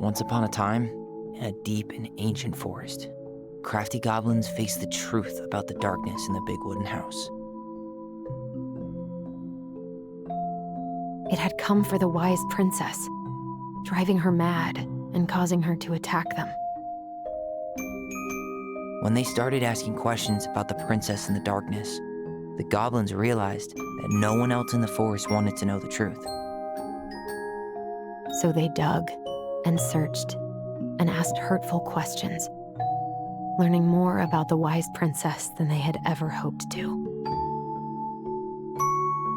Once upon a time, in a deep and ancient forest, crafty goblins faced the truth about the darkness in the big wooden house. It had come for the wise princess, driving her mad and causing her to attack them. When they started asking questions about the princess in the darkness, the goblins realized that no one else in the forest wanted to know the truth. So they dug and searched and asked hurtful questions, learning more about the wise princess than they had ever hoped to.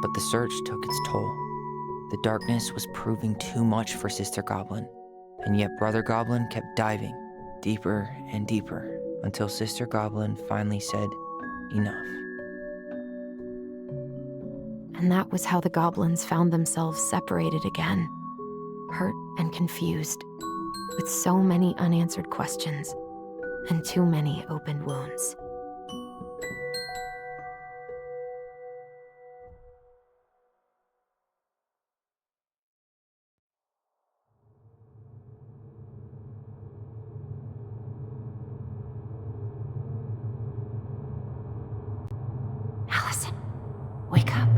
But the search took its toll. The darkness was proving too much for Sister Goblin, and yet Brother Goblin kept diving deeper and deeper until Sister Goblin finally said, "Enough." And that was how the goblins found themselves separated again, hurt and confused, with so many unanswered questions and too many open wounds. Allison, wake up.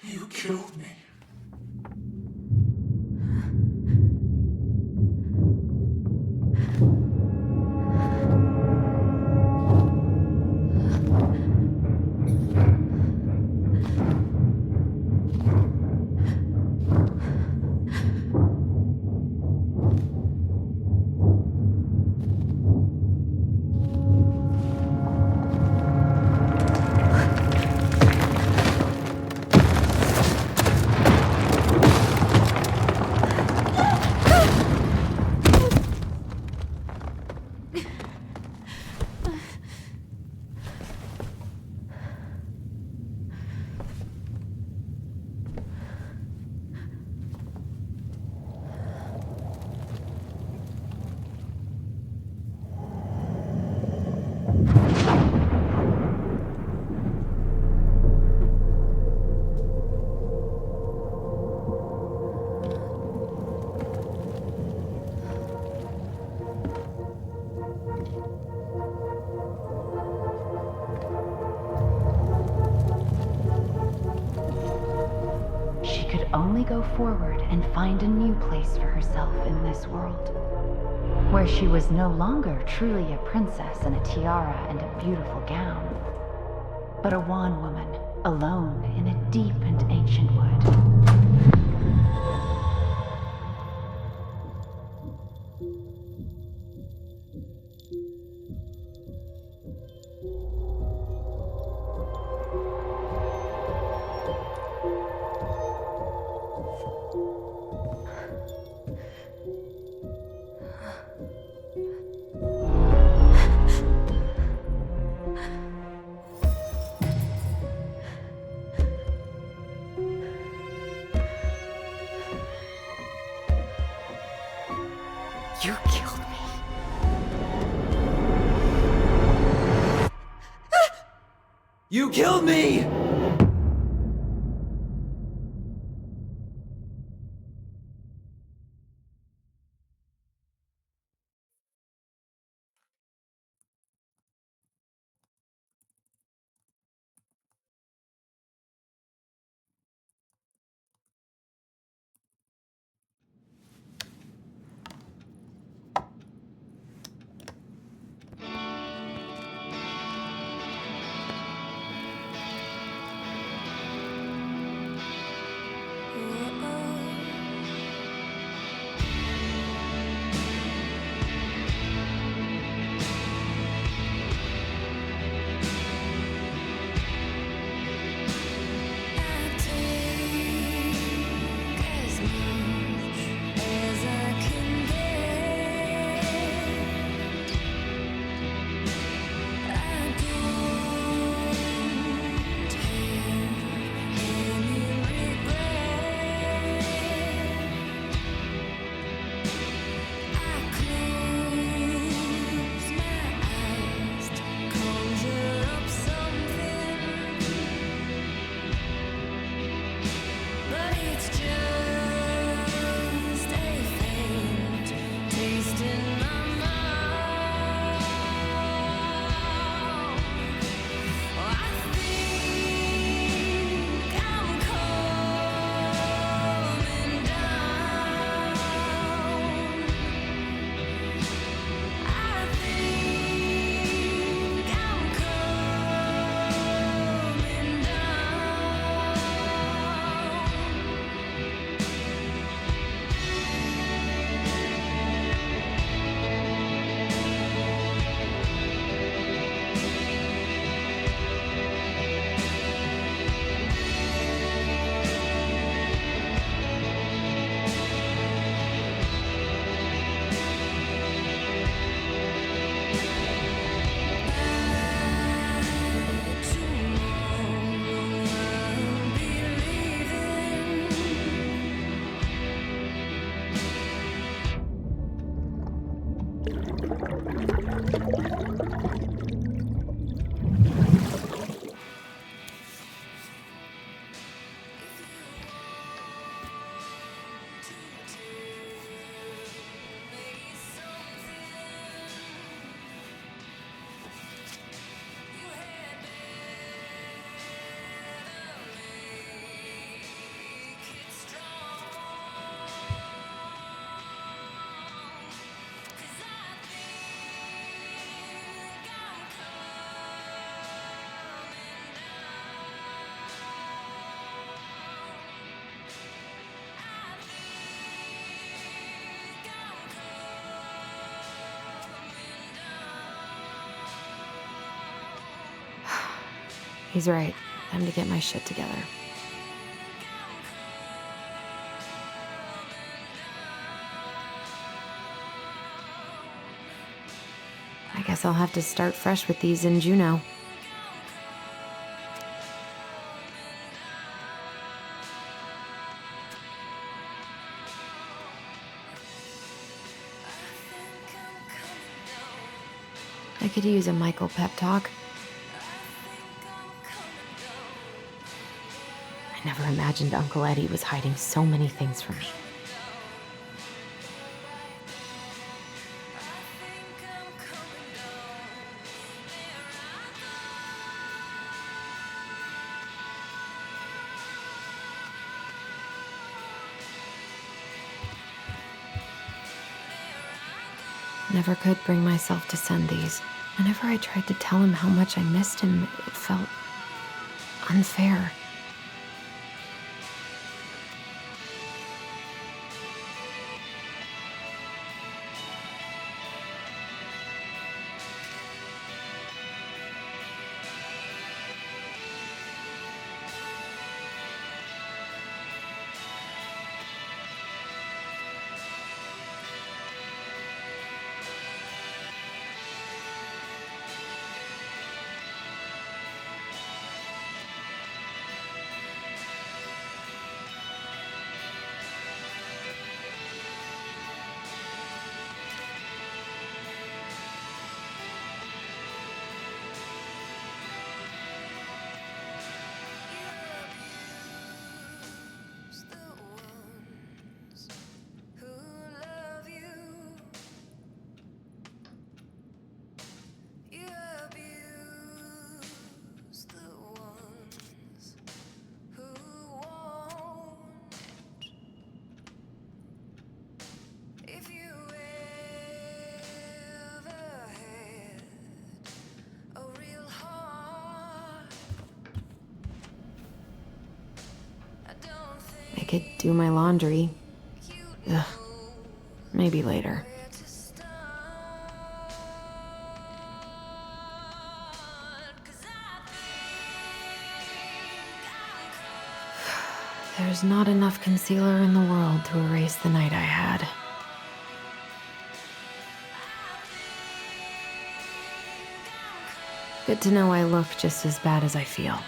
You killed me. She could only go forward and find a new place for herself in this world, where she was no longer truly a princess in a tiara and a beautiful gown, but a wan woman alone in a deep and ancient wood. You killed me. You killed me! He's right. Time to get my shit together. I guess I'll have to start fresh with these in Juneau. I could use a Michael pep talk. I never imagined Uncle Eddie was hiding so many things from me. Never could bring myself to send these. Whenever I tried to tell him how much I missed him, it felt unfair. I could do my laundry. Ugh. Maybe later. There's not enough concealer in the world to erase the night I had. Good to know I look just as bad as I feel.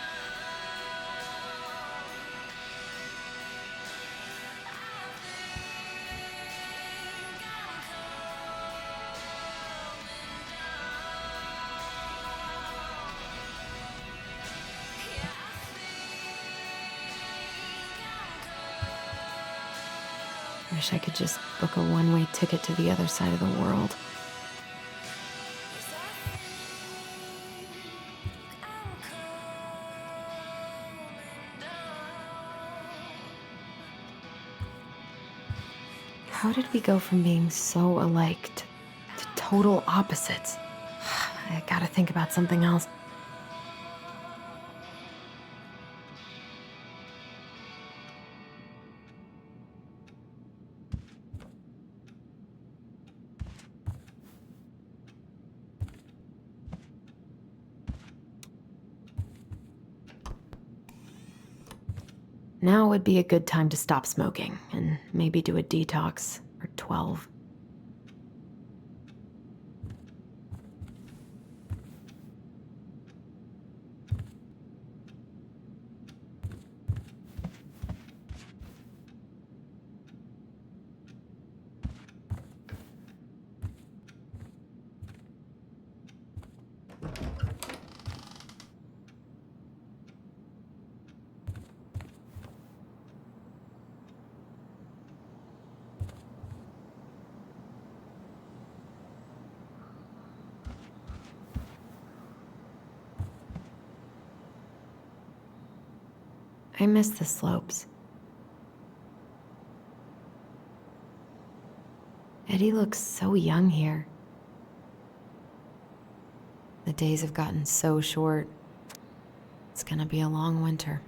Wish I could just book a one-way ticket to the other side of the world. How did we go from being so alike to total opposites? I gotta think about something else. Now would be a good time to stop smoking and maybe do a detox for 12. I miss the slopes. Eddie looks so young here. The days have gotten so short. It's gonna be a long winter.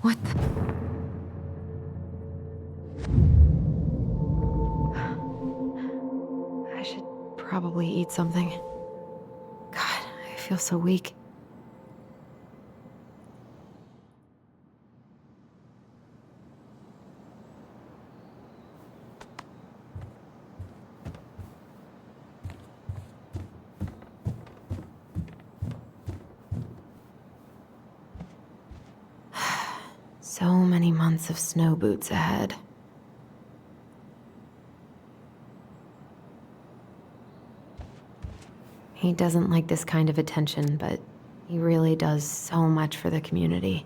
What the? I should probably eat something. God, I feel so weak. So many months of snow boots ahead. He doesn't like this kind of attention, but he really does so much for the community.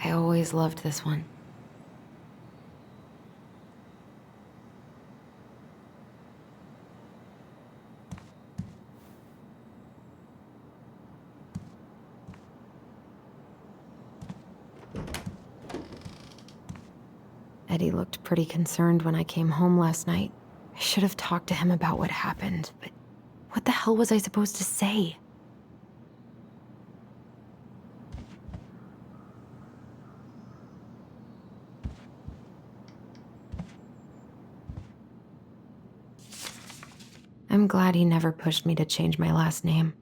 I always loved this one. Eddie looked pretty concerned when I came home last night. I should have talked to him about what happened, but what the hell was I supposed to say? I'm glad he never pushed me to change my last name.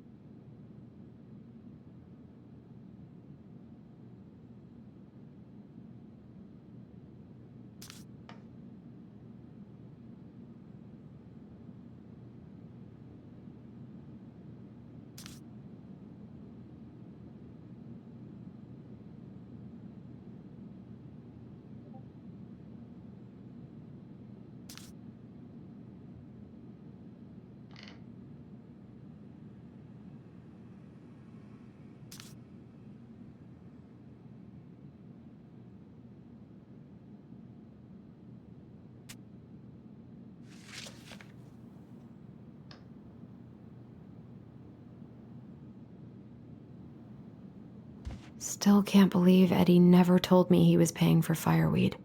Still can't believe Eddie never told me he was paying for fireweed.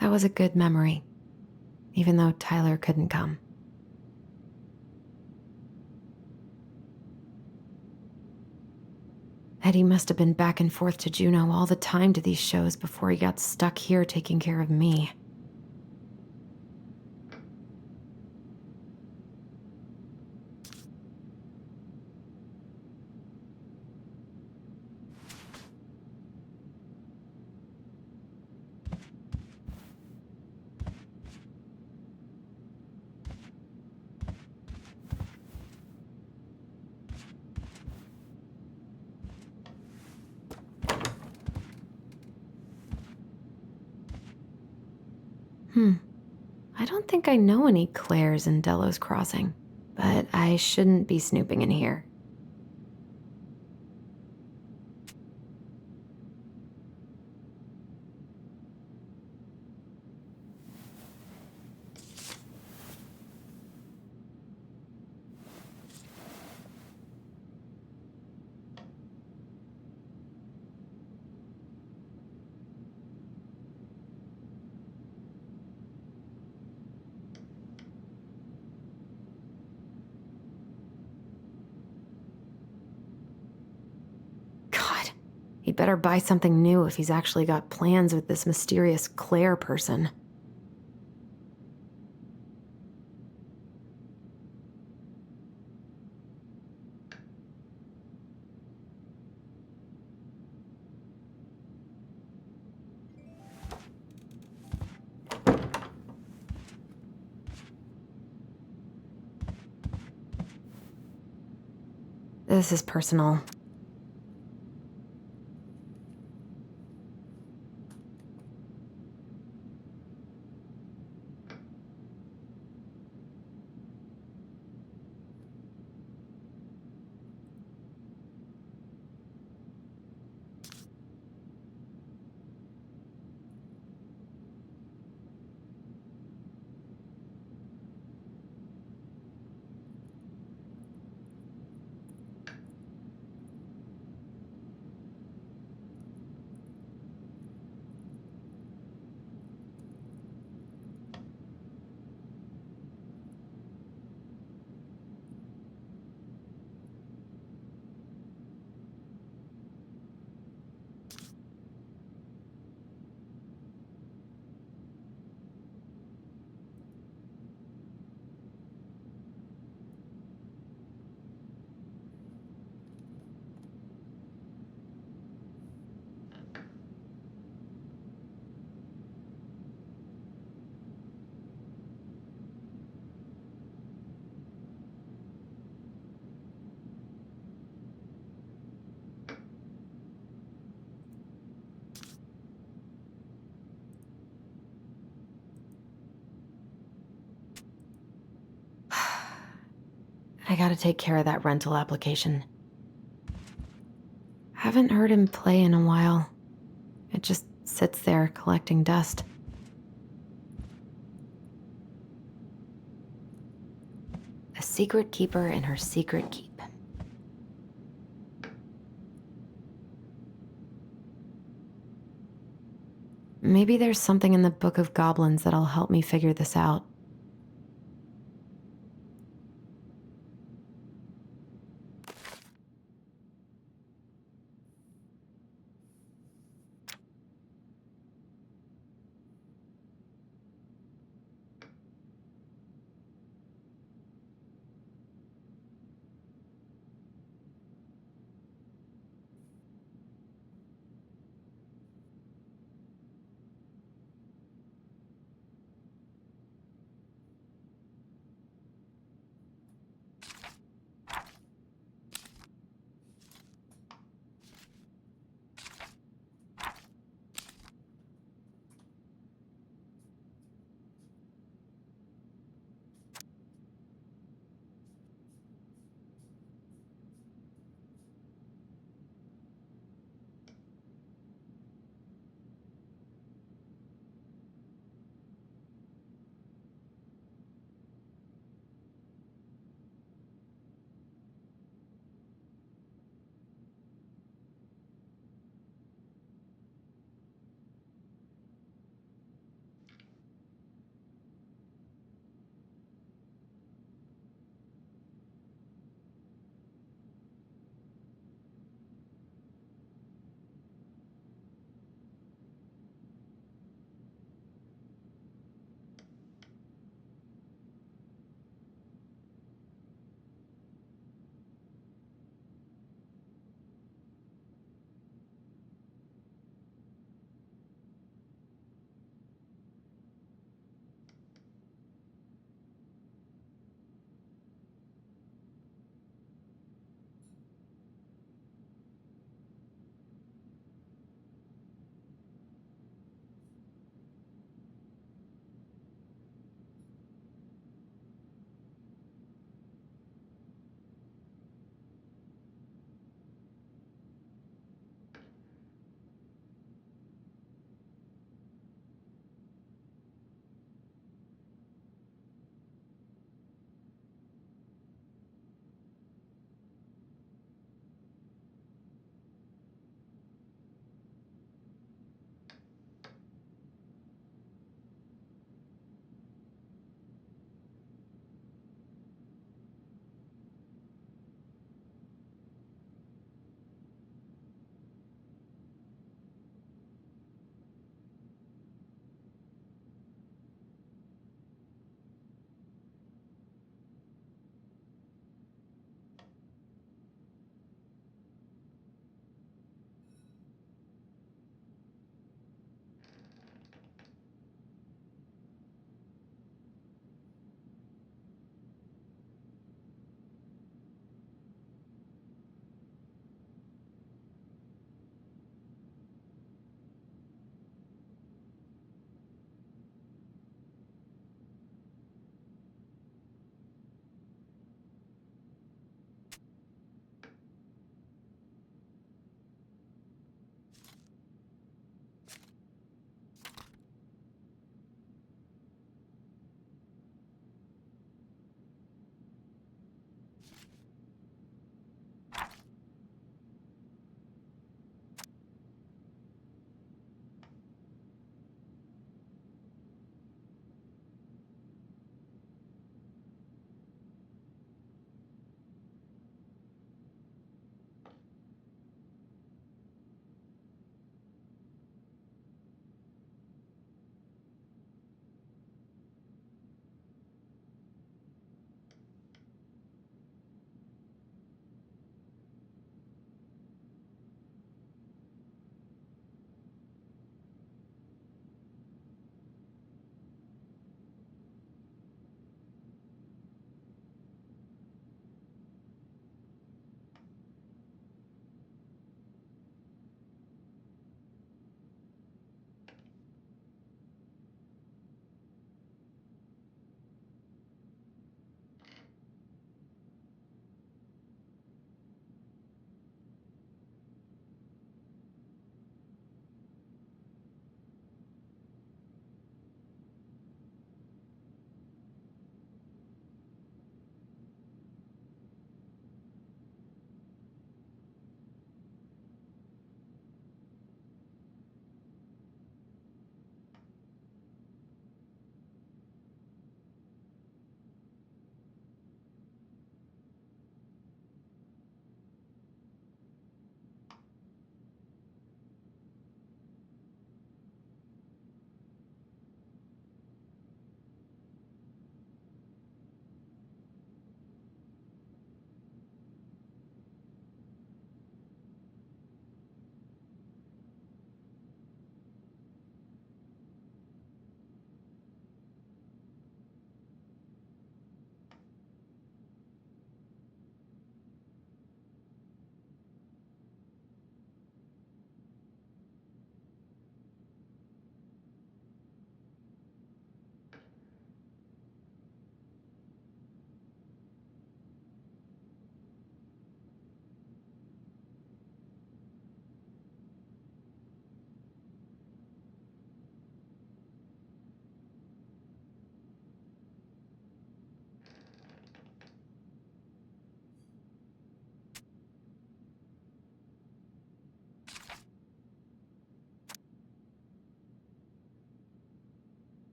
That was a good memory, even though Tyler couldn't come. Eddie must have been back and forth to Juneau all the time to these shows before he got stuck here taking care of me. I don't think I know any Claires in Delos Crossing, but I shouldn't be snooping in here. He'd better buy something new if he's actually got plans with this mysterious Claire person. This is personal. I gotta take care of that rental application. Haven't heard him play in a while. It just sits there collecting dust. A secret keeper in her secret keep. Maybe there's something in the Book of Goblins that'll help me figure this out.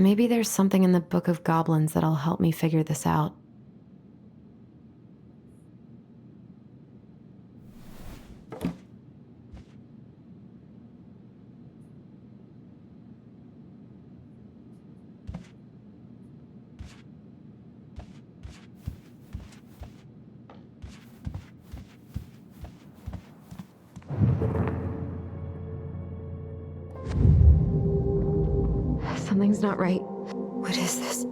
Maybe there's something in the Book of Goblins that'll help me figure this out. Something's not right. What is this?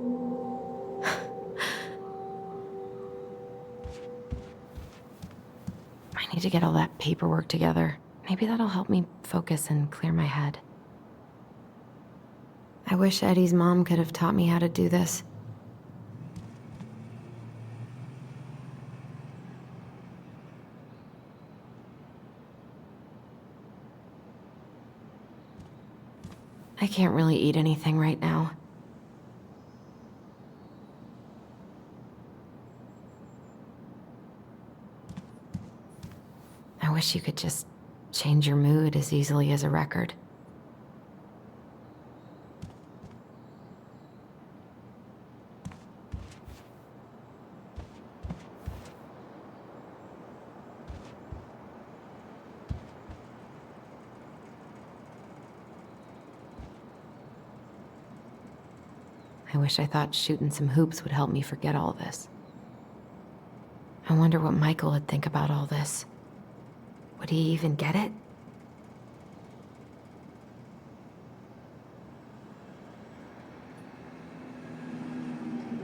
I need to get all that paperwork together. Maybe that'll help me focus and clear my head. I wish Eddie's mom could have taught me how to do this. I can't really eat anything right now. I wish you could just change your mood as easily as a record. I wish I thought shooting some hoops would help me forget all this. I wonder what Michael would think about all this. Would he even get it?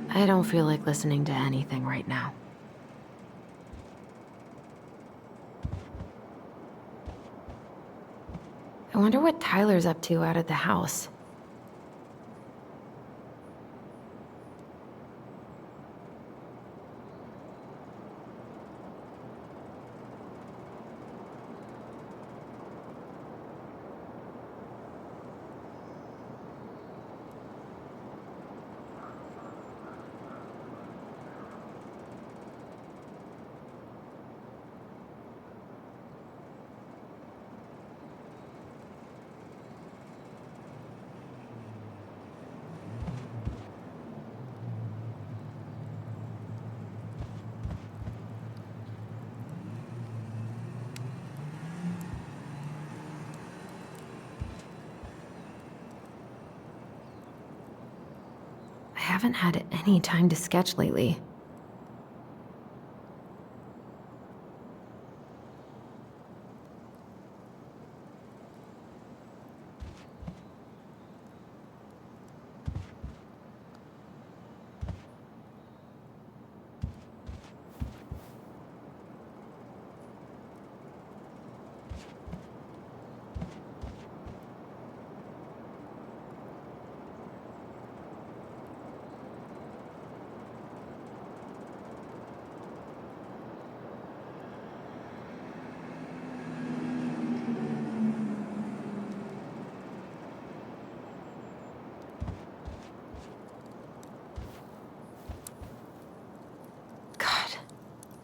I don't feel like listening to anything right now. I wonder what Tyler's up to out at the house. I haven't had any time to sketch lately.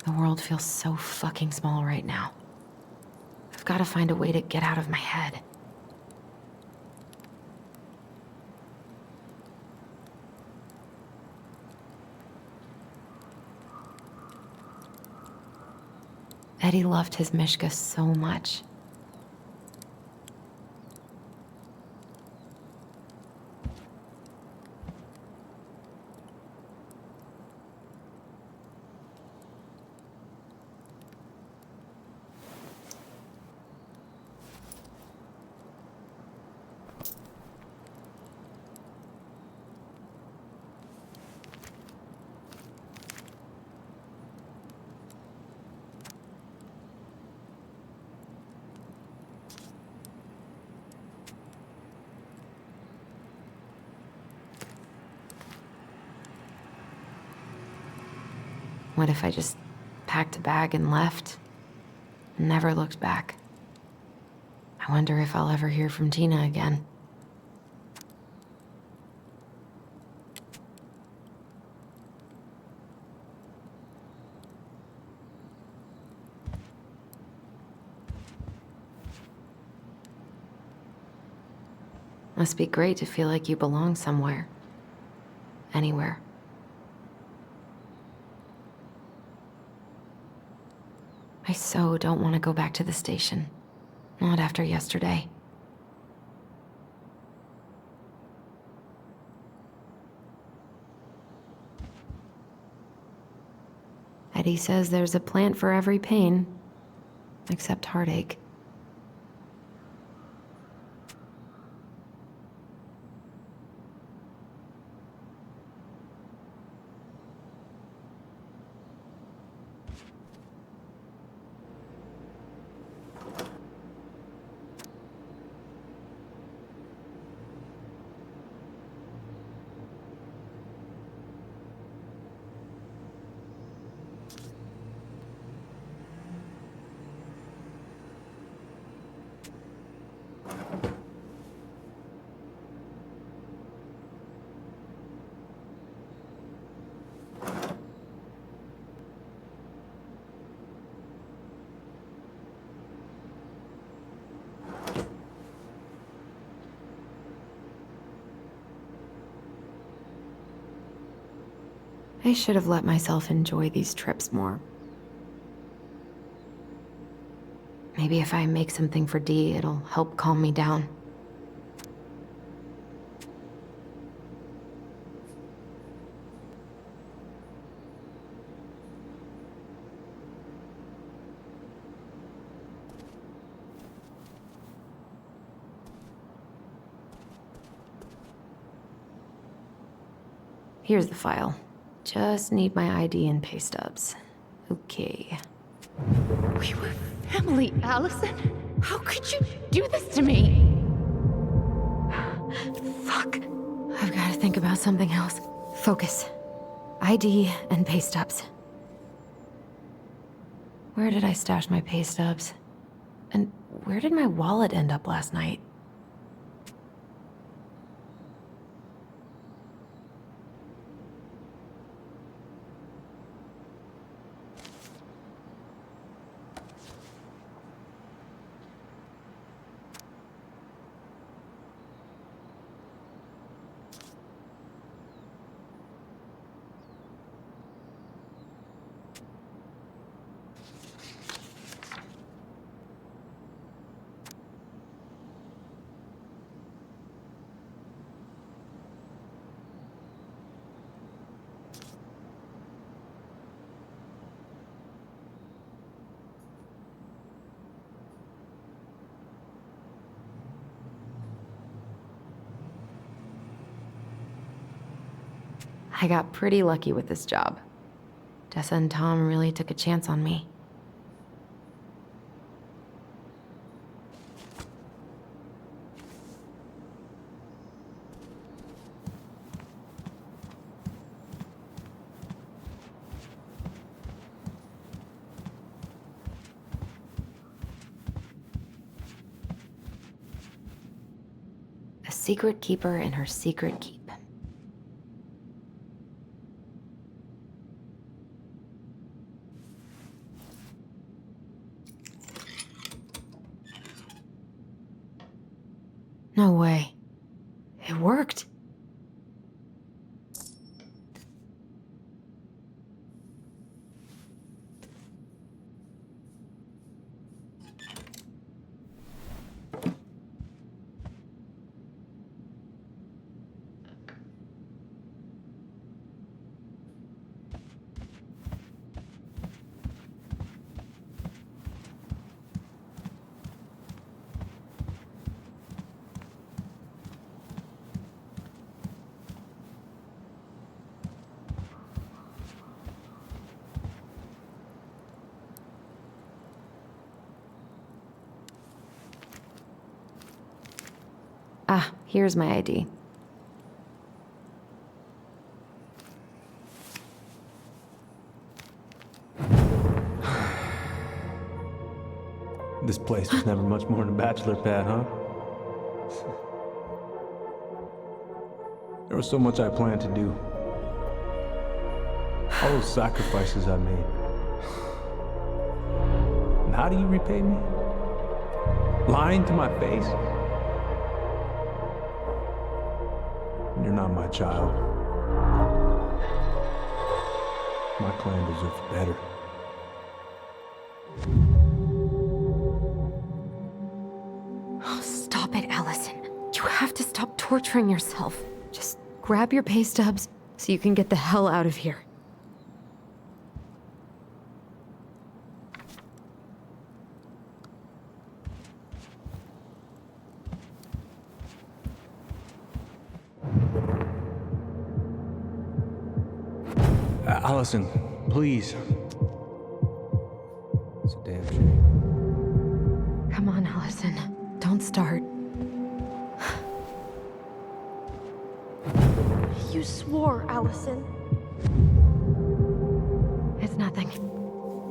The world feels so fucking small right now. I've got to find a way to get out of my head. Eddie loved his Mishka so much. What if I just packed a bag and left? And never looked back? I wonder if I'll ever hear from Tina again. Must be great to feel like you belong somewhere. Anywhere. I so don't want to go back to the station. Not after yesterday. Eddie says there's a plant for every pain, except heartache. I should have let myself enjoy these trips more. Maybe if I make something for Dee, it'll help calm me down. Here's the file. Just need my ID and pay stubs. Okay. We were family, Allison. How could you do this to me? Fuck. I've got to think about something else. Focus. ID and pay stubs. Where did I stash my pay stubs? And where did my wallet end up last night? I got pretty lucky with this job. Tessa and Tom really took a chance on me. A secret keeper in her secret keep. No way. It worked. Ah, here's my ID. This place was never much more than a bachelor pad, huh? There was so much I planned to do. All those sacrifices I made. And how do you repay me? Lying to my face? You're not my child. My clan deserves better. Oh, stop it, Allison. You have to stop torturing yourself. Just grab your pay stubs so you can get the hell out of here. Allison, please. It's a damn shame. Come on, Allison. Don't start. You swore, Allison. It's nothing.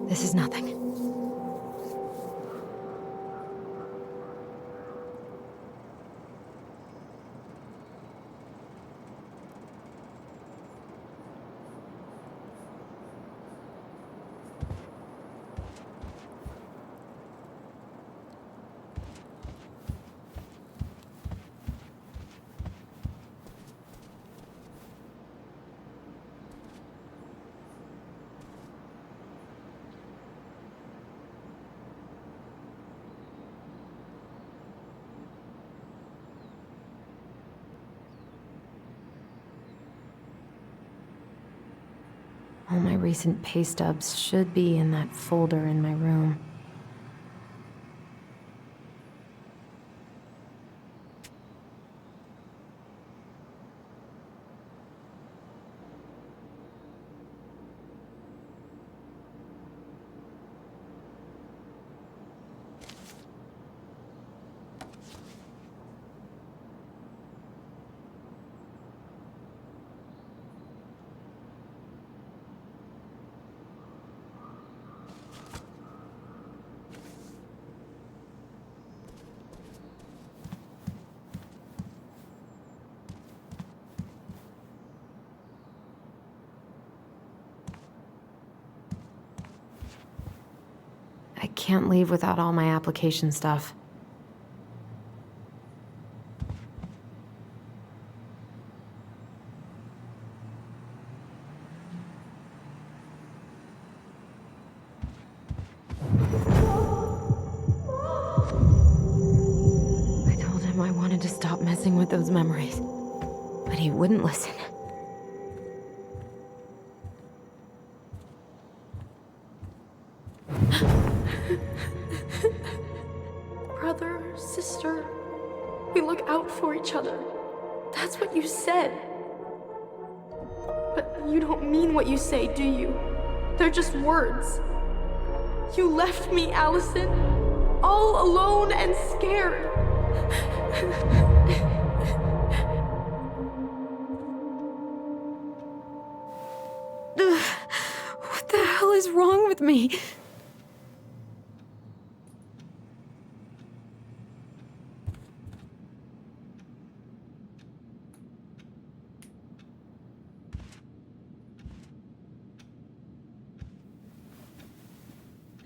This is nothing. All my recent pay stubs should be in that folder in my room. I can't leave without all my application stuff. I told him I wanted to stop messing with those memories, but he wouldn't listen. Brother, sister, we look out for each other. That's what you said. But you don't mean what you say, do you? They're just words. You left me, Allison, all alone and scared. What the hell is wrong with me?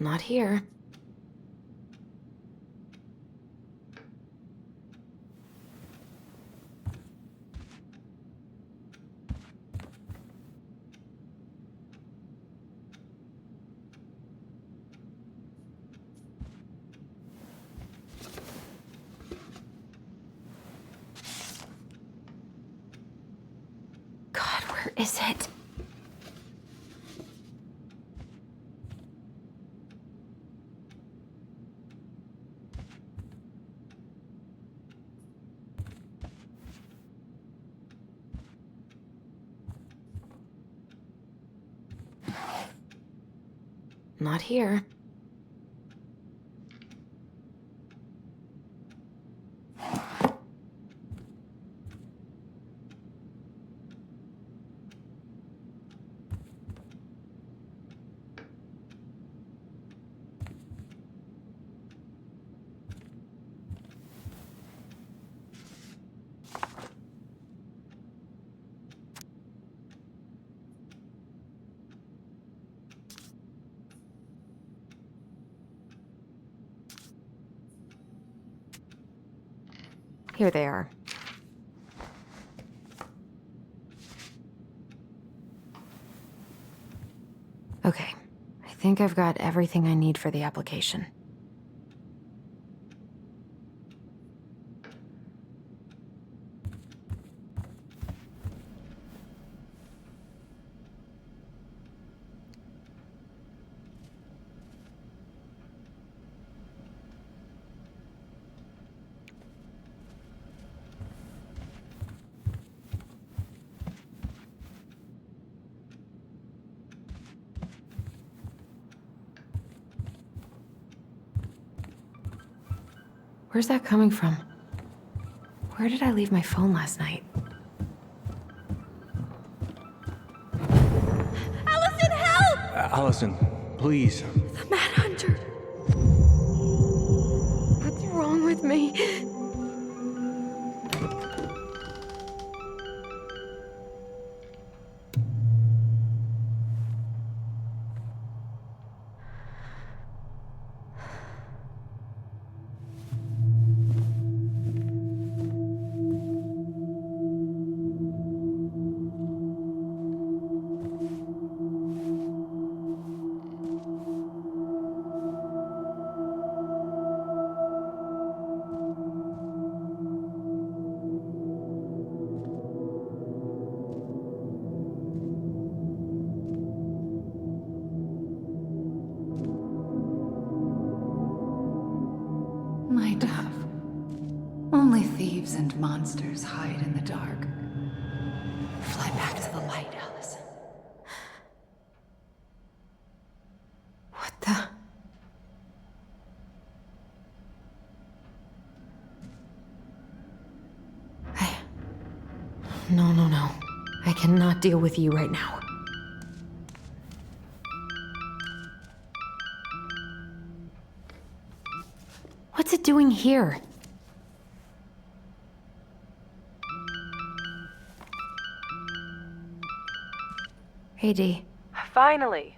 Not here. God, where is it? Not here. Here they are. think I've got everything I need for the application. Where's that coming from? Where did I leave my phone last night? Allison, help! Allison, please. The Mad Hunter. What's wrong with me? My dove. Only thieves and monsters hide in the dark. Fly back to the light, Allison. What the? No. I cannot deal with you right now. What's it doing here? Hey, Dee. Finally.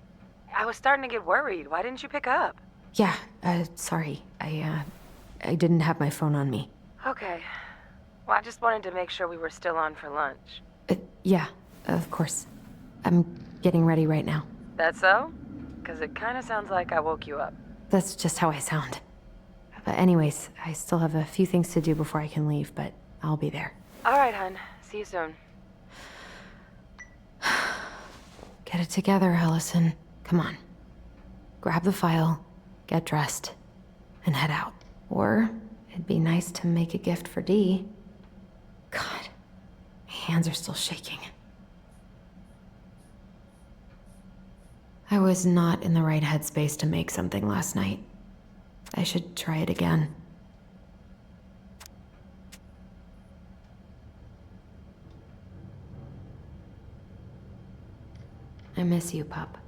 I was starting to get worried. Why didn't you pick up? Yeah, sorry. I didn't have my phone on me. Okay. Well, I just wanted to make sure we were still on for lunch. Yeah, of course. I'm getting ready right now. That so? Because it kind of sounds like I woke you up. That's just how I sound. But anyways, I still have a few things to do before I can leave, but I'll be there. All right, hun. See you soon. Get it together, Allison. Come on. Grab the file, get dressed, and head out. Or it'd be nice to make a gift for Dee. God, my hands are still shaking. I was not in the right headspace to make something last night. I should try it again. I miss you, pup.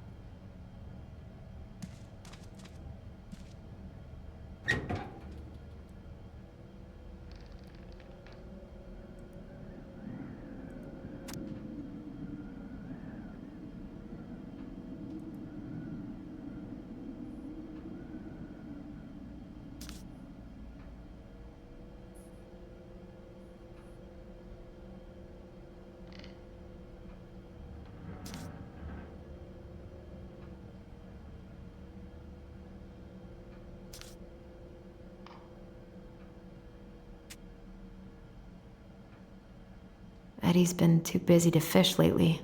Eddie's been too busy to fish lately.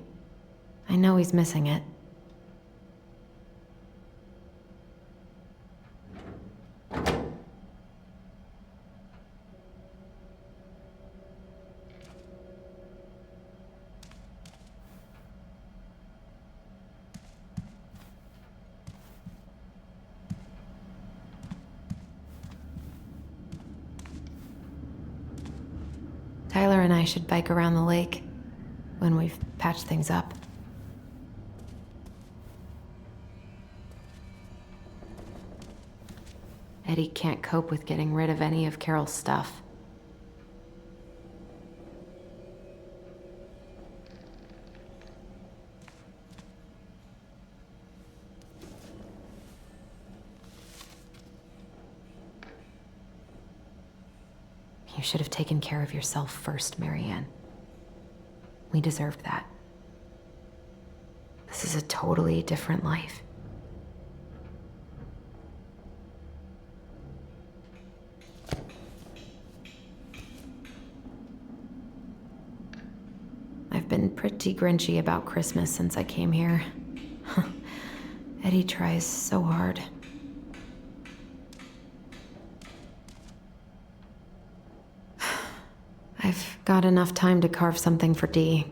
I know he's missing it. Tyler and I should bike around the lake when we've patched things up. Eddie can't cope with getting rid of any of Carol's stuff. You should have taken care of yourself first, Marianne. We deserved that. This is a totally different life. I've been pretty grinchy about Christmas since I came here. Eddie tries so hard. I've got enough time to carve something for Dee.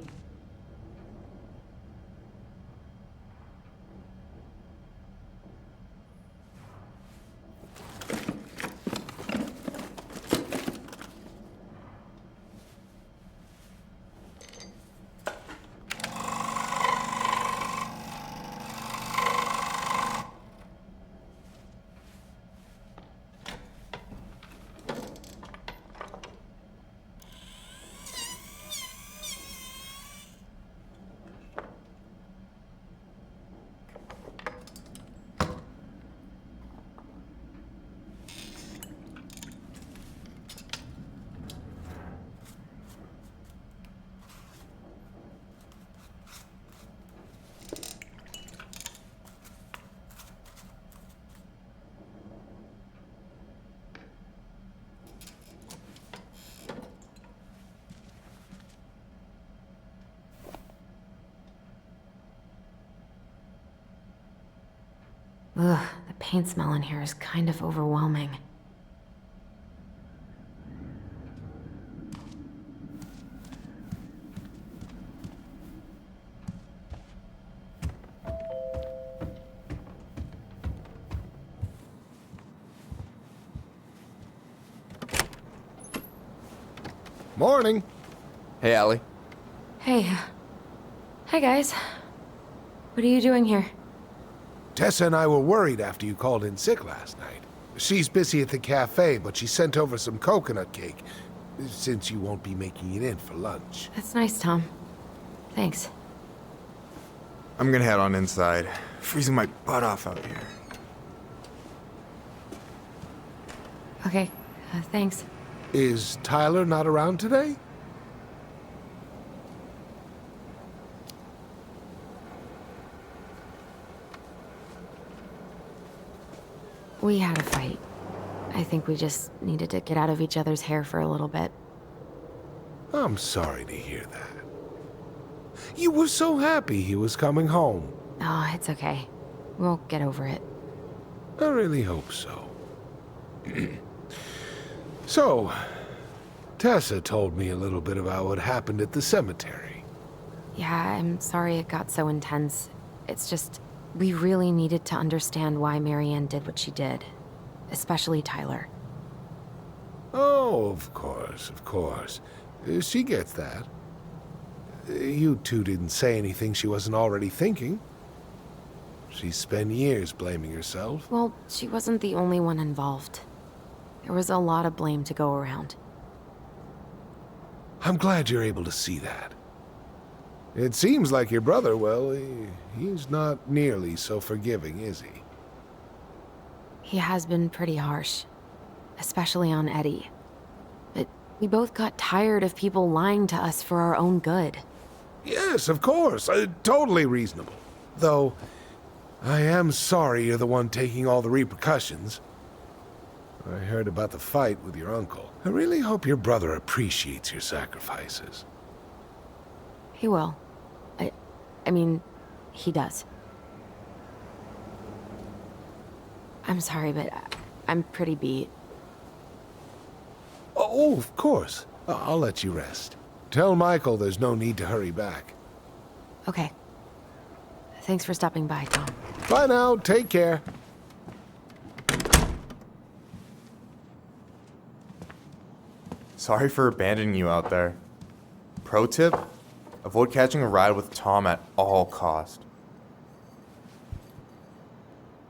Ugh, the paint smell in here is kind of overwhelming. Morning. Hey, Allie. Hey. Hi, guys. What are you doing here? Tessa and I were worried after you called in sick last night. She's busy at the cafe, but she sent over some coconut cake, since you won't be making it in for lunch. That's nice, Tom. Thanks. I'm gonna head on inside. Freezing my butt off out here. Okay, thanks. Is Tyler not around today? We had a fight. I think we just needed to get out of each other's hair for a little bit. I'm sorry to hear that. You were so happy he was coming home. Oh, it's okay. We'll get over it. I really hope so. So, Tessa told me a little bit about what happened at the cemetery. Yeah, I'm sorry it got so intense. It's just, we really needed to understand why Marianne did what she did. Especially Tyler. Oh, of course, of course. She gets that. You two didn't say anything she wasn't already thinking. She spent years blaming herself. Well, she wasn't the only one involved. There was a lot of blame to go around. I'm glad you're able to see that. It seems like your brother, well, he's not nearly so forgiving, is he? He has been pretty harsh. Especially on Eddie. But we both got tired of people lying to us for our own good. Yes, of course. Totally reasonable. Though, I am sorry you're the one taking all the repercussions. I heard about the fight with your uncle. I really hope your brother appreciates your sacrifices. He will. I mean, he does. I'm sorry, but I'm pretty beat. Oh, of course. I'll let you rest. Tell Michael there's no need to hurry back. Okay. Thanks for stopping by, Tom. Bye now. Take care. Sorry for abandoning you out there. Pro tip? Avoid catching a ride with Tom at all cost.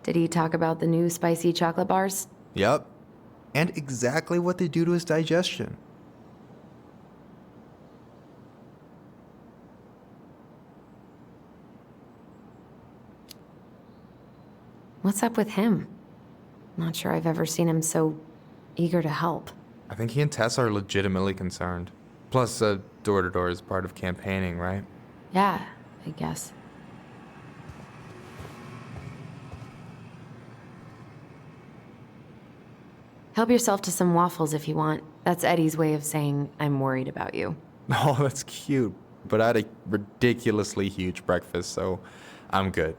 Did he talk about the new spicy chocolate bars? Yep. And exactly what they do to his digestion. What's up with him? Not sure I've ever seen him so eager to help. I think he and Tess are legitimately concerned. Plus, door-to-door is part of campaigning, right? Yeah, I guess. Help yourself to some waffles if you want. That's Eddie's way of saying, I'm worried about you. Oh, that's cute. but I had a ridiculously huge breakfast, so I'm good.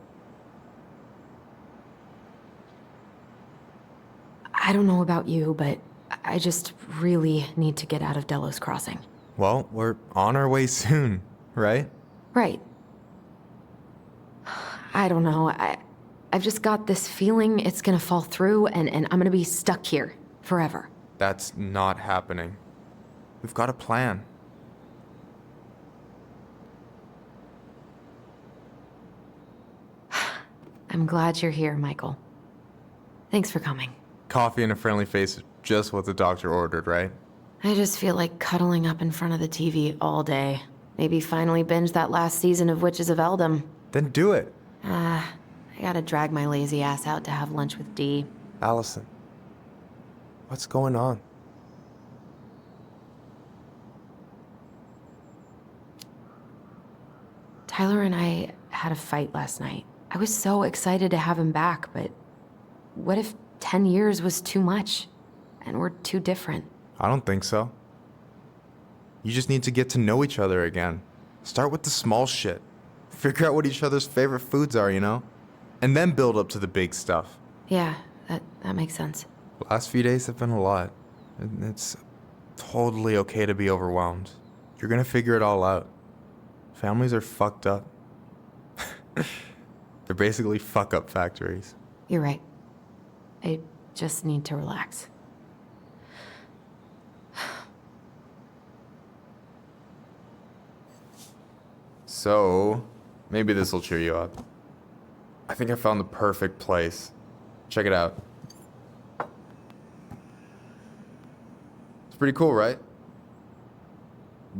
I don't know about you, but I just really need to get out of Delos Crossing. Well, we're on our way soon, right? Right. I don't know. I've just got this feeling it's gonna fall through and I'm gonna be stuck here forever. That's not happening. We've got a plan. I'm glad you're here, Michael. Thanks for coming. Coffee and a friendly face is just what the doctor ordered, right? I just feel like cuddling up in front of the TV all day. Maybe finally binge that last season of Witches of Eldom. Then do it. I gotta drag my lazy ass out to have lunch with Dee. Allison, what's going on? Tyler and I had a fight last night. I was so excited to have him back, but what if 10 years was too much and we're too different? I don't think so. You just need to get to know each other again. Start with the small shit. Figure out what each other's favorite foods are, you know? And then build up to the big stuff. Yeah, that makes sense. Last few days have been a lot. And it's totally okay to be overwhelmed. You're gonna figure it all out. Families are fucked up. They're basically fuck-up factories. You're right. I just need to relax. So, maybe this will cheer you up. I think I found the perfect place. Check it out. It's pretty cool, right?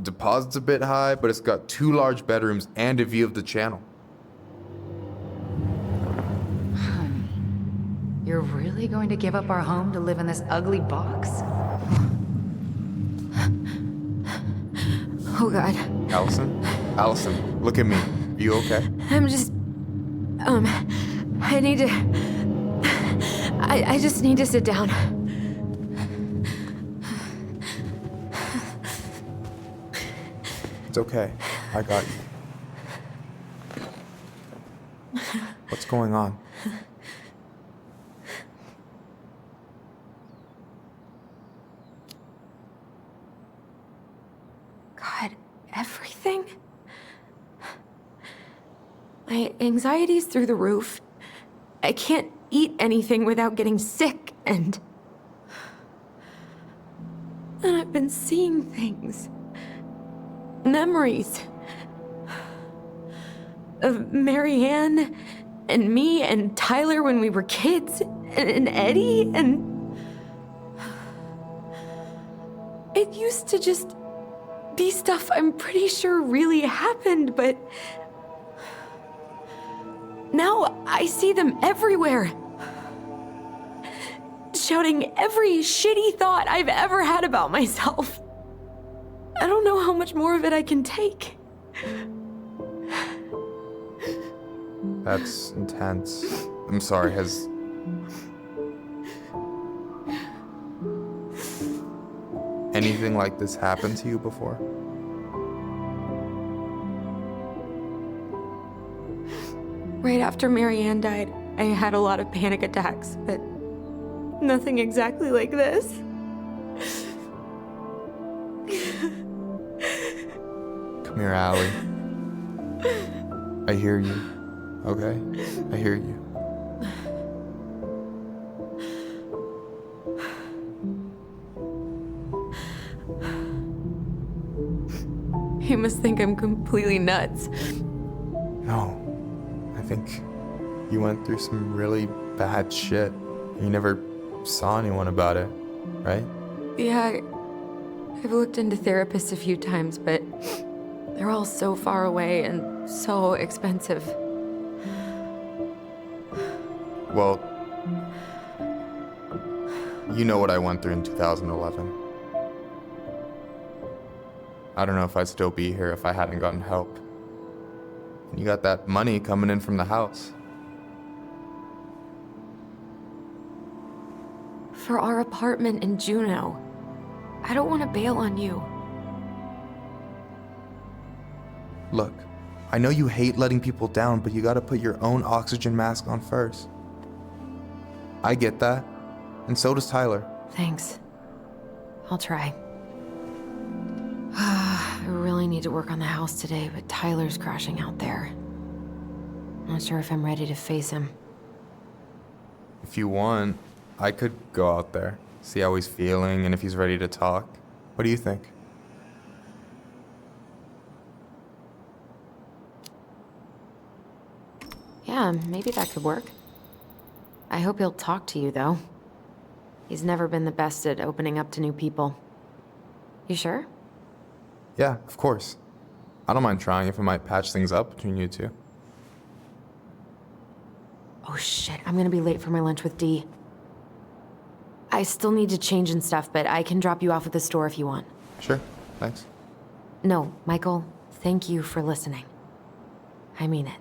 Deposit's a bit high, but it's got 2 large bedrooms and a view of the channel. Honey, you're really going to give up our home to live in this ugly box? Oh God. Allison? Allison, look at me. Are you okay? I'm just... I need to... I just need to sit down. It's okay. I got you. What's going on? God, everything? My anxiety's through the roof. I can't eat anything without getting sick, and I've been seeing things. Memories. Of Marianne, and me, and Tyler when we were kids, and Eddie, and... It used to just be stuff I'm pretty sure really happened, but... Now I see them everywhere. Shouting every shitty thought I've ever had about myself. I don't know how much more of it I can take. That's intense. I'm sorry, has... anything like this happened to you before? Right after Marianne died, I had a lot of panic attacks, but nothing exactly like this. Come here, Allie. I hear you. Okay? I hear you. You must think I'm completely nuts. No. I think you went through some really bad shit. You never saw anyone about it, right? Yeah, I've looked into therapists a few times, but they're all so far away and so expensive. Well, you know what I went through in 2011. I don't know if I'd still be here if I hadn't gotten help. And you got that money coming in from the house. For our apartment in Juneau. I don't want to bail on you. Look, I know you hate letting people down, but you gotta put your own oxygen mask on first. I get that, and so does Tyler. Thanks. I'll try. I really need to work on the house today, but Tyler's crashing out there. Not sure if I'm ready to face him. If you want, I could go out there, see how he's feeling, and if he's ready to talk. What do you think? Yeah, maybe that could work. I hope he'll talk to you, though. He's never been the best at opening up to new people. You sure? Yeah, of course. I don't mind trying if it might patch things up between you two. Oh shit, I'm gonna be late for my lunch with Dee. I still need to change and stuff, but I can drop you off at the store if you want. Sure, thanks. No, Michael, thank you for listening. I mean it.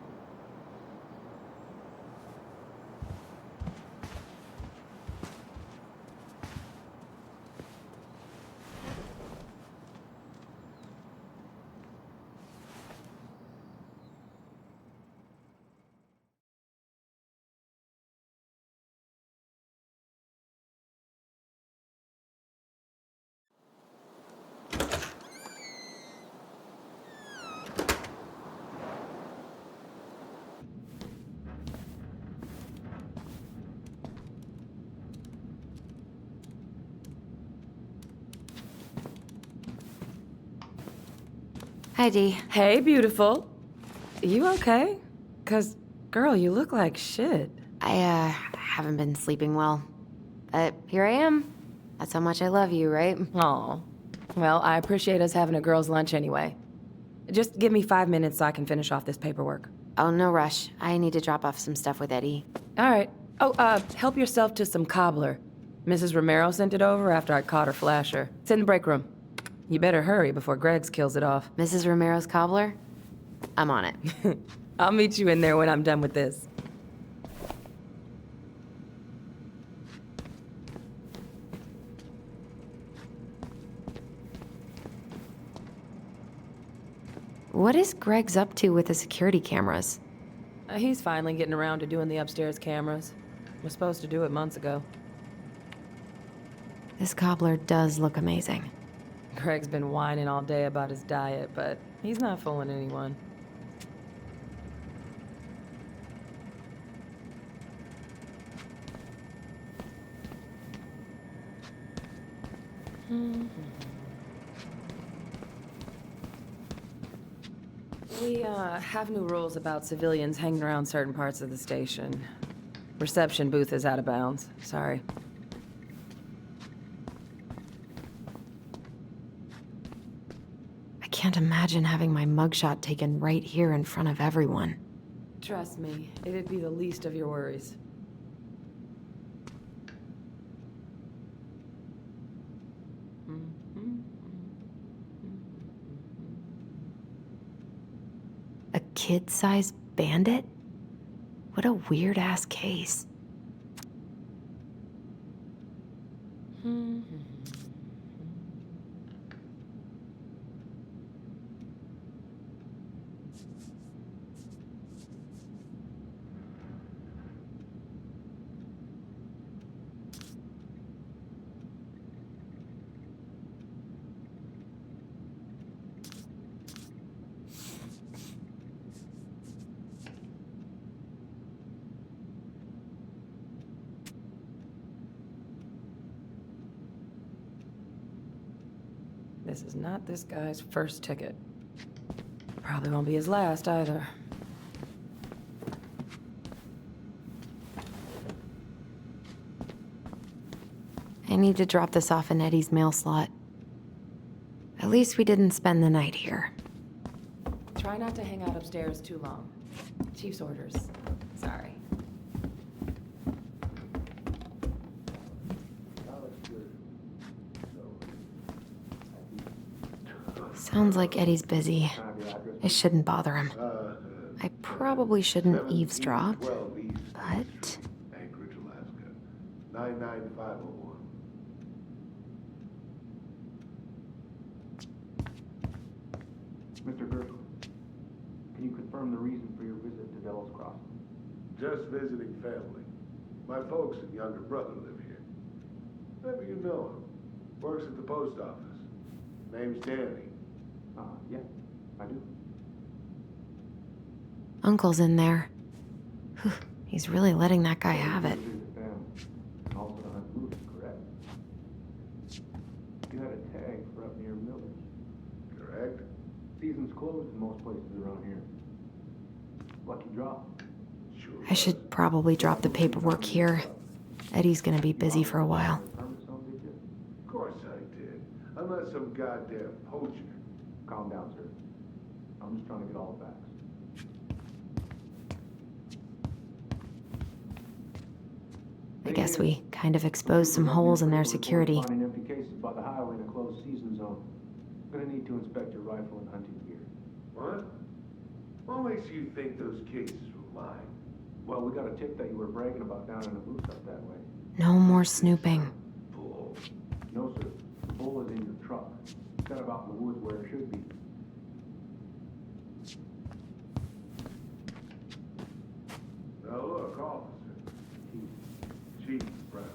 Hi, Dee. Hey, beautiful. You okay? 'Cause, girl, you look like shit. I haven't been sleeping well. But here I am. That's how much I love you, right? Aw. Well, I appreciate us having a girls' lunch anyway. Just give me 5 minutes so I can finish off this paperwork. Oh, no rush. I need to drop off some stuff with Eddie. All right. Oh, help yourself to some cobbler. Mrs. Romero sent it over after I caught her flasher. It's in the break room. You better hurry before Greggs kills it off. Mrs. Romero's cobbler? I'm on it. I'll meet you in there when I'm done with this. What is Greggs up to with the security cameras? He's finally getting around to doing the upstairs cameras. Was supposed to do it months ago. This cobbler does look amazing. Greg's been whining all day about his diet, but he's not fooling anyone. We, have new rules about civilians hanging around certain parts of the station. Reception booth is out of bounds. Sorry. I can't imagine having my mugshot taken right here in front of everyone. Trust me, it'd be the least of your worries. A kid-sized bandit? What a weird-ass case. This is not this guy's first ticket. Probably won't be his last either. I need to drop this off in Eddie's mail slot. At least we didn't spend the night here. Try not to hang out upstairs too long. Chief's orders. Sorry. Sounds like Eddie's busy. I shouldn't bother him. I probably shouldn't eavesdrop, but... Anchorage, Alaska. 99501. Mr. Gerkel, confirm the reason for your visit to Delos Crossing. Just visiting family. My folks and younger brother live here. Maybe you know him. Works at the post office. Name's Danny. Yeah, I do. Uncle's in there. Whew, he's really letting that guy have it. Also to hunt moose, correct? You had a tag for up near Millers. Correct? Season's closed in most places around here. Lucky draw. Sure. I should probably drop the paperwork here. Eddie's gonna be busy for a while. Of course I did. I'm not some goddamn poacher. Calm down, sir. I'm just trying to get all the facts. I guess we kind of exposed some holes in their security. Finding empty cases by the highway in a closed season zone. Gonna need to inspect your rifle and hunting gear. What? What makes you think those cases were mine? Well, we got a tip that you were bragging about down in a booth up that way. No more snooping. Bull. No, sir. The bull is in your truck. It's kind of out in the woods where it should be. Now look, officer. Chief Brown.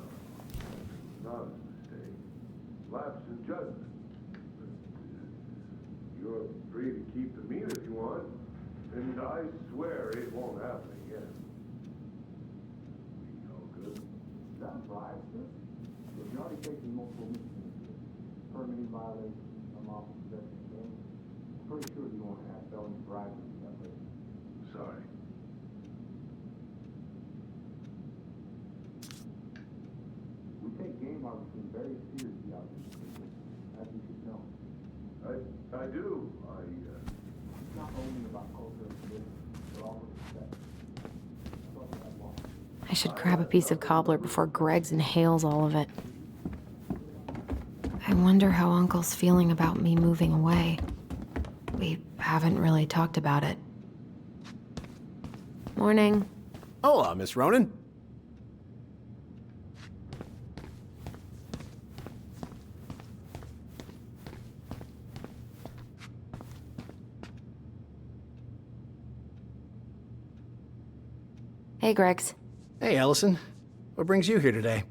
Not a mistake. Lapse in judgment. You're free to keep the meat if you want. And I swear it won't happen again. We all good? Sounds right, sir. So you're already facing multiple misdemeanors. Permitting violations, unlawful possession of guns. I'm pretty sure you won't have felony bribery that way. Sorry. We take game harvesting very seriously out here, as you should know. I do. It's not only about culture and tradition, but also respect. That's all we have long. I should grab a piece of cobbler before Greggs inhales all of it. I wonder how Uncle's feeling about me moving away. We haven't really talked about it. Morning. Hola, Miss Ronan. Hey, Greggs. Hey, Ellison. What brings you here today?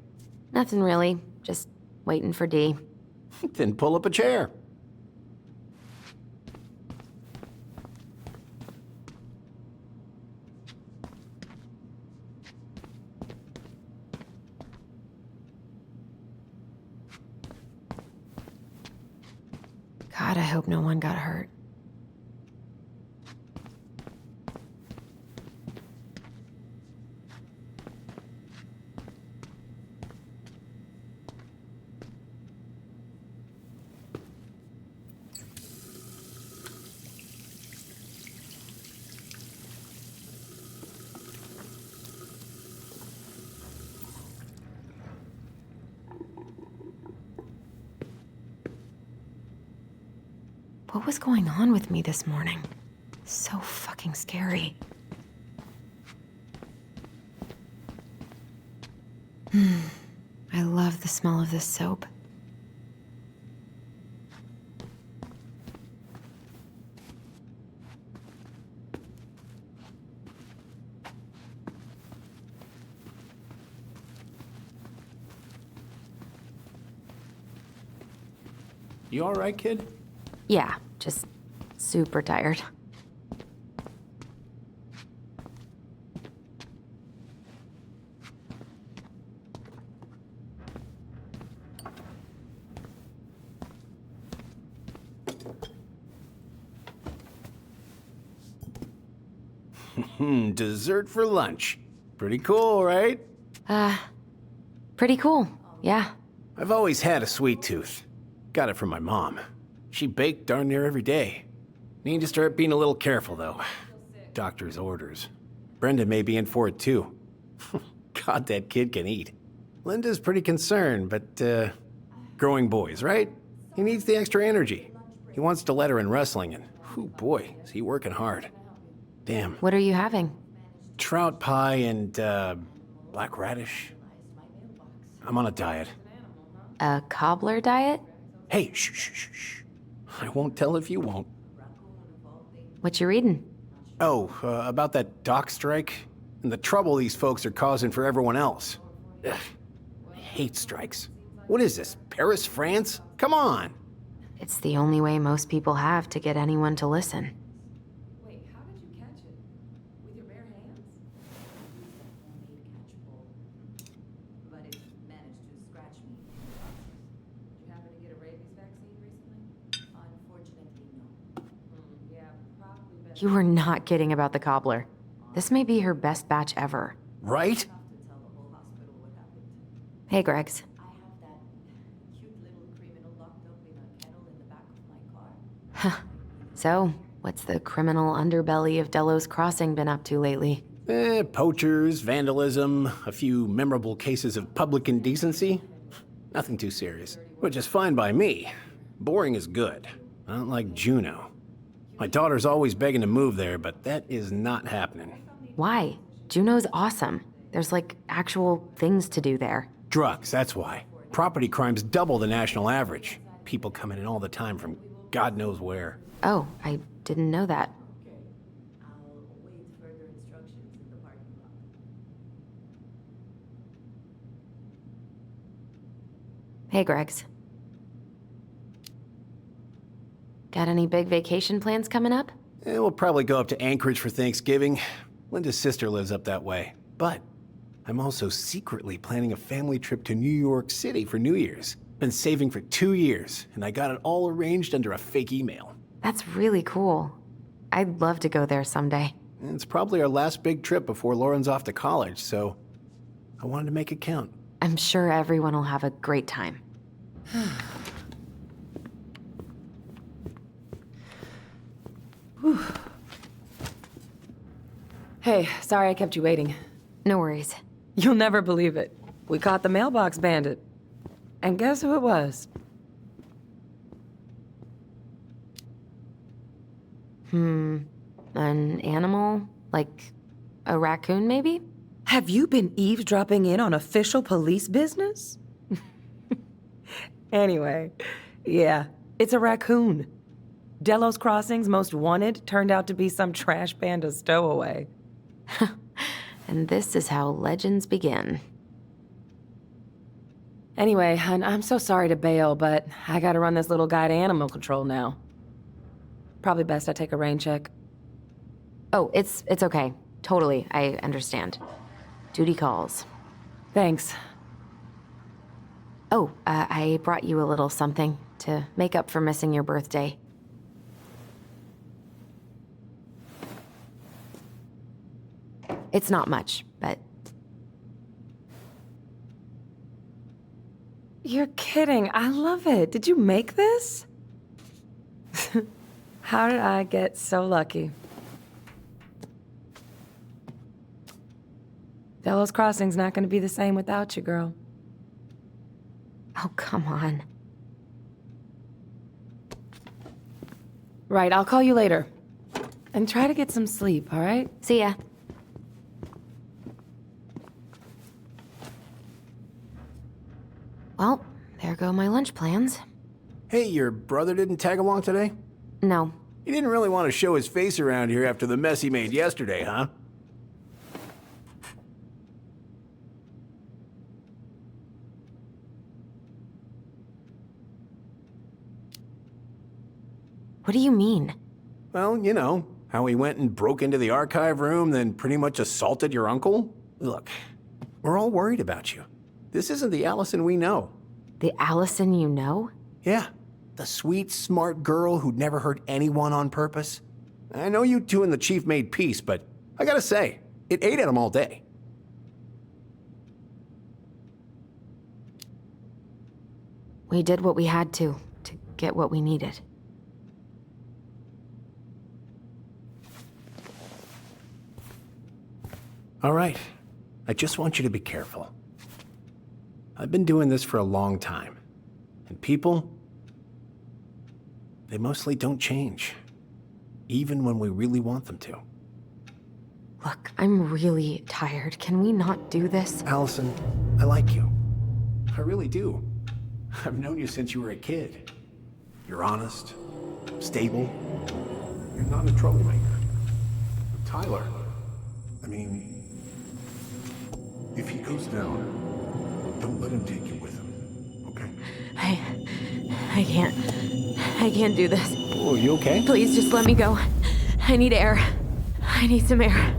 Nothing really. Just waiting for Dee. Then pull up a chair. God, I hope no one got hurt. What was going on with me this morning? So fucking scary. I love the smell of this soap. You all right, kid? Yeah, just super tired. Dessert for lunch. Pretty cool, right? Pretty cool, yeah. I've always had a sweet tooth. Got it from my mom. She baked darn near every day. Need to start being a little careful, though. Doctor's orders. Brenda may be in for it, too. God, that kid can eat. Linda's pretty concerned, but, growing boys, right? He needs the extra energy. He wants to let her in wrestling, and, whew, boy, is he working hard. Damn. What are you having? Trout pie and, black radish. I'm on a diet. A cobbler diet? Hey, shh, shh, shh, shh. I won't tell if you won't. What you reading? Oh, about that dock strike? And the trouble these folks are causing for everyone else. Ugh, I hate strikes. What is this, Paris, France? Come on! It's the only way most people have to get anyone to listen. Wait, how did you catch it? With your bare hands? But it managed to scratch me. Did you happen to get a rabies vaccine recently? Unfortunately, no. Yeah, probably better. You were not kidding about the cobbler. This may be her best batch ever. Right? To tell the whole hospital what happened. Hey, Greggs. I have that cute little criminal locked up in a kennel in the back of my car. So, what's the criminal underbelly of Delos Crossing been up to lately? Poachers, vandalism, a few memorable cases of public indecency. Nothing too serious. Which is fine by me. Boring is good. Not like Juneau. My daughter's always begging to move there, but that is not happening. Why? Juneau's awesome. There's like actual things to do there. Drugs, that's why. Property crime's double the national average. People coming in all the time from God knows where. Oh, I didn't know that. I'll await further instructions in the parking lot. Hey, Greggs. Got any big vacation plans coming up? We'll probably go up to Anchorage for Thanksgiving. Linda's sister lives up that way. But I'm also secretly planning a family trip to New York City for New Year's. Been saving for 2 years, and I got it all arranged under a fake email. That's really cool. I'd love to go there someday. And it's probably our last big trip before Lauren's off to college, so I wanted to make it count. I'm sure everyone will have a great time. Hey, sorry I kept you waiting. No worries. You'll never believe it. We caught the mailbox bandit. And guess who it was? An animal? Like a raccoon, maybe? Have you been eavesdropping in on official police business? Anyway, yeah, it's a raccoon. Delos Crossing's most wanted turned out to be some trash panda stowaway. And this is how legends begin. Anyway, hun, I'm so sorry to bail, but I gotta run this little guy to animal control now. Probably best I take a rain check. Oh, it's okay. Totally, I understand. Duty calls. Thanks. Oh, I brought you a little something to make up for missing your birthday. It's not much, but... You're kidding. I love it. Did you make this? How did I get so lucky? Delos Crossing's not gonna be the same without you, girl. Oh, come on. Right, I'll call you later. And try to get some sleep, all right? See ya. Well, there go my lunch plans. Hey, your brother didn't tag along today? No. He didn't really want to show his face around here after the mess he made yesterday, huh? What do you mean? Well, you know, how he went and broke into the archive room, then pretty much assaulted your uncle? Look, we're all worried about you. This isn't the Allison we know. The Allison you know? Yeah, the sweet, smart girl who'd never hurt anyone on purpose. I know you two and the chief made peace, but I gotta say, it ate at him all day. We did what we had to get what we needed. All right, I just want you to be careful. I've been doing this for a long time, and people, they mostly don't change, even when we really want them to. Look, I'm really tired. Can we not do this? Allison, I like you. I really do. I've known you since you were a kid. You're honest, stable. You're not a troublemaker. Tyler. I mean, if he goes down, don't let him take you with him, okay? I can't do this. Oh, you okay? Please just let me go. I need air. I need some air.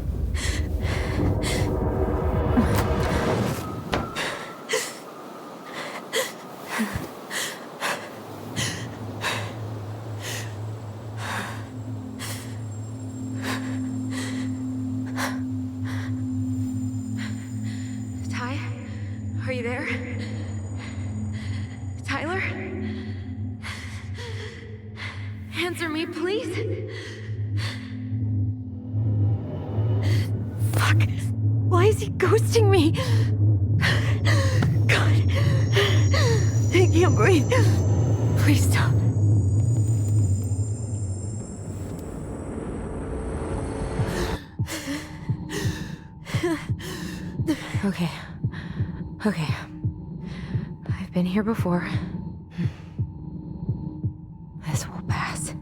Ty? Are you there? Tyler? Answer me, please. Fuck. Why is he ghosting me? God. I can't breathe. Please stop. Okay. Okay. I've been here before. This will pass.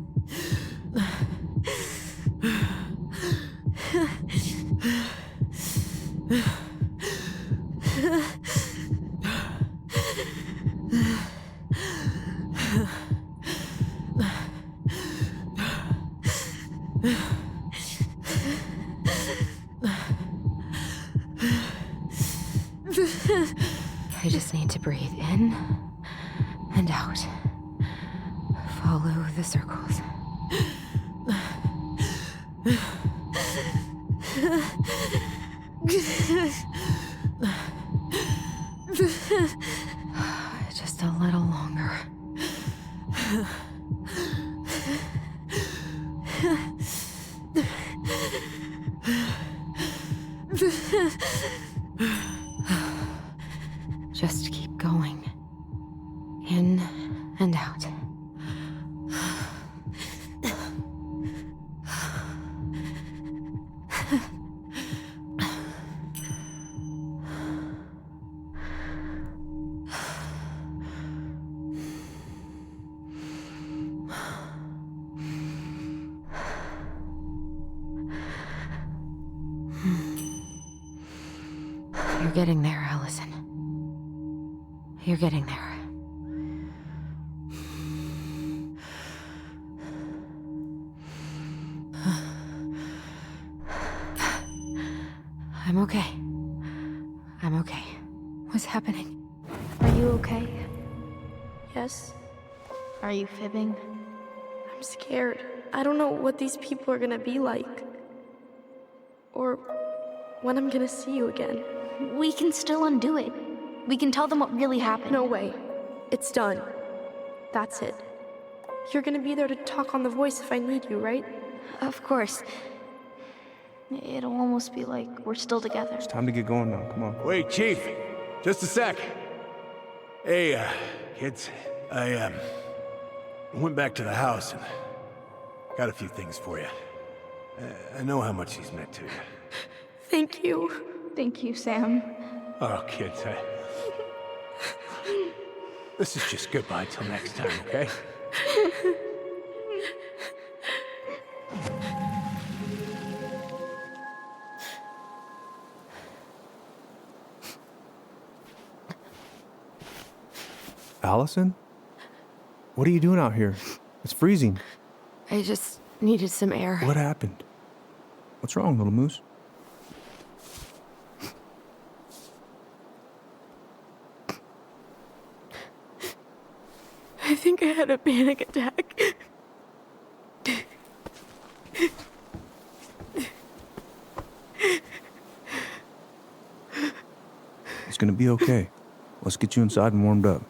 I just need to breathe in and out. Follow the circles. Just a little longer. Just keep going. In and out. You're getting there, Allison. You're getting there. I'm okay. I'm okay. What's happening? Are you okay? Yes, Are you fibbing? I'm scared. I don't know what these people are gonna be like. Or when I'm gonna see you again. We can still undo it. We can tell them what really happened. No way. It's done. That's it. You're gonna be there to talk on the voice if I need you, right? Of course. It'll almost be like we're still together. It's time to get going now. Come on. Wait, Chief. Just a sec. Hey, kids. I went back to the house and got a few things for you. I know how much he's meant to you. Thank you. Thank you, Sam. Oh, kids, this is just goodbye till next time, okay? Allison? What are you doing out here? It's freezing. I just needed some air. What happened? What's wrong, little moose? I think I had a panic attack. It's gonna be okay. Let's get you inside and warmed up.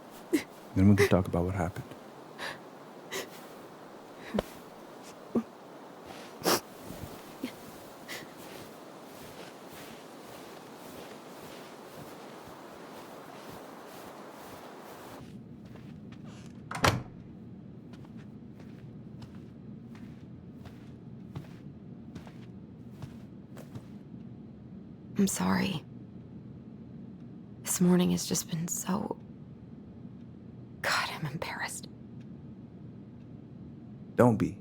Then we can talk about what happened. I'm sorry. This morning has just been so... God, I'm embarrassed. Don't be.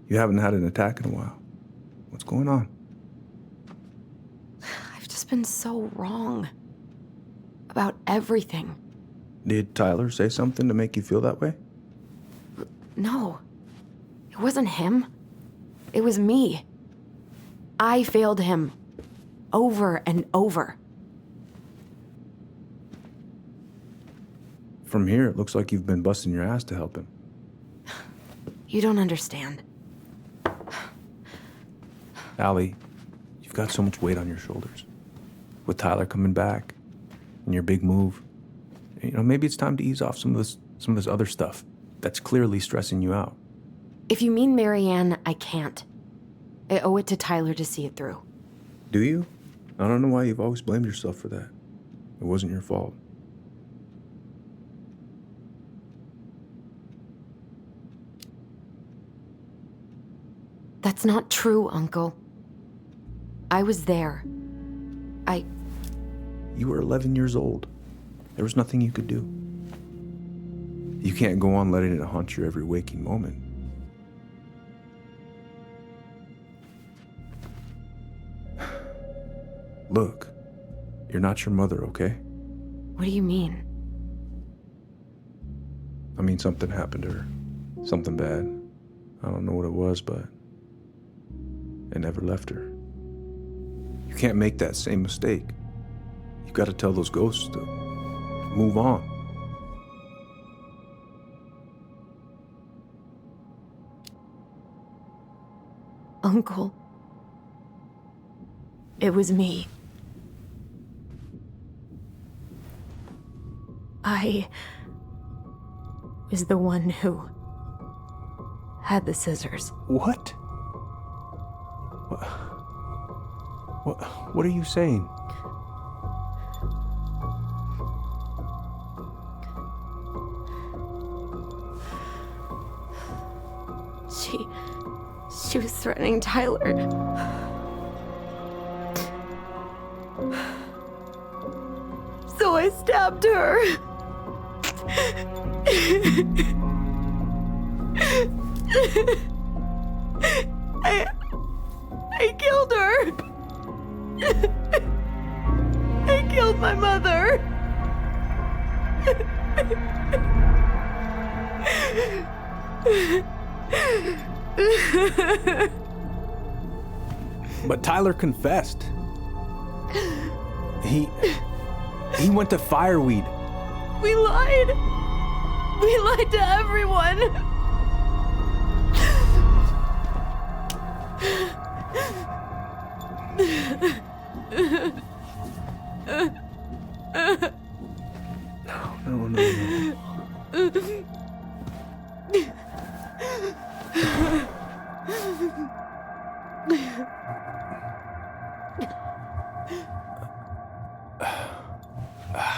You haven't had an attack in a while. What's going on? just been so wrong. About everything. Did Tyler say something to make you feel that way? No. It wasn't him. It was me. I failed him. Over and over. From here, it looks like you've been busting your ass to help him. You don't understand. Allie, you've got so much weight on your shoulders. With Tyler coming back, and your big move, you know, maybe it's time to ease off some of this other stuff that's clearly stressing you out. If you mean Marianne, I can't. I owe it to Tyler to see it through. Do you? I don't know why you've always blamed yourself for that. It wasn't your fault. That's not true, Uncle. I was there. You were 11 years old. There was nothing you could do. You can't go on letting it haunt your every waking moment. Look, you're not your mother, okay? What do you mean? I mean, something happened to her. Something bad. I don't know what it was, but it never left her. You can't make that same mistake. You've got to tell those ghosts to move on. Uncle. It was me. I was the one who had the scissors. What? What are you saying? She was threatening Tyler. So I stabbed her. I killed her. I killed my mother. But Tyler confessed. He went to Fireweed. We lied. We lied to everyone.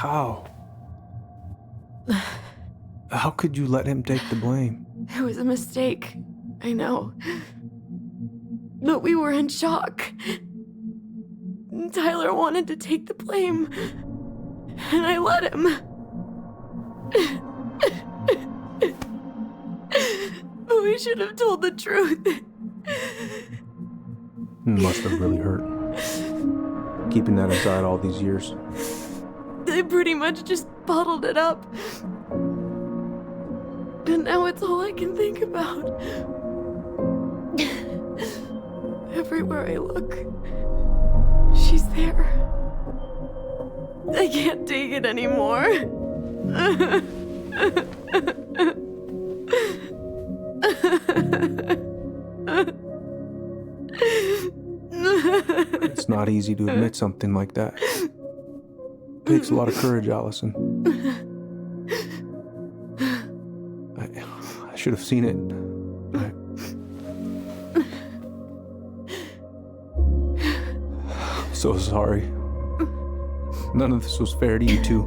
No. How could you let him take the blame? It was a mistake. I know. But we were in shock. Tyler wanted to take the blame. And I let him. But we should have told the truth. Must have really hurt. Keeping that inside all these years. They pretty much just bottled it up. And now it's all I can think about. Everywhere I look, she's there. I can't take it anymore. It's not easy to admit something like that. It takes a lot of courage, Allison. I should have seen it. I'm so sorry. None of this was fair to you two.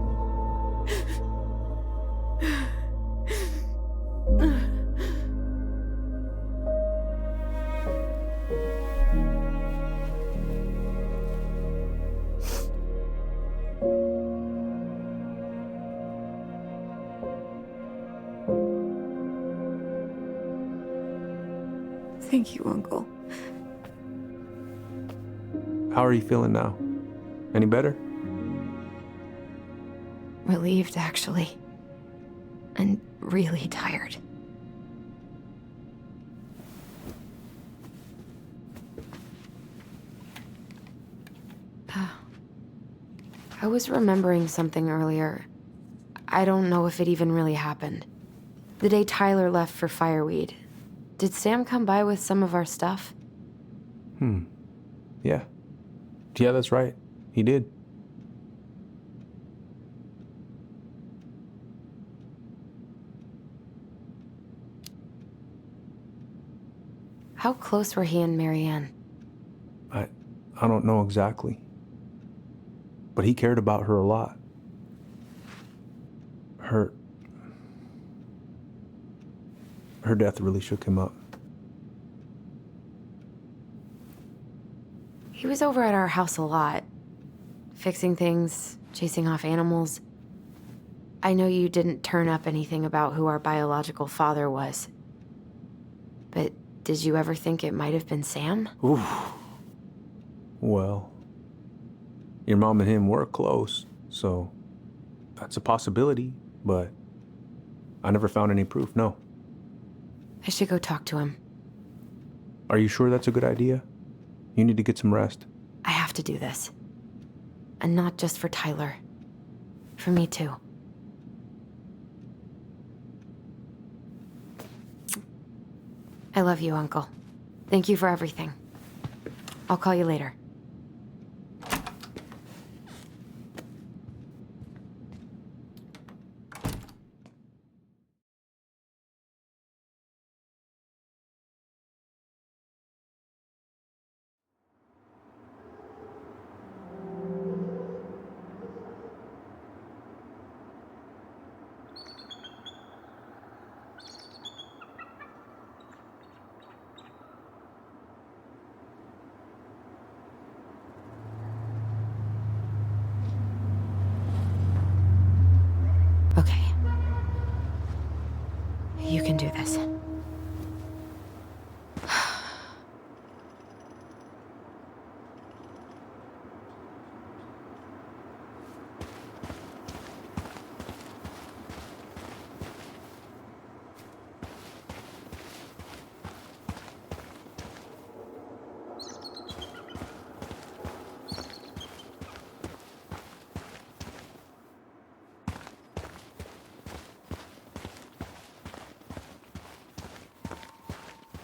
Thank you, Uncle. How are you feeling now? Any better? Relieved, actually. And really tired. I was remembering something earlier. I don't know if it even really happened. The day Tyler left for Fireweed, did Sam come by with some of our stuff? Yeah. Yeah, that's right. He did. How close were he and Marianne? I don't know exactly. But he cared about her a lot. Her death really shook him up. He was over at our house a lot. Fixing things, chasing off animals. I know you didn't turn up anything about who our biological father was. But did you ever think it might have been Sam? Ooh. Well, your mom and him were close, so that's a possibility, but I never found any proof, no. I should go talk to him. Are you sure that's a good idea? You need to get some rest. I have to do this. And not just for Tyler. For me too. I love you, Uncle. Thank you for everything. I'll call you later. Okay. You can do this.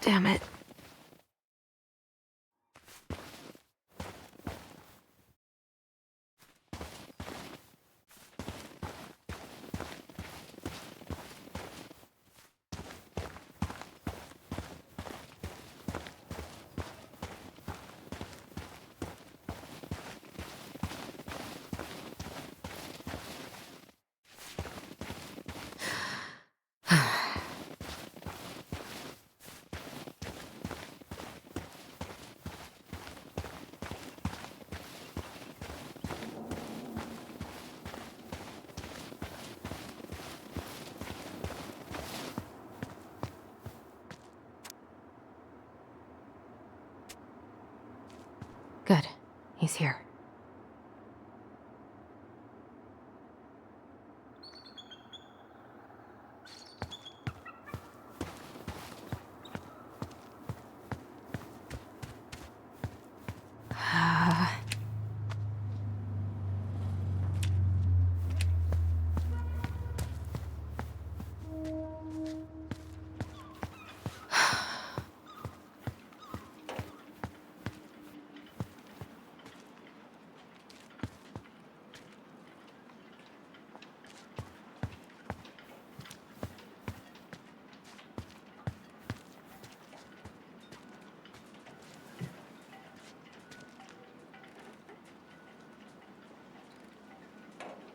Damn it. Good. He's here.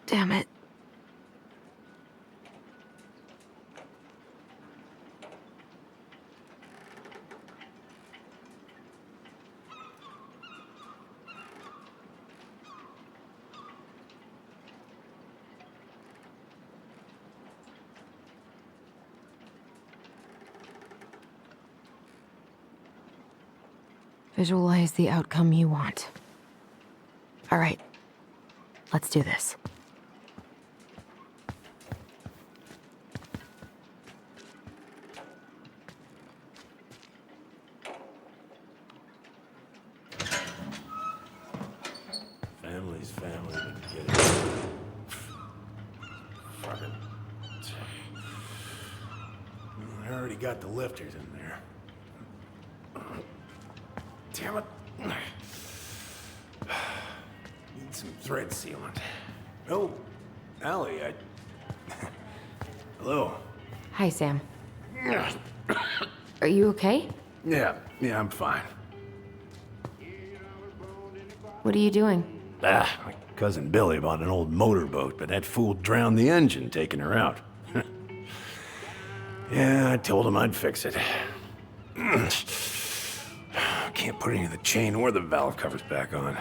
Damn it. Visualize the outcome you want. All right, Let's do this. Family's family, but get it. Fucking. I already got the lifters in there. Damn it. Need some thread sealant. Oh, Allie, Hello. Hi, Sam. Are you okay? Yeah, I'm fine. What are you doing? My cousin Billy bought an old motorboat, but that fool drowned the engine taking her out. Yeah, I told him I'd fix it. Can't put any of the chain or the valve covers back on.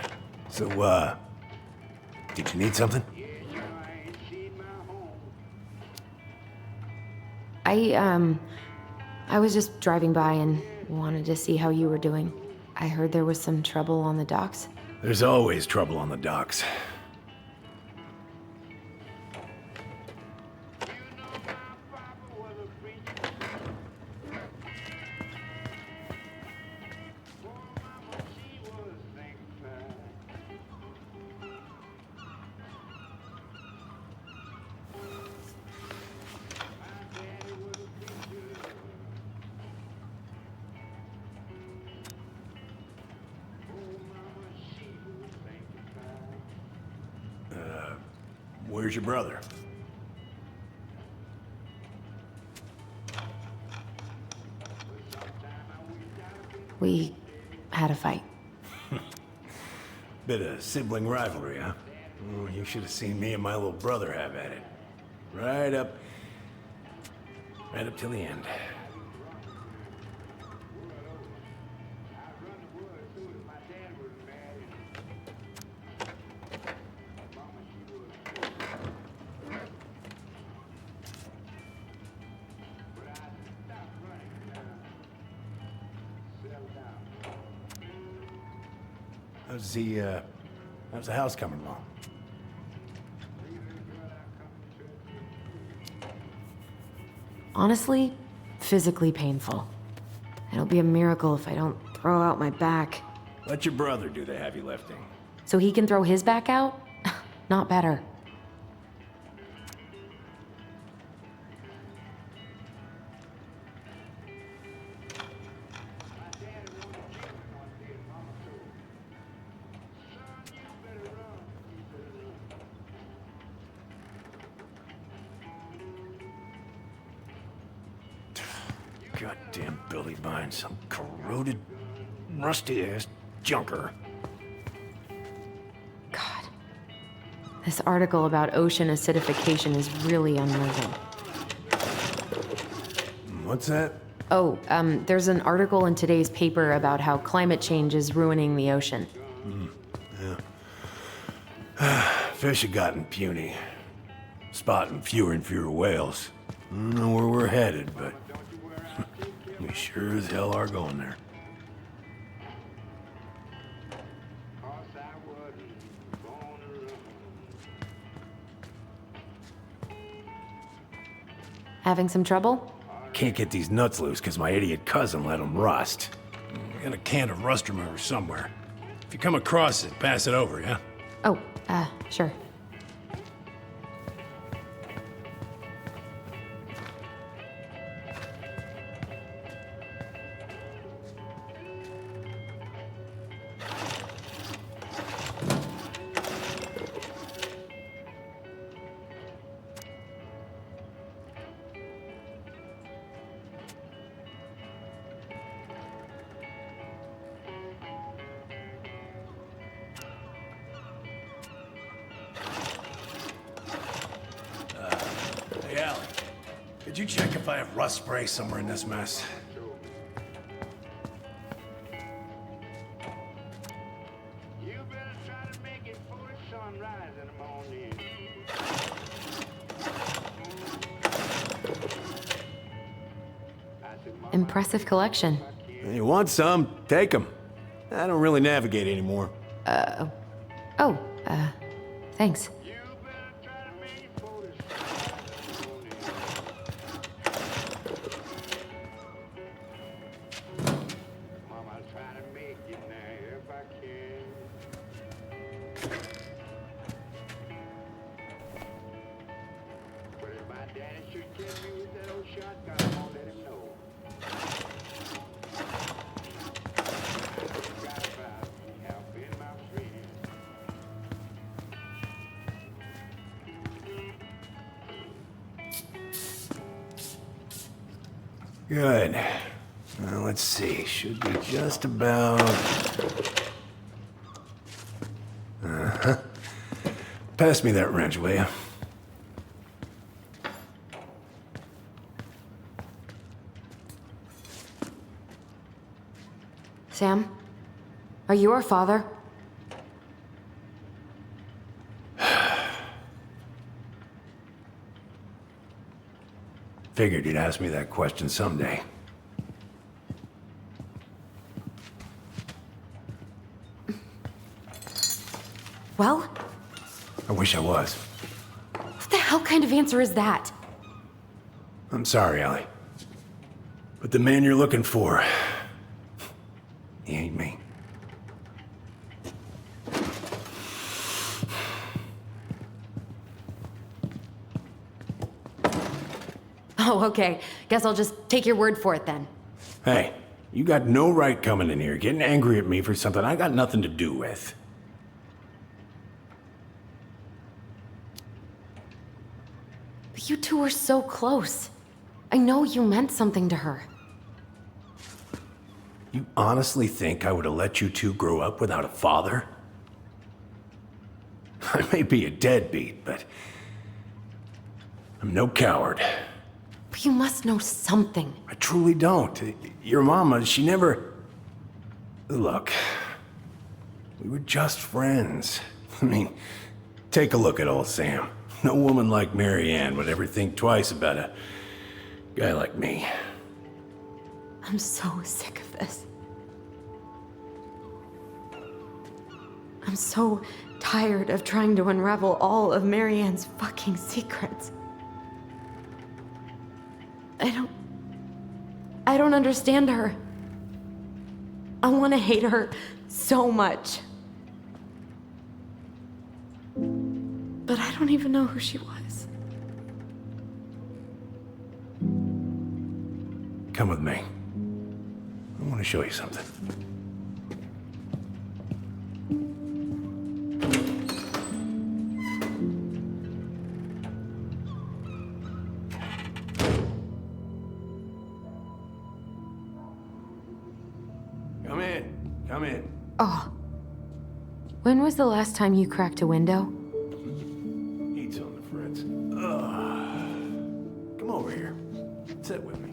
So, did you need something? I was just driving by and wanted to see how you were doing. I heard there was some trouble on the docks. There's always trouble on the docks. Where's your brother? We had a fight. Bit of sibling rivalry, huh? Oh, you should have seen me and my little brother have at it. Right up till the end. How's the house coming along? Honestly, physically painful. It'll be a miracle if I don't throw out my back. Let your brother do the heavy lifting. So he can throw his back out? Not better. Goddamn Billy buying some corroded, rusty-ass junker. God. This article about ocean acidification is really unnerving. What's that? Oh, there's an article in today's paper about how climate change is ruining the ocean. Yeah. Fish have gotten puny. Spotting fewer and fewer whales. I don't know where we're headed, but we sure as hell are going there. Having some trouble? Can't get these nuts loose because my idiot cousin let them rust. I got a can of rust remover somewhere. If you come across it, pass it over, yeah? Oh, sure. Hey, Allie. Could you check if I have rust spray somewhere in this mess? Impressive collection. You want some? Take them. I don't really navigate anymore. Thanks. Good. Now let's see. Should be just about. Uh-huh. Pass me that wrench, will you? Sam? Are you our father? Figured you'd ask me that question someday. Well? I wish I was. What the hell kind of answer is that? I'm sorry, Ellie. But the man you're looking for, he ain't me. Oh, okay. Guess I'll just take your word for it then. Hey, you got no right coming in here getting angry at me for something I got nothing to do with. But you two were so close. I know you meant something to her. You honestly think I would have let you two grow up without a father? I may be a deadbeat, but I'm no coward. But you must know something. I truly don't. Your mama, she never... Look, we were just friends. I mean, take a look at old Sam. No woman like Mary Ann would ever think twice about a guy like me. I'm so sick of this. I'm so tired of trying to unravel all of Mary Ann's fucking secrets. I don't understand her. I want to hate her so much. But I don't even know who she was. Come with me. I want to show you something. Come in. Come in. Oh. When was the last time you cracked a window? Eats on the Fritz. Come over here. Sit with me.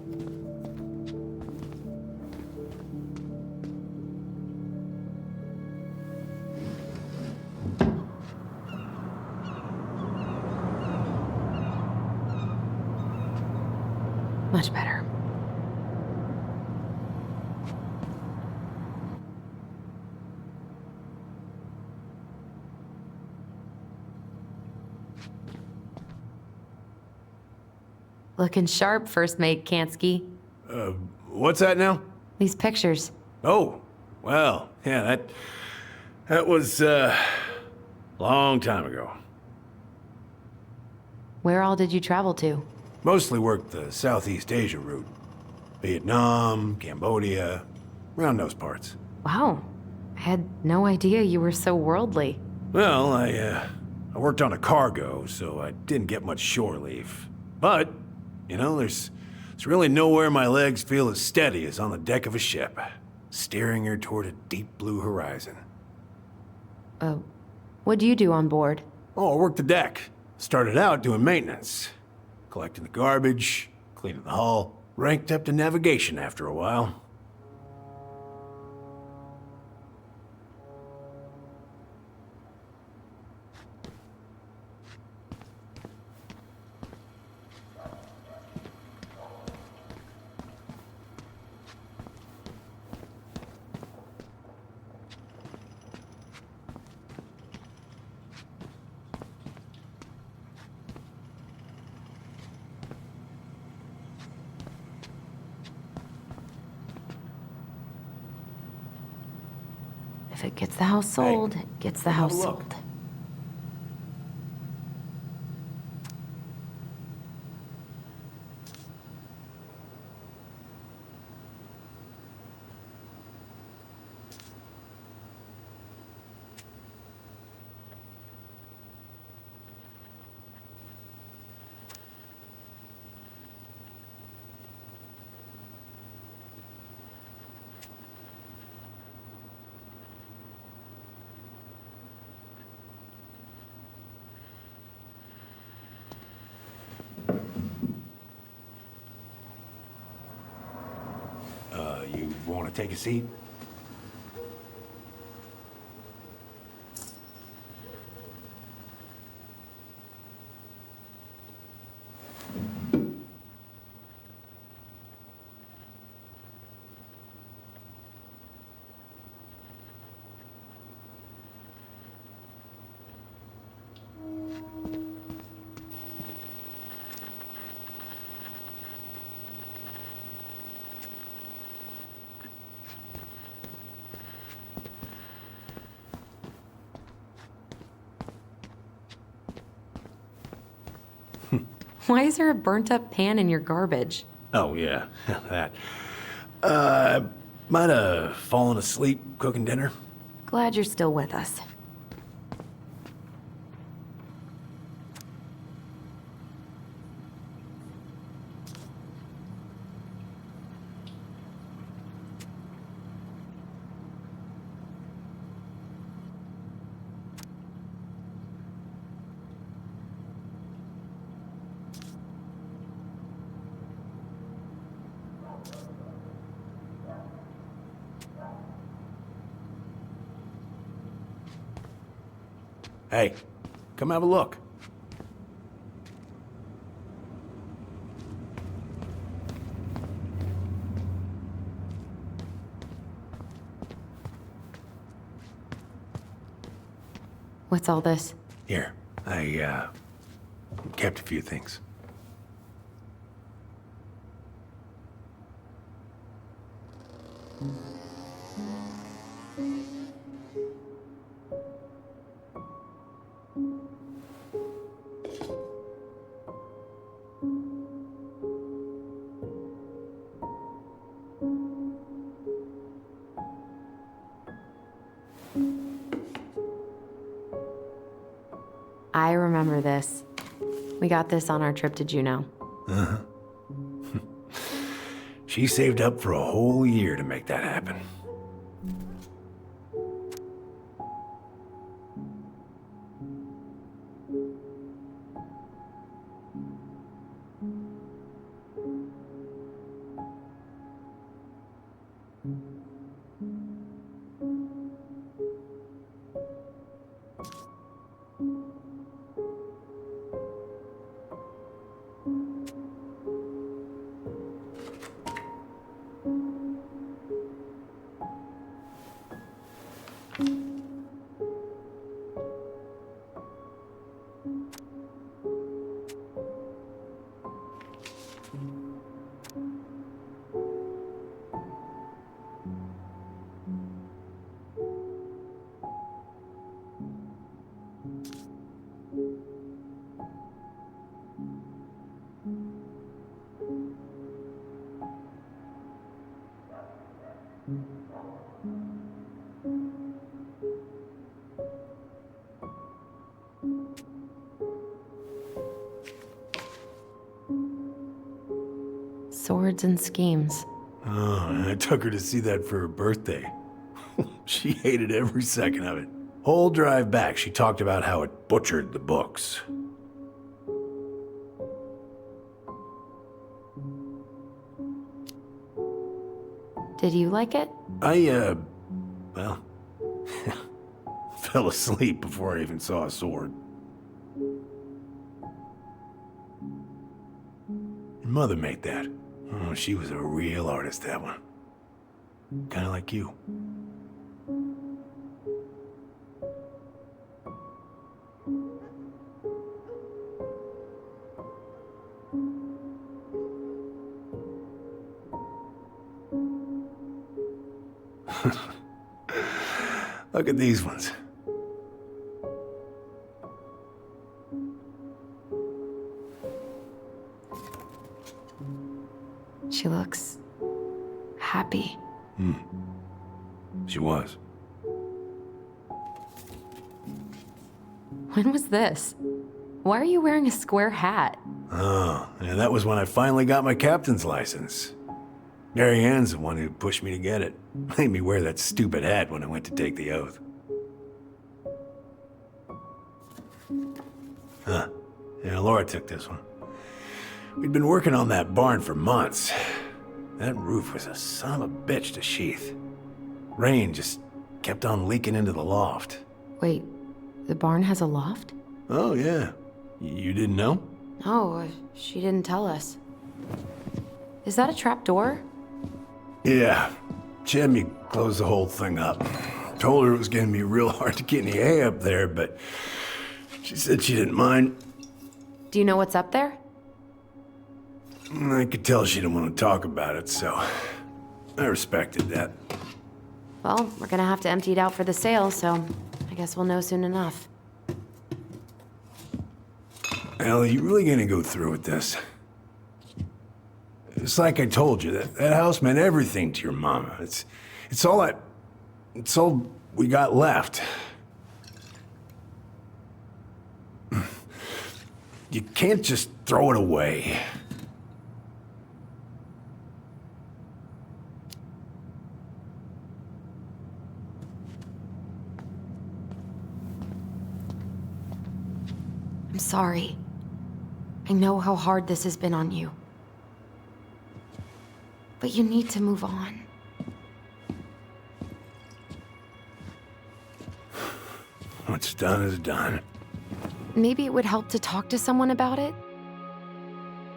Much better. Looking sharp, First Mate Kansky. What's that now? These pictures. Oh, well, yeah, that was, long time ago. Where all did you travel to? Mostly worked the Southeast Asia route. Vietnam, Cambodia, around those parts. Wow. I had no idea you were so worldly. Well, I worked on a cargo, so I didn't get much shore leave. But, you know, there's really nowhere my legs feel as steady as on the deck of a ship, steering her toward a deep blue horizon. What do you do on board? Oh, I worked the deck. Started out doing maintenance. Collecting the garbage, cleaning the hull. Ranked up to navigation after a while. If it gets the house sold, it gets the house look. sold. You want to take a seat? Why is there a burnt up pan in your garbage? Oh, yeah, that. Might have fallen asleep cooking dinner. Glad you're still with us. Hey, come have a look. What's all this? Here, I kept a few things. I remember this. We got this on our trip to Juneau. Uh-huh. She saved up for a whole year to make that happen. Swords and schemes. Oh, I took her to see that for her birthday. She hated every second of it. Whole drive back, she talked about how it butchered the books. Did you like it? Well, fell asleep before I even saw a sword. Your mother made that. Oh, she was a real artist, that one. Kinda like you. Look at these ones. She looks happy. She was. When was this? Why are you wearing a square hat? Oh, yeah, that was when I finally got my captain's license. Mary Ann's the one who pushed me to get it. Made me wear that stupid hat when I went to take the oath. Huh. Yeah, Laura took this one. We'd been working on that barn for months. That roof was a son of a bitch to sheath. Rain just kept on leaking into the loft. Wait, the barn has a loft? Oh, yeah. You didn't know? No, she didn't tell us. Is that a trap door? Yeah. She had me close the whole thing up. Told her it was gonna be real hard to get any hay up there, but she said she didn't mind. Do you know what's up there? I could tell she didn't want to talk about it, so I respected that. Well, we're gonna have to empty it out for the sale, so I guess we'll know soon enough. Ellie, you really gonna go through with this? It's like I told you, that house meant everything to your mama. It's all we got left. You can't just throw it away. I'm sorry. I know how hard this has been on you. But you need to move on. What's done is done. Maybe it would help to talk to someone about it?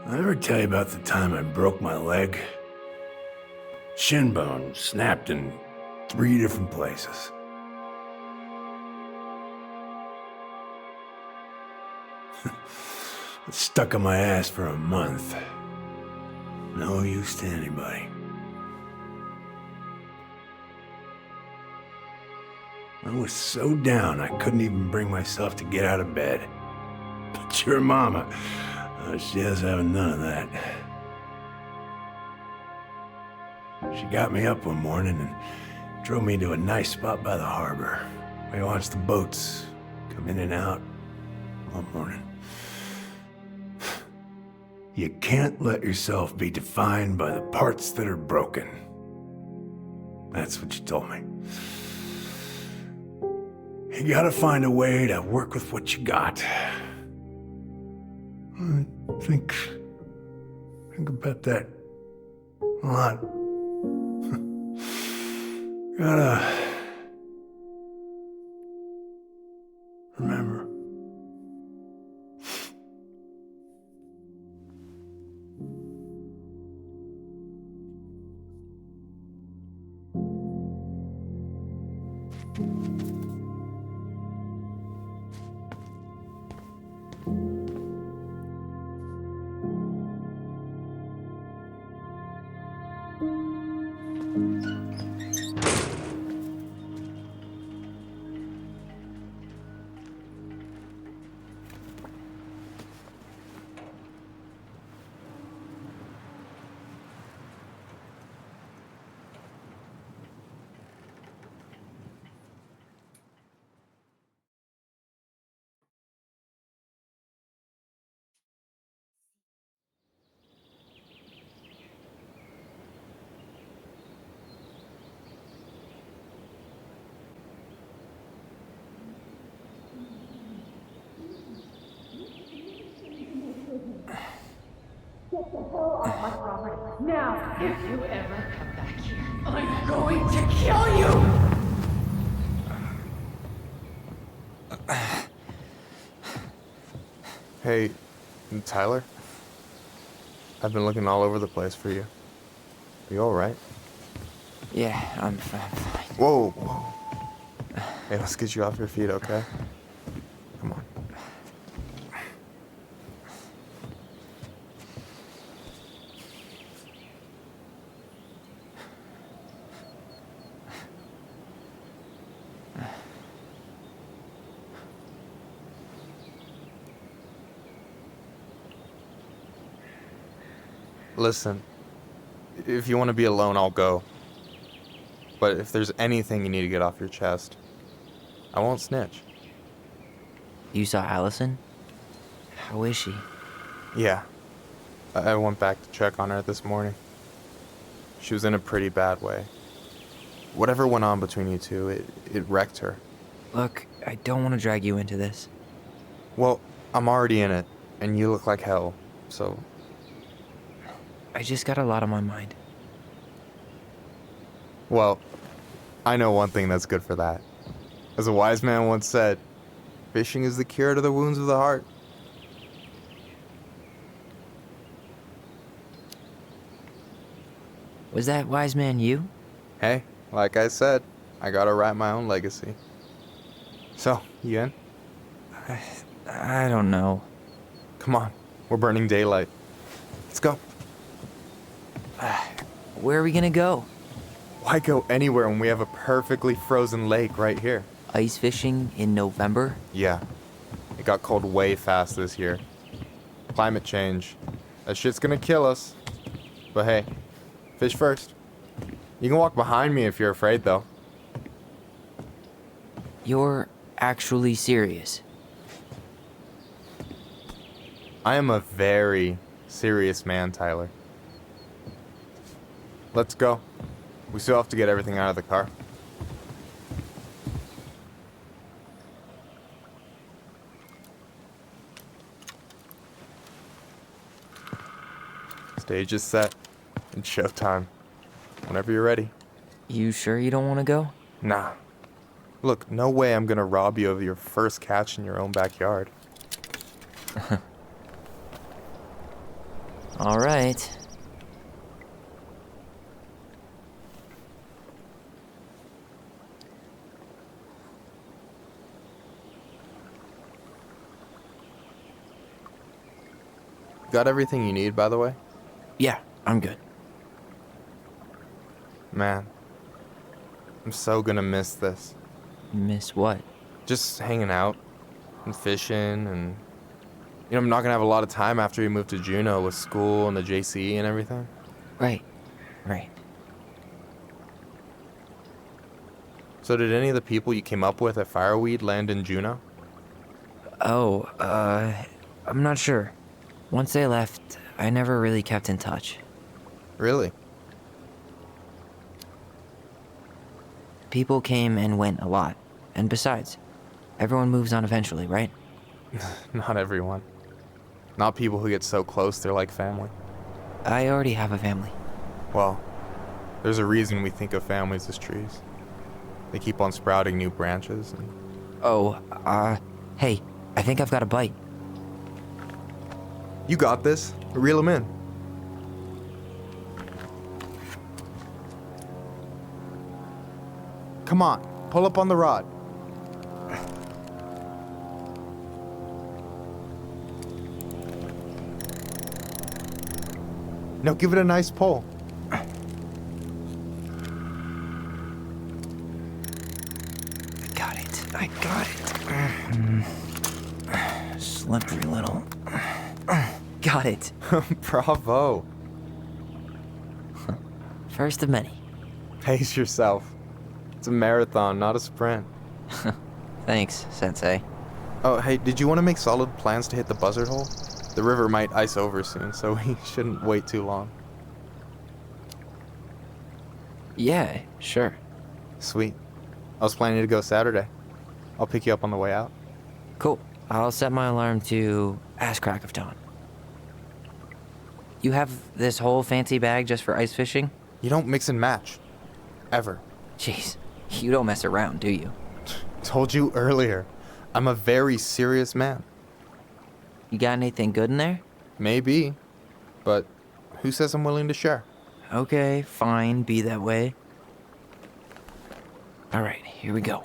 I ever tell you about the time I broke my leg? Shin bone snapped in 3 different places. It stuck on my ass for a month. No use to anybody. I was so down I couldn't even bring myself to get out of bed. But your mama, she has having none of that. She got me up one morning and drove me to a nice spot by the harbor. We watched the boats come in and out all morning. You can't let yourself be defined by the parts that are broken. That's what you told me. You gotta find a way to work with what you got. Think about that a lot. Gotta remember. Get the hell off my property. Now, if you ever come back here, I'm going to kill you! Hey, Tyler? I've been looking all over the place for you. Are you alright? Yeah, I'm fine. Whoa, whoa. Hey, let's get you off your feet, okay? Come on. Listen, if you want to be alone, I'll go. But if there's anything you need to get off your chest, I won't snitch. You saw Allison? How is she? Yeah. I went back to check on her this morning. She was in a pretty bad way. Whatever went on between you two, it wrecked her. Look, I don't want to drag you into this. Well, I'm already in it, and you look like hell, so... I just got a lot on my mind. Well, I know one thing that's good for that. As a wise man once said, fishing is the cure to the wounds of the heart. Was that wise man you? Hey, like I said, I gotta write my own legacy. So, you in? I don't know. Come on, we're burning daylight. Let's go. Where are we gonna go? Why go anywhere when we have a perfectly frozen lake right here? Ice fishing in November? Yeah. It got cold way fast this year. Climate change. That shit's gonna kill us. But hey, fish first. You can walk behind me if you're afraid, though. You're actually serious? I am a very serious man, Tyler. Let's go. We still have to get everything out of the car. Stage is set. It's showtime. Whenever you're ready. You sure you don't want to go? Nah. Look, no way I'm gonna rob you of your first catch in your own backyard. All right. Got everything you need, by the way? Yeah, I'm good. Man, I'm so gonna miss this. Miss what? Just hanging out and fishing and... You know, I'm not gonna have a lot of time after we move to Juneau with school and the JC and everything. Right. So did any of the people you came up with at Fireweed land in Juneau? Oh, I'm not sure. Once they left, I never really kept in touch. Really? People came and went a lot. And besides, everyone moves on eventually, right? Not everyone. Not people who get so close they're like family. I already have a family. Well, there's a reason we think of families as trees. They keep on sprouting new branches and... Oh, hey, I think I've got a bite. You got this. Reel them in. Come on, pull up on the rod. Now give it a nice pull. I got it. Slippery little. Got it. Bravo. First of many. Pace yourself. It's a marathon, not a sprint. Thanks, Sensei. Oh, hey, did you want to make solid plans to hit the buzzard hole? The river might ice over soon, so we shouldn't wait too long. Yeah, sure. Sweet. I was planning to go Saturday. I'll pick you up on the way out. Cool. I'll set my alarm to ass crack of dawn. You have this whole fancy bag just for ice fishing? You don't mix and match. Ever. Jeez, you don't mess around, do you? Told you earlier. I'm a very serious man. You got anything good in there? Maybe. But who says I'm willing to share? Okay, fine, be that way. Alright, here we go.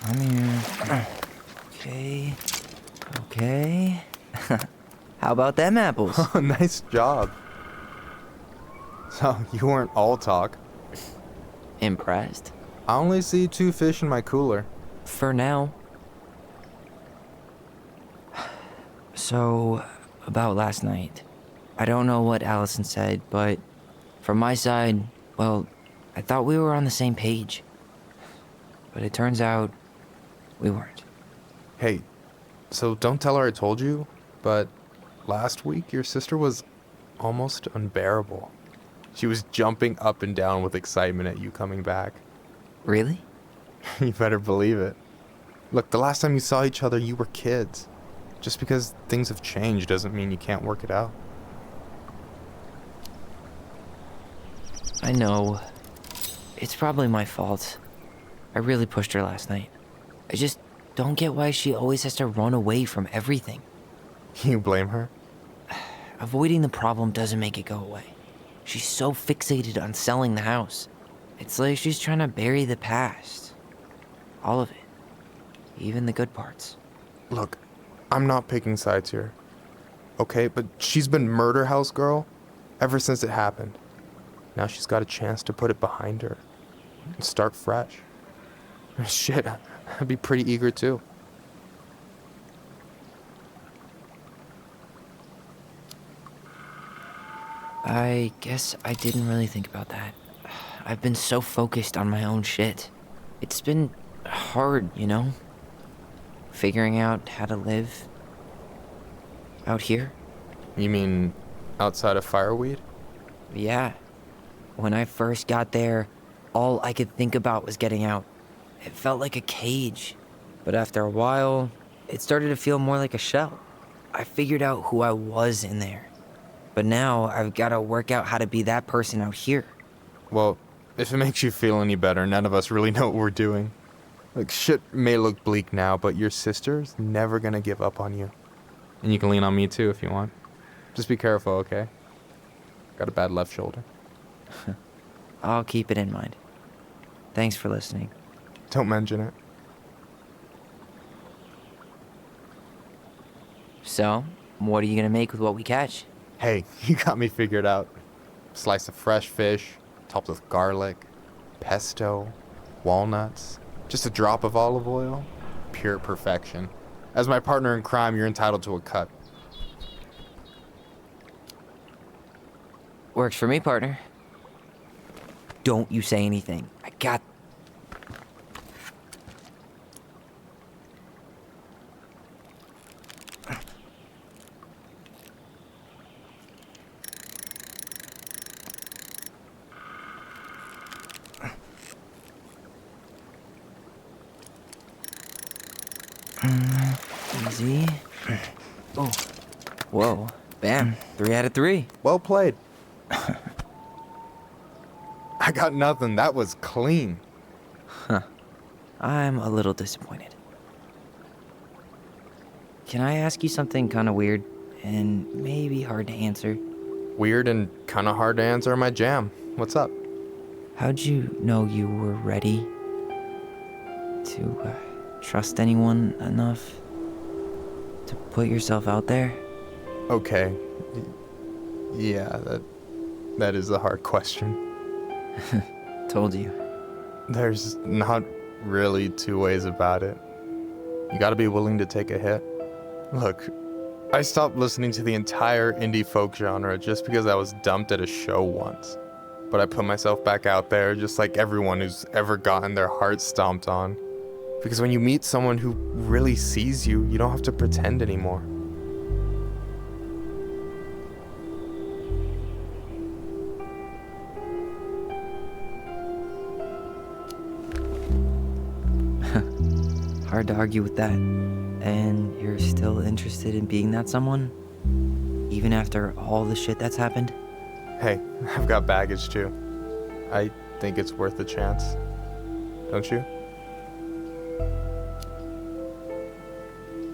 I'm here. Okay. Okay. How about them apples? Oh, nice job. So, you weren't all talk. Impressed? I only see 2 fish in my cooler. For now. So, about last night. I don't know what Allison said, but from my side, well, I thought we were on the same page. But it turns out we weren't. Hey, so don't tell her I told you, but last week your sister was almost unbearable. She was jumping up and down with excitement at you coming back. Really? You better believe it. Look, the last time you saw each other, you were kids. Just because things have changed doesn't mean you can't work it out. I know. It's probably my fault. I really pushed her last night. I just don't get why she always has to run away from everything. You blame her? Avoiding the problem doesn't make it go away. She's so fixated on selling the house. It's like she's trying to bury the past. All of it. Even the good parts. Look, I'm not picking sides here. Okay, but she's been murder house girl ever since it happened. Now she's got a chance to put it behind her and start fresh. Shit, I'd be pretty eager too. I guess I didn't really think about that. I've been so focused on my own shit. It's been hard, you know? Figuring out how to live out here. You mean outside of Fireweed? Yeah. When I first got there, all I could think about was getting out. It felt like a cage. But after a while, it started to feel more like a shell. I figured out who I was in there. But now I've got to work out how to be that person out here. Well, if it makes you feel any better, none of us really know what we're doing. Like, shit may look bleak now, but your sister's never gonna give up on you. And you can lean on me too if you want. Just be careful, okay? Got a bad left shoulder. I'll keep it in mind. Thanks for listening. Don't mention it. So, what are you gonna make with what we catch? Hey, you got me figured out. Slice of fresh fish, topped with garlic, pesto, walnuts, just a drop of olive oil. Pure perfection. As my partner in crime, you're entitled to a cut. Works for me, partner. Don't you say anything. I got... Easy. Oh. Whoa. Bam. 3 out of 3. Well played. I got nothing. That was clean. Huh. I'm a little disappointed. Can I ask you something kind of weird and maybe hard to answer? Weird and kind of hard to answer my jam. What's up? How'd you know you were ready to trust anyone enough to put yourself out there? Okay. Yeah, that is a hard question. Told you. There's not really 2 ways about it. You gotta be willing to take a hit. Look, I stopped listening to the entire indie folk genre just because I was dumped at a show once. But I put myself back out there just like everyone who's ever gotten their heart stomped on. Because when you meet someone who really sees you, you don't have to pretend anymore. Hard to argue with that. And you're still interested in being that someone? Even after all the shit that's happened? Hey, I've got baggage too. I think it's worth a chance. Don't you?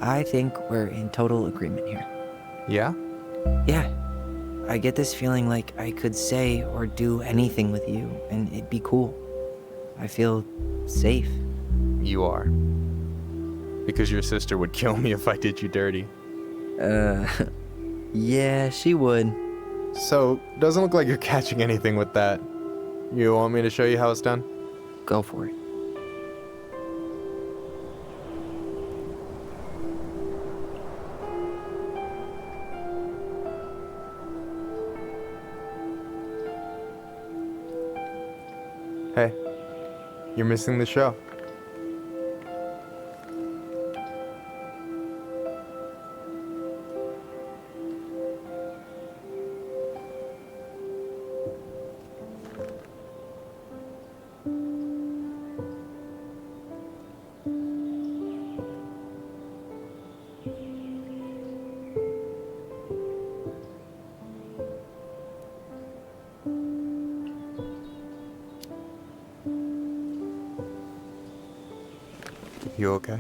I think we're in total agreement here. Yeah? Yeah. I get this feeling like I could say or do anything with you and it'd be cool. I feel safe. You are. Because your sister would kill me if I did you dirty. Yeah, she would. So, doesn't look like you're catching anything with that. You want me to show you how it's done? Go for it. Hey, you're missing the show. You okay?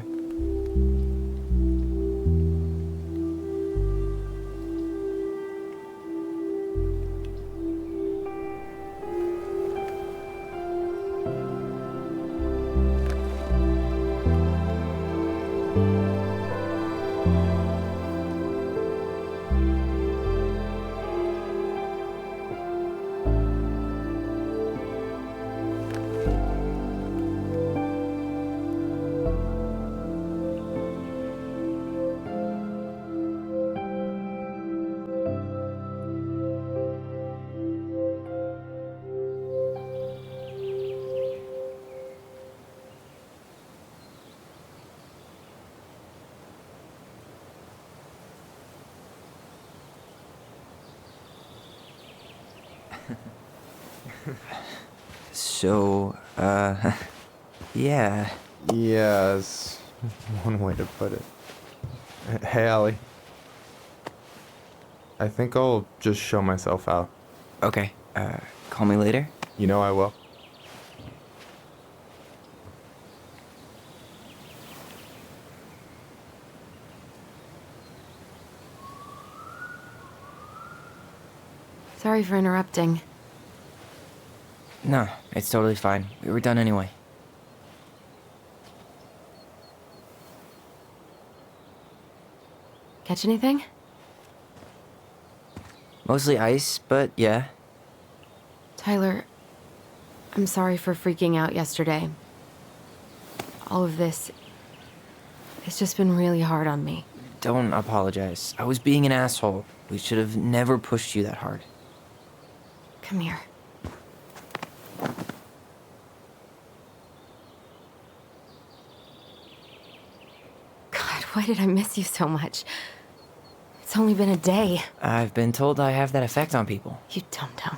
So, yeah. Yes, one way to put it. Hey, Allie. I think I'll just show myself out. Okay, call me later? You know I will. Sorry for interrupting. No, it's totally fine. We were done anyway. Catch anything? Mostly ice, but yeah. Tyler, I'm sorry for freaking out yesterday. All of this, it's just been really hard on me. Don't apologize. I was being an asshole. We should have never pushed you that hard. Come here. God, why did I miss you so much? It's only been a day. I've been told I have that effect on people. You dum-dum.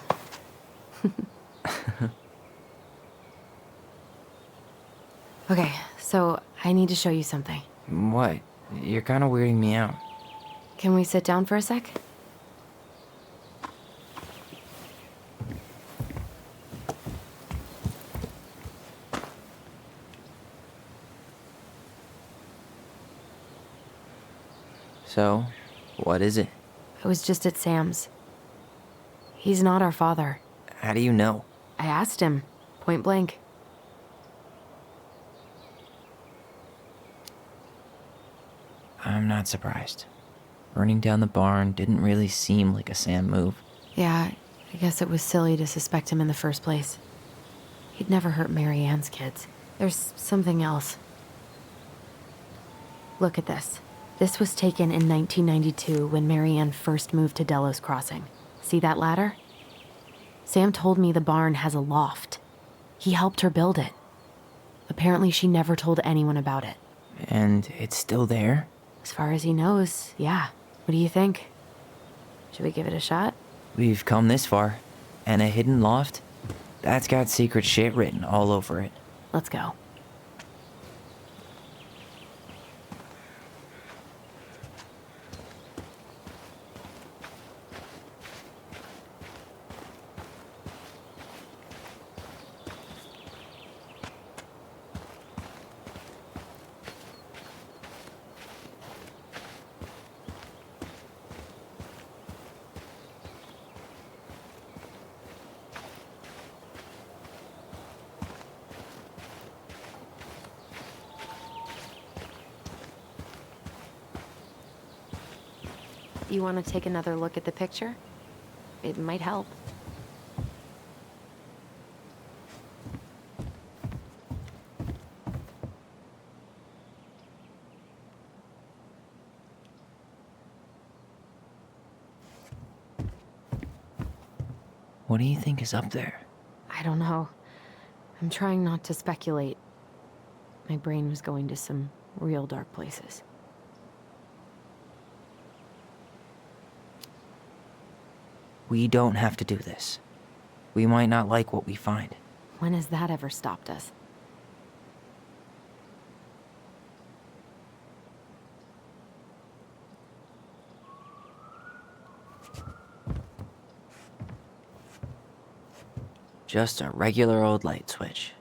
Okay, so I need to show you something. What? You're kind of weirding me out. Can we sit down for a sec? So, what is it? I was just at Sam's. He's not our father. How do you know? I asked him, point blank. I'm not surprised. Burning down the barn didn't really seem like a Sam move. Yeah, I guess it was silly to suspect him in the first place. He'd never hurt Mary Ann's kids. There's something else. Look at this. This was taken in 1992 when Mary Ann first moved to Delos Crossing. See that ladder? Sam told me the barn has a loft. He helped her build it. Apparently she never told anyone about it. And it's still there? As far as he knows, yeah. What do you think? Should we give it a shot? We've come this far. And a hidden loft? That's got secret shit written all over it. Let's go. You want to take another look at the picture? It might help. What do you think is up there? I don't know. I'm trying not to speculate. My brain was going to some real dark places. We don't have to do this. We might not like what we find. When has that ever stopped us? Just a regular old light switch.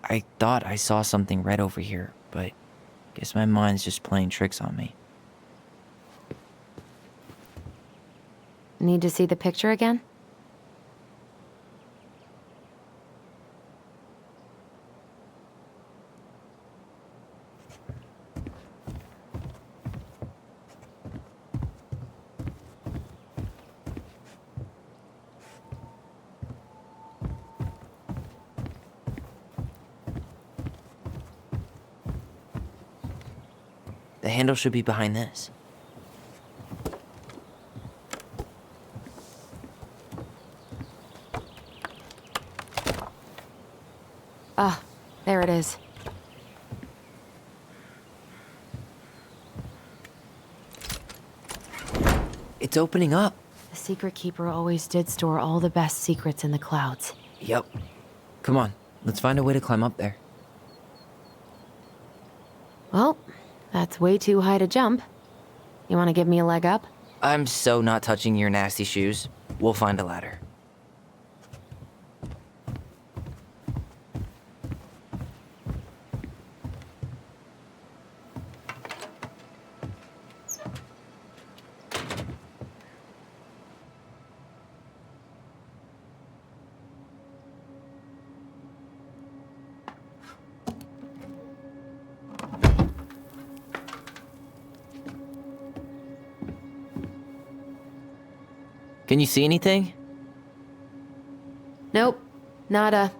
I thought I saw something red over here, but guess my mind's just playing tricks on me. Need to see the picture again? The handle should be behind this. Ah, there it is. It's opening up. The Secret Keeper always did store all the best secrets in the clouds. Yep. Come on, let's find a way to climb up there. Well, that's way too high to jump. You want to give me a leg up? I'm so not touching your nasty shoes. We'll find a ladder. Can you see anything? Nope, nada.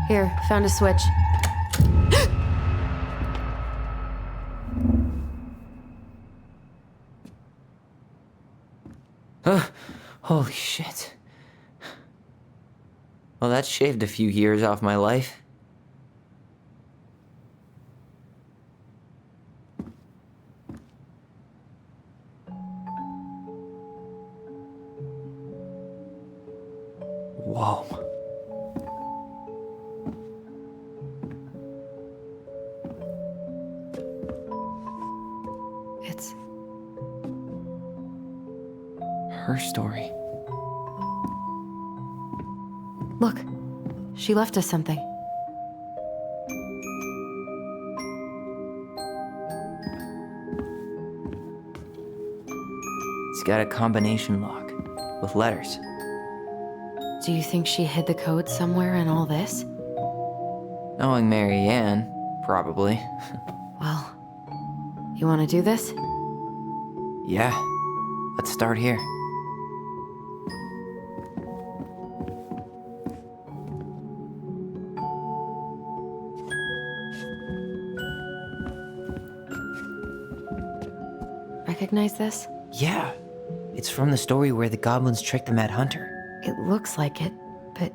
Here, found a switch. Holy shit. Well, that shaved a few years off my life. Whoa. It's her story. Look, she left us something. It's got a combination lock with letters. Do you think she hid the code somewhere in all this? Knowing Mary Ann, probably. Well, you want to do this? Yeah, let's start here. Recognize this? Yeah, it's from the story where the goblins tricked the Mad Hunter. It looks like it, but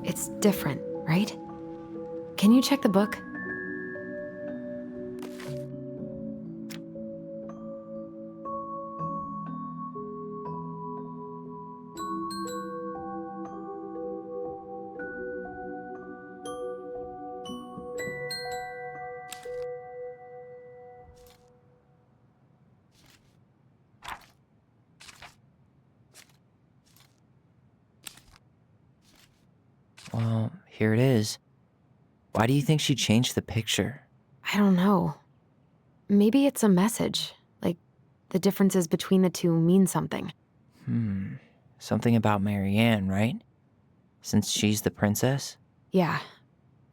it's different, right? Can you check the book? Well, here it is. Why do you think she changed the picture? I don't know. maybe it's a message. Like, the differences between the two mean something. Something about Marianne, right? Since she's the princess? Yeah.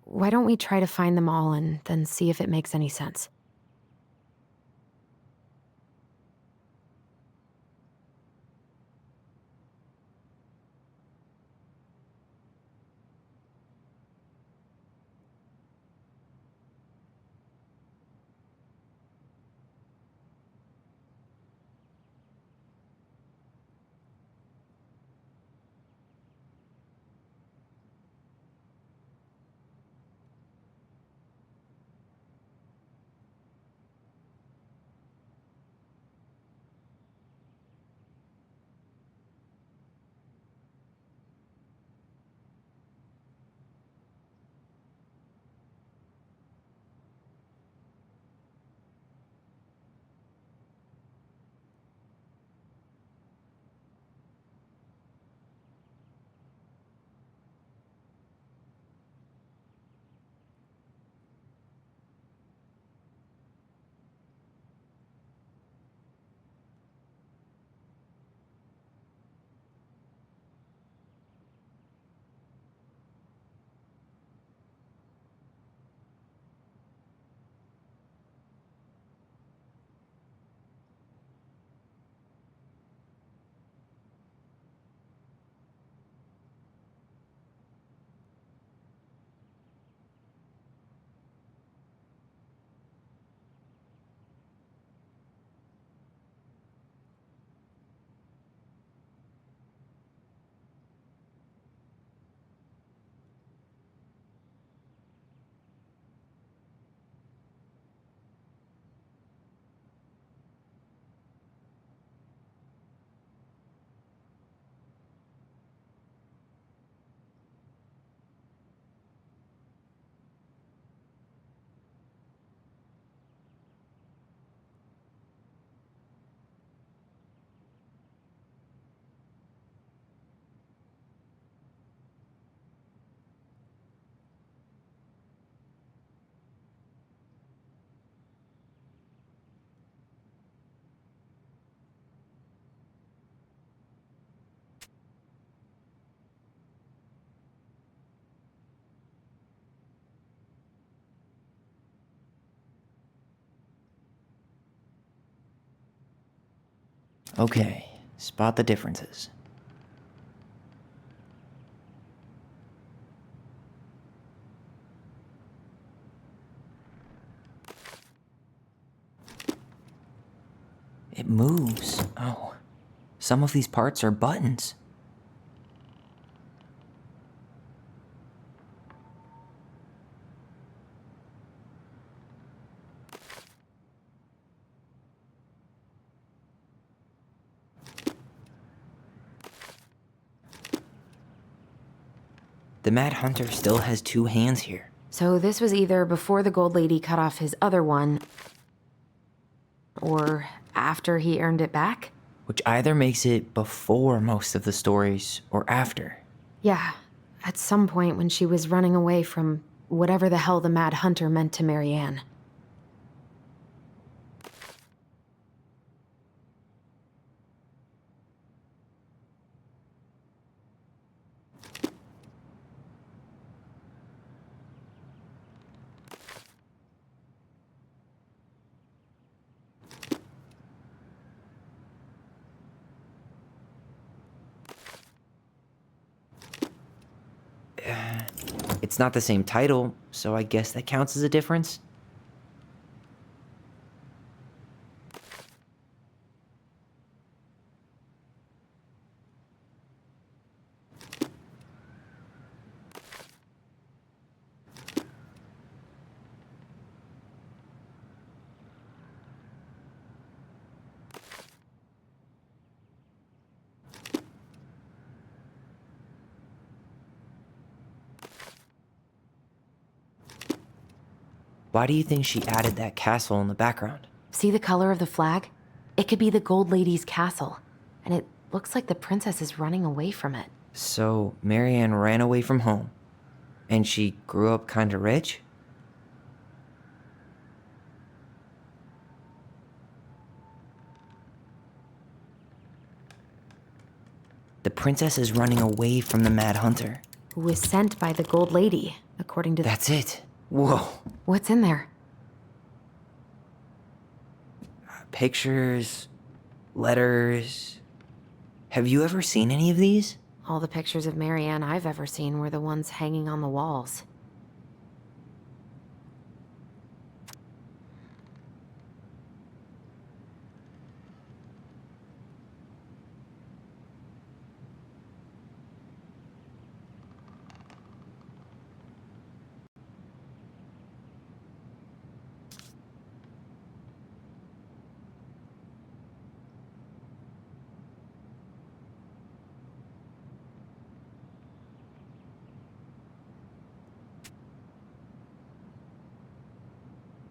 Why don't we try to find them all and then see if it makes any sense? Okay, spot the differences. It moves. Oh, some of these parts are buttons. The Mad Hunter still has two hands here. So this was either before the Gold Lady cut off his other one, or after he earned it back? Which either makes it before most of the stories or after. Yeah, at some point when she was running away from whatever the hell the Mad Hunter meant to Marianne. It's not the same title, so I guess that counts as a difference. Why do you think she added that castle in the background? See the color of the flag? It could be the Gold Lady's castle, and it looks like the princess is running away from it. So, Marianne ran away from home, and she grew up kinda rich? The princess is running away from the Mad Hunter. Who was sent by the Gold Lady, according to That's it. Whoa. What's in there? Pictures, letters. Have you ever seen any of these? All the pictures of Marianne I've ever seen were the ones hanging on the walls.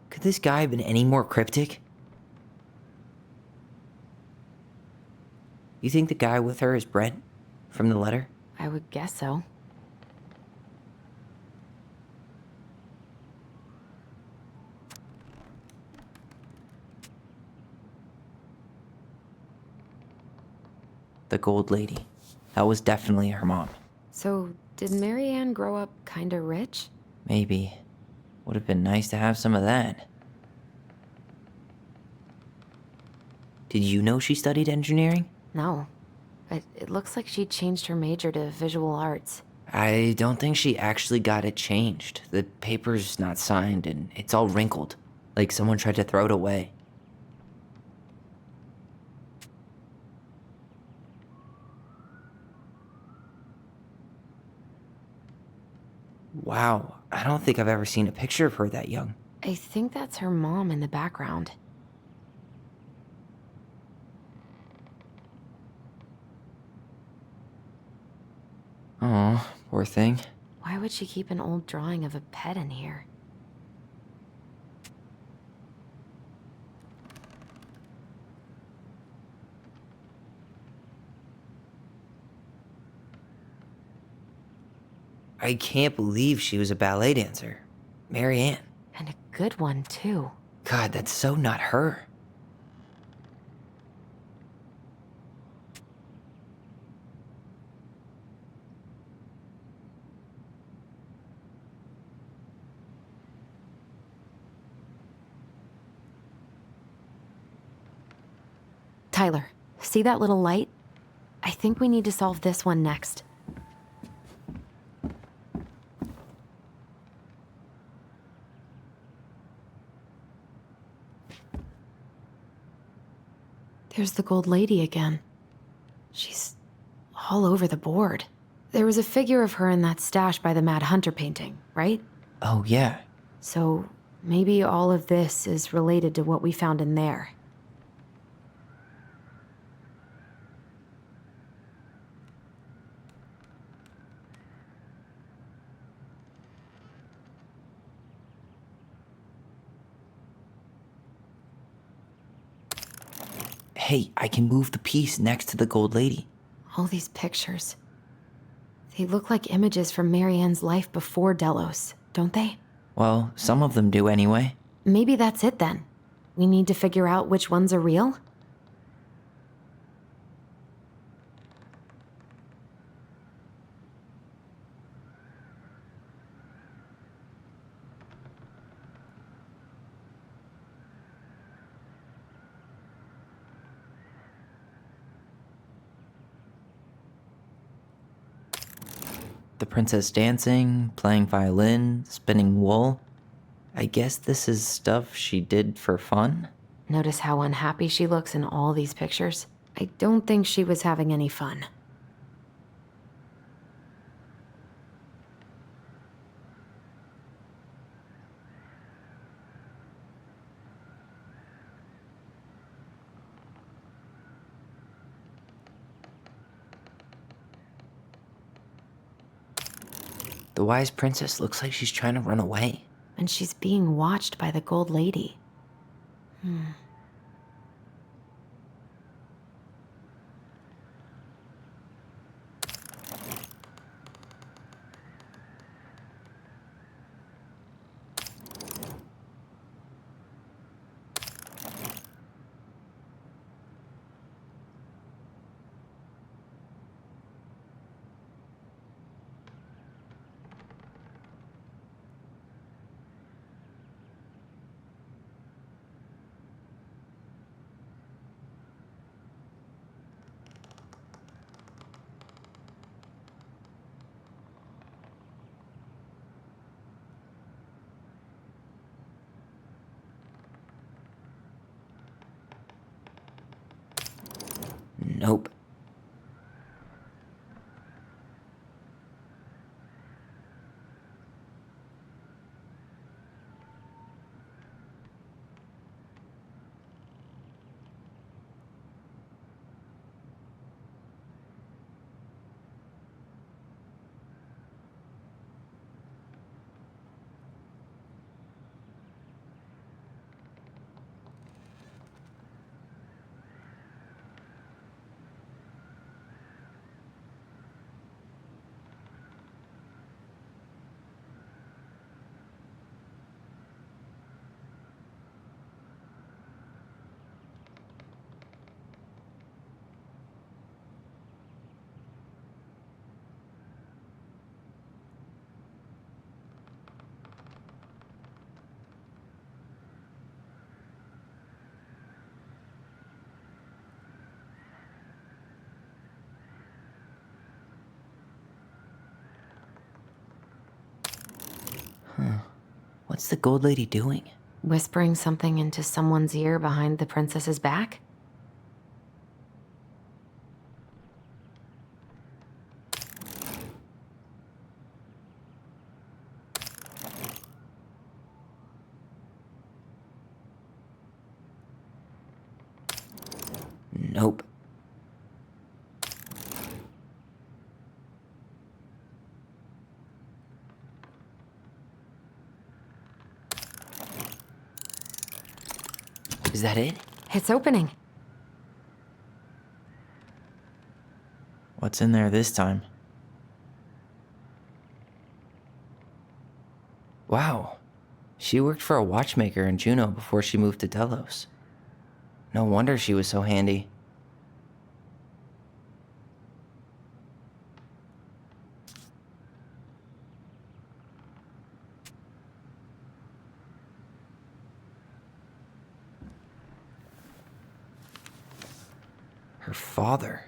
Could this guy have been any more cryptic? You think the guy with her is Brent? From the letter? I would guess so. The Gold Lady. That was definitely her mom. So, did Marianne grow up kinda rich? Maybe. Would have been nice to have some of that. Did you know she studied engineering? No. But it looks like she changed her major to visual arts. I don't think she actually got it changed. The paper's not signed and it's all wrinkled. Like someone tried to throw it away. Wow, I don't think I've ever seen a picture of her that young. I think that's her mom in the background. Oh, poor thing. Why would she keep an old drawing of a pet in here? I can't believe she was a ballet dancer. Marianne. And a good one, too. God, that's so not her. Tyler, see that little light? I think we need to solve this one next. There's the Gold Lady again. She's all over the board. There was a figure of her in that stash by the Mad Hunter painting, right? Oh, yeah. So maybe all of this is related to what we found in there. Hey, I can move the piece next to the Gold Lady. All these pictures. They look like images from Marianne's life before Delos, don't they? Well, some of them do anyway. Maybe that's it then. We need to figure out which ones are real? The princess dancing, playing violin, spinning wool. I guess this is stuff she did for fun? Notice how unhappy she looks in all these pictures? I don't think she was having any fun. The wise princess looks like she's trying to run away. And she's being watched by the Gold Lady. Nope. What's the gold lady doing? Whispering something into someone's ear behind the princess's back? Nope. Is that it? It's opening. What's in there this time? Wow. She worked for a watchmaker in Juneau before she moved to Delos. No wonder she was so handy. Her father.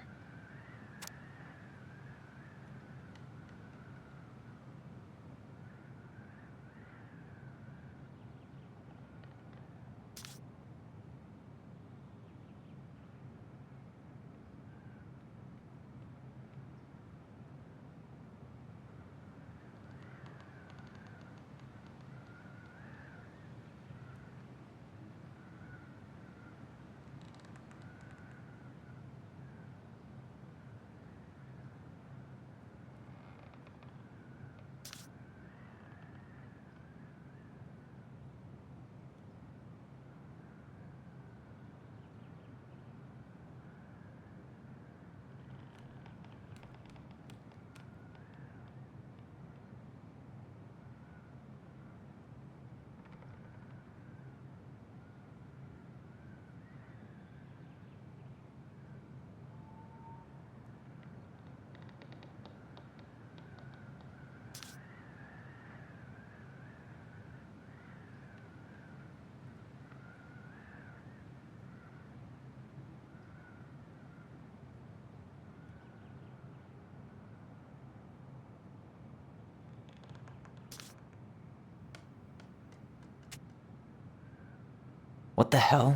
What the hell?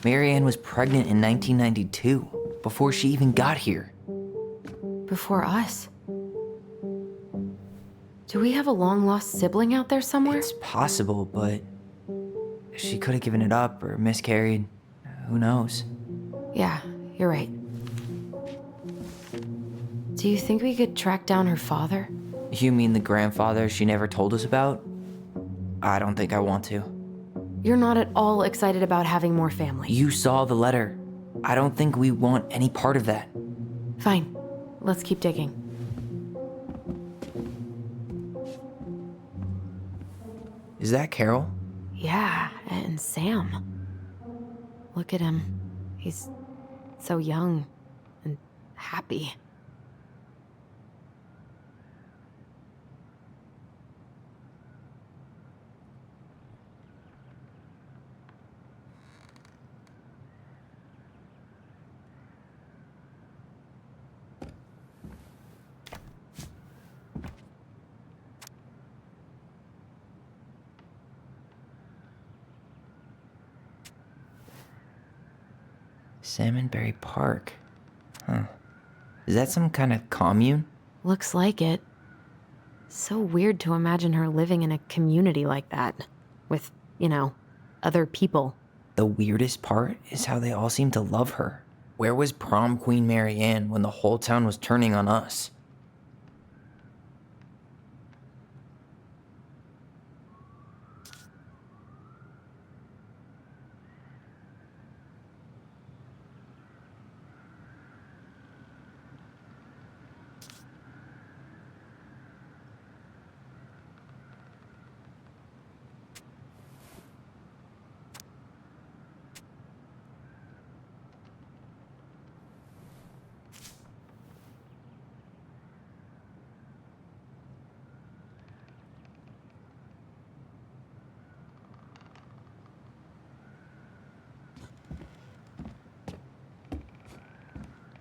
Marianne was pregnant in 1992, before she even got here. Before us? Do we have a long-lost sibling out there somewhere? It's possible, but she could have given it up or miscarried. Who knows? Yeah, you're right. Do you think we could track down her father? You mean the grandfather she never told us about? I don't think I want to. You're not at all excited about having more family. You saw the letter. I don't think we want any part of that. Fine. Let's keep digging. Is that Carol? Yeah, and Sam. Look at him. He's so young and happy. Salmonberry Park. Is that some kind of commune? Looks like it. So weird to imagine her living in a community like that. With, other people. The weirdest part is how they all seem to love her. Where was prom queen Mary Ann when the whole town was turning on us?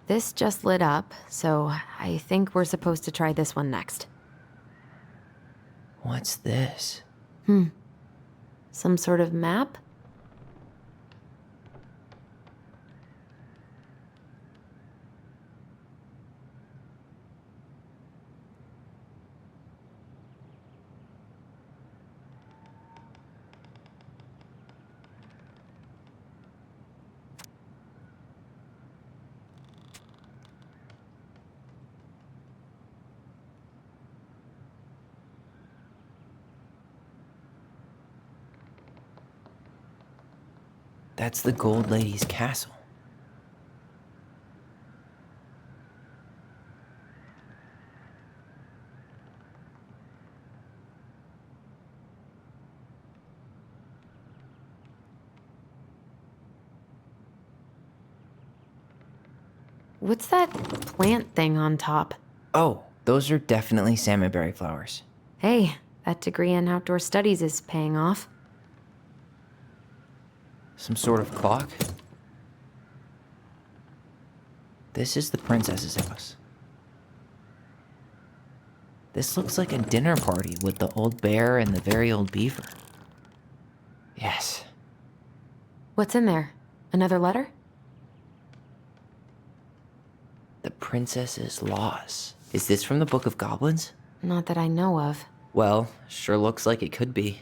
This just lit up, so I think we're supposed to try this one next. What's this? Some sort of map? That's the Gold Lady's castle. What's that plant thing on top? Oh, those are definitely salmonberry flowers. Hey, that degree in outdoor studies is paying off. Some sort of clock? This is the princess's house. This looks like a dinner party with the old bear and the very old beaver. Yes. What's in there? Another letter? The princess's laws. Is this from the Book of Goblins? Not that I know of. Well, sure looks like it could be.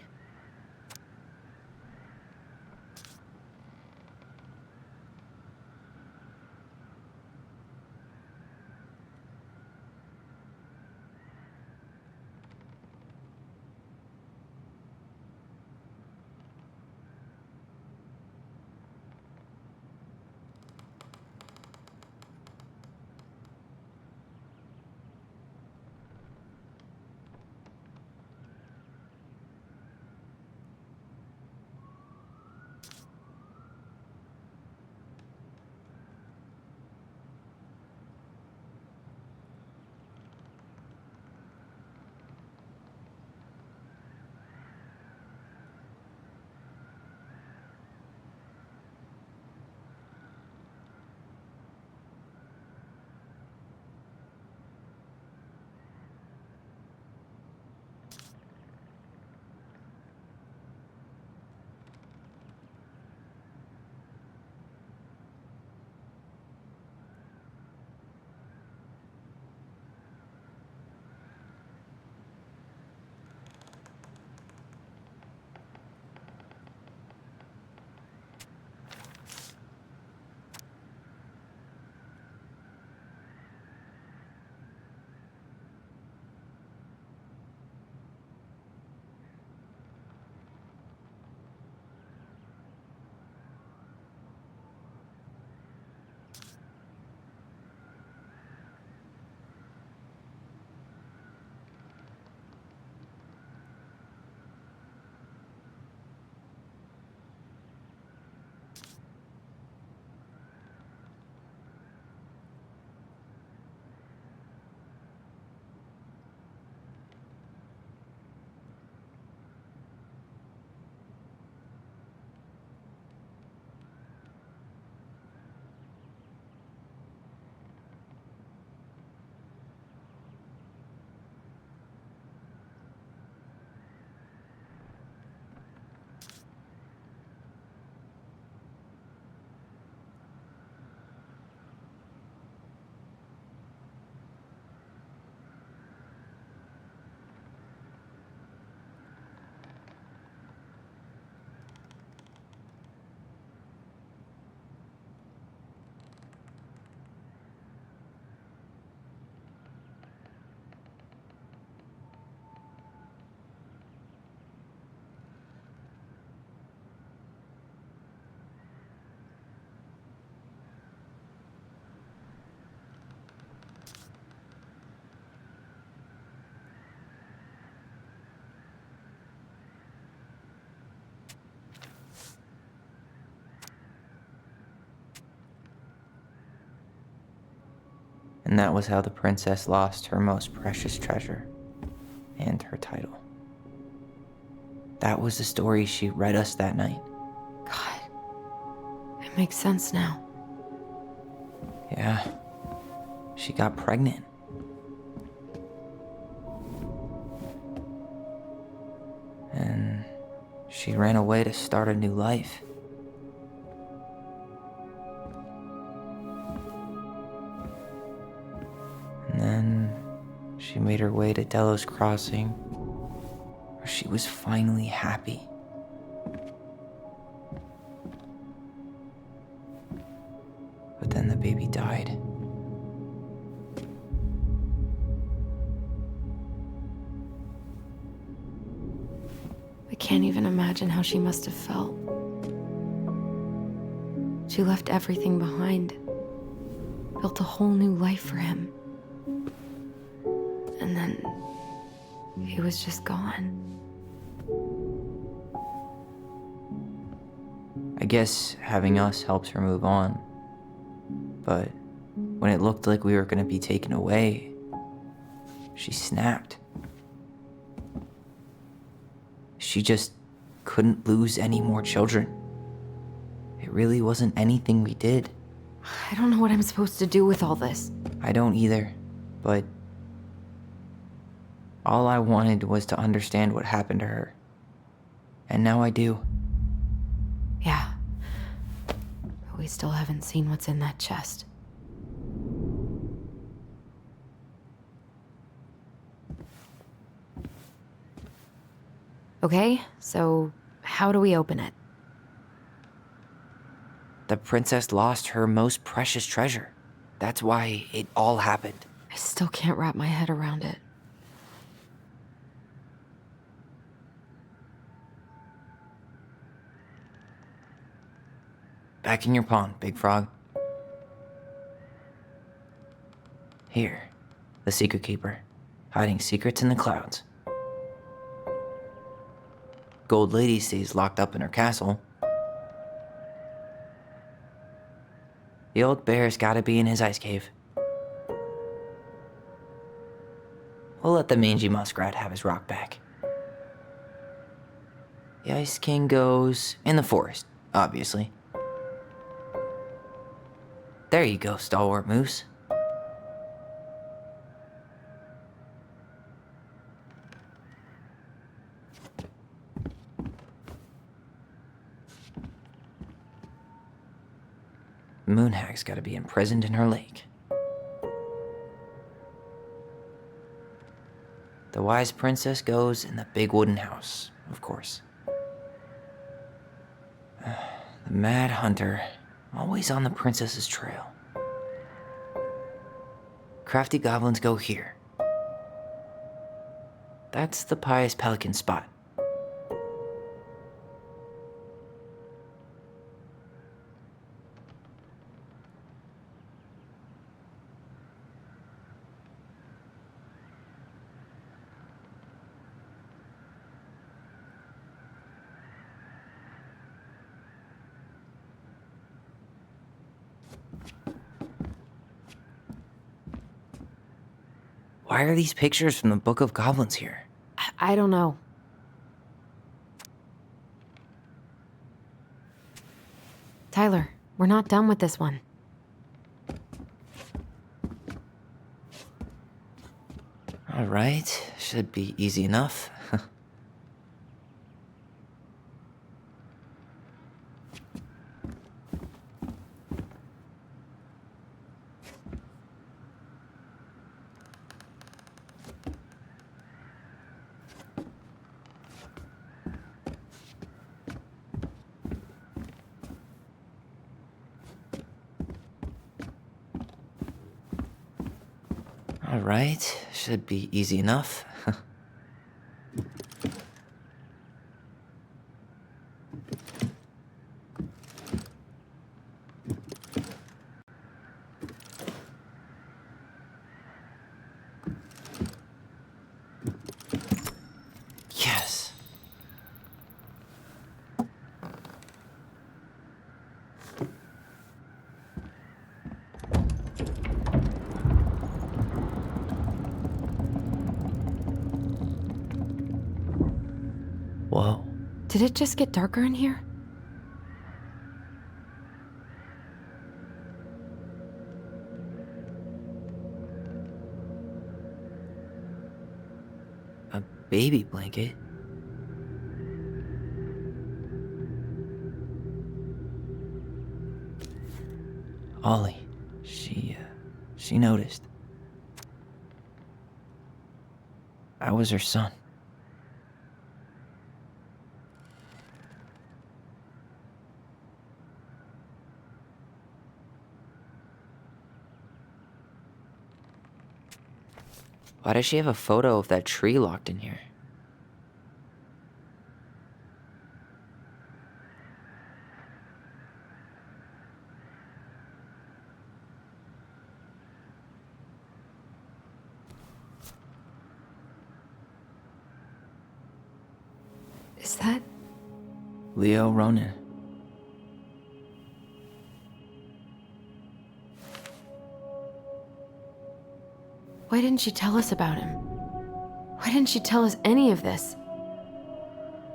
And that was how the princess lost her most precious treasure and her title. That was the story she read us that night. God, it makes sense now. Yeah, she got pregnant. And she ran away to start a new life. And then she made her way to Delos Crossing, where she was finally happy. But then the baby died. I can't even imagine how she must have felt. She left everything behind, built a whole new life for him. And then he was just gone. I guess having us helps her move on. But when it looked like we were gonna be taken away, she snapped. She just couldn't lose any more children. It really wasn't anything we did. I don't know what I'm supposed to do with all this. I don't either, but all I wanted was to understand what happened to her. And now I do. Yeah. But we still haven't seen what's in that chest. Okay, so how do we open it? The princess lost her most precious treasure. That's why it all happened. I still can't wrap my head around it. Back in your pond, Big Frog. Here, the Secret Keeper, hiding secrets in the clouds. Gold Lady stays locked up in her castle. The old bear's gotta be in his ice cave. We'll let the mangy muskrat have his rock back. The Ice King goes in the forest, obviously. There you go, stalwart moose. Moonhag's gotta be imprisoned in her lake. The wise princess goes in the big wooden house, of course. The mad hunter, always on the princess's trail. Crafty goblins go here. That's the pious pelican spot. Why are these pictures from the Book of Goblins here? I don't know. Tyler, we're not done with this one. All right, should be easy enough. All right, should be easy enough. Yes. Did it just get darker in here? A baby blanket? Ollie, she noticed. I was her son. Why does she have a photo of that tree locked in here? Is that... Leo Ronan. Why didn't she tell us about him? Why didn't she tell us any of this?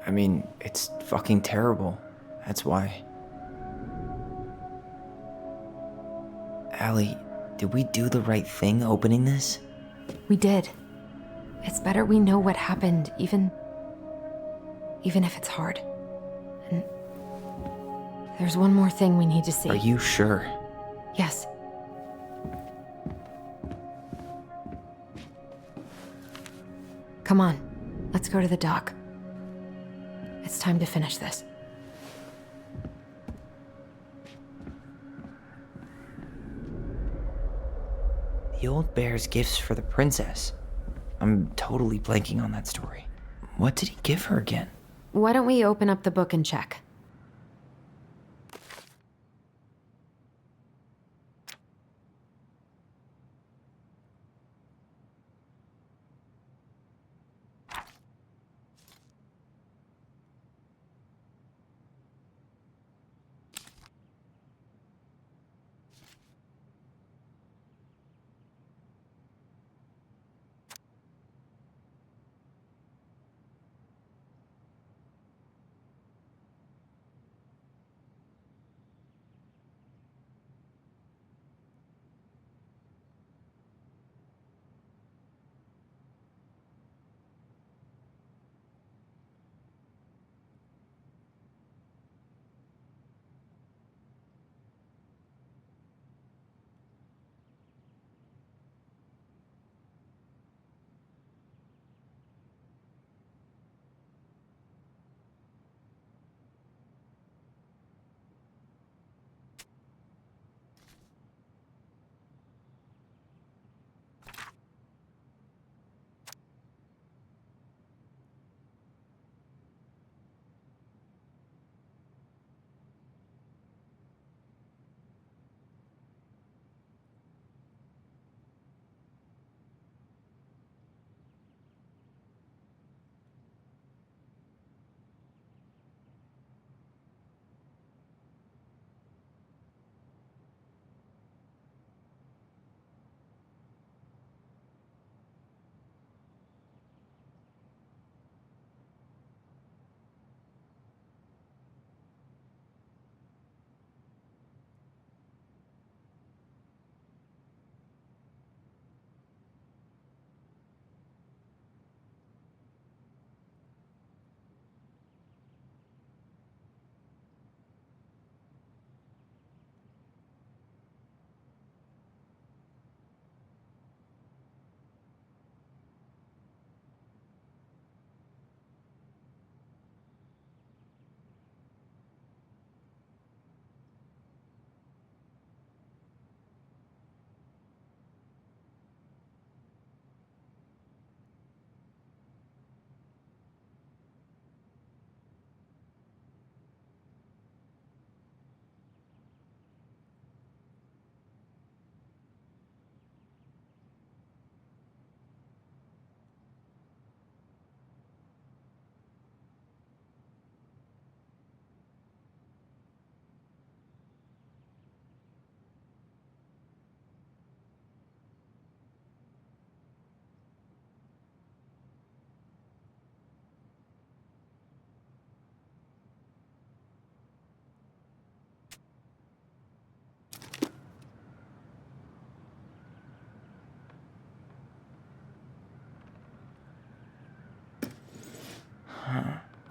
I mean, it's fucking terrible. That's why. Allie, did we do the right thing opening this? We did. It's better we know what happened, even if it's hard. And there's one more thing we need to see. Are you sure? Yes. Come on, let's go to the dock. It's time to finish this. The old bear's gifts for the princess. I'm totally blanking on that story. What did he give her again? Why don't we open up the book and check?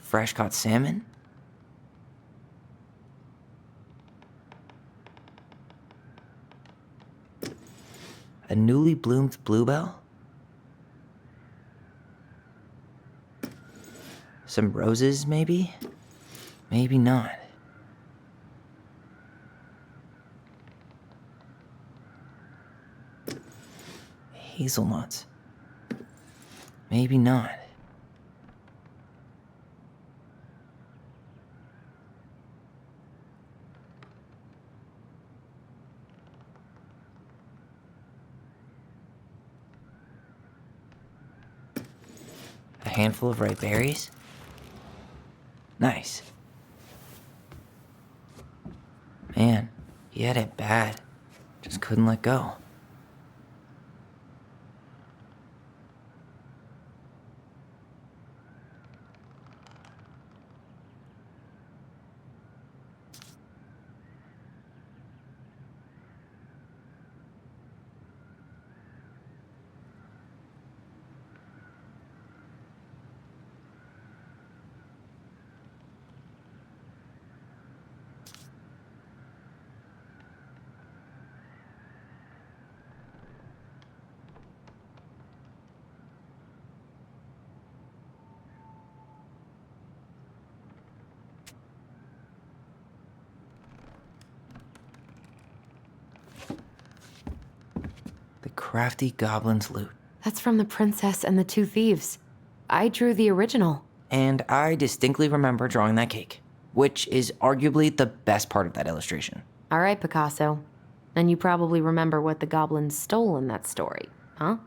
fresh caught salmon? A newly bloomed bluebell? Some roses, maybe? Maybe not. Hazelnuts. Maybe not. A handful of ripe berries? Nice. Man, he had it bad. Just couldn't let go. The crafty goblin's loot. That's from The Princess and the Two Thieves. I drew the original. And I distinctly remember drawing that cake, which is arguably the best part of that illustration. All right, Picasso. And you probably remember what the goblins stole in that story, huh?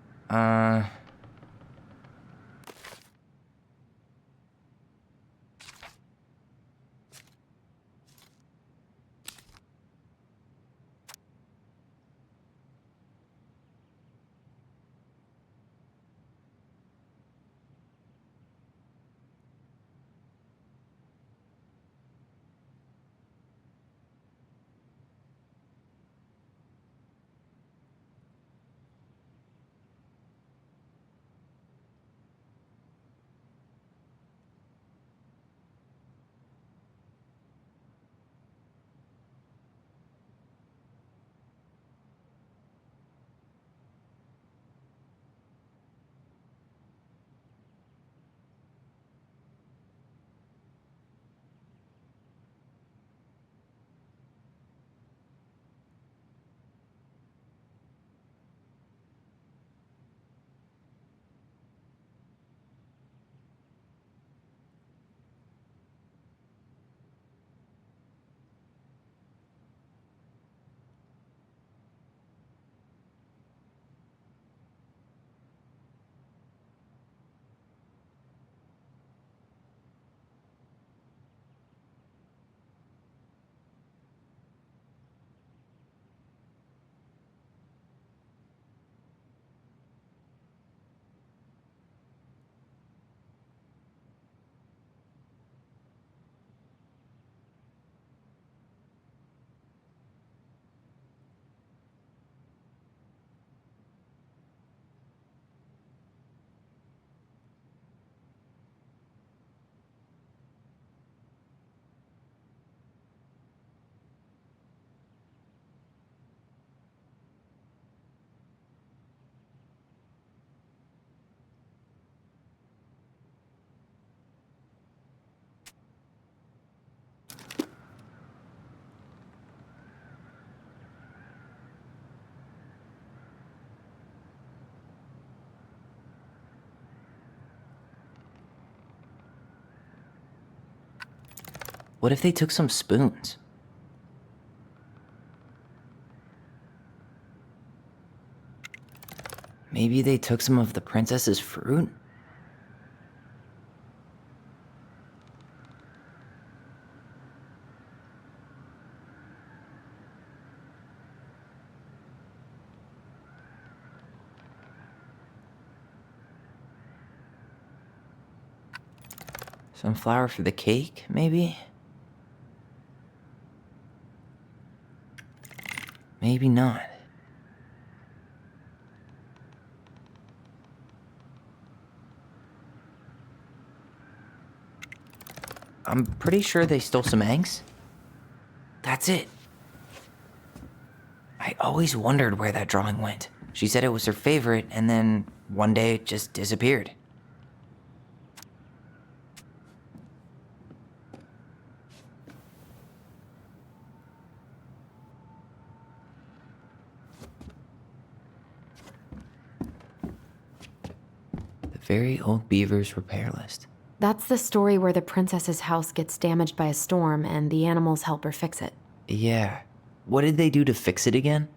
What if they took some spoons? Maybe they took some of the princess's fruit? Some flour for the cake, maybe? Maybe not. I'm pretty sure they stole some eggs. That's it. I always wondered where that drawing went. She said it was her favorite, and then one day it just disappeared. The Very Old Beavers Repair List. That's the story where the princess's house gets damaged by a storm and the animals help her fix it. Yeah. What did they do to fix it again?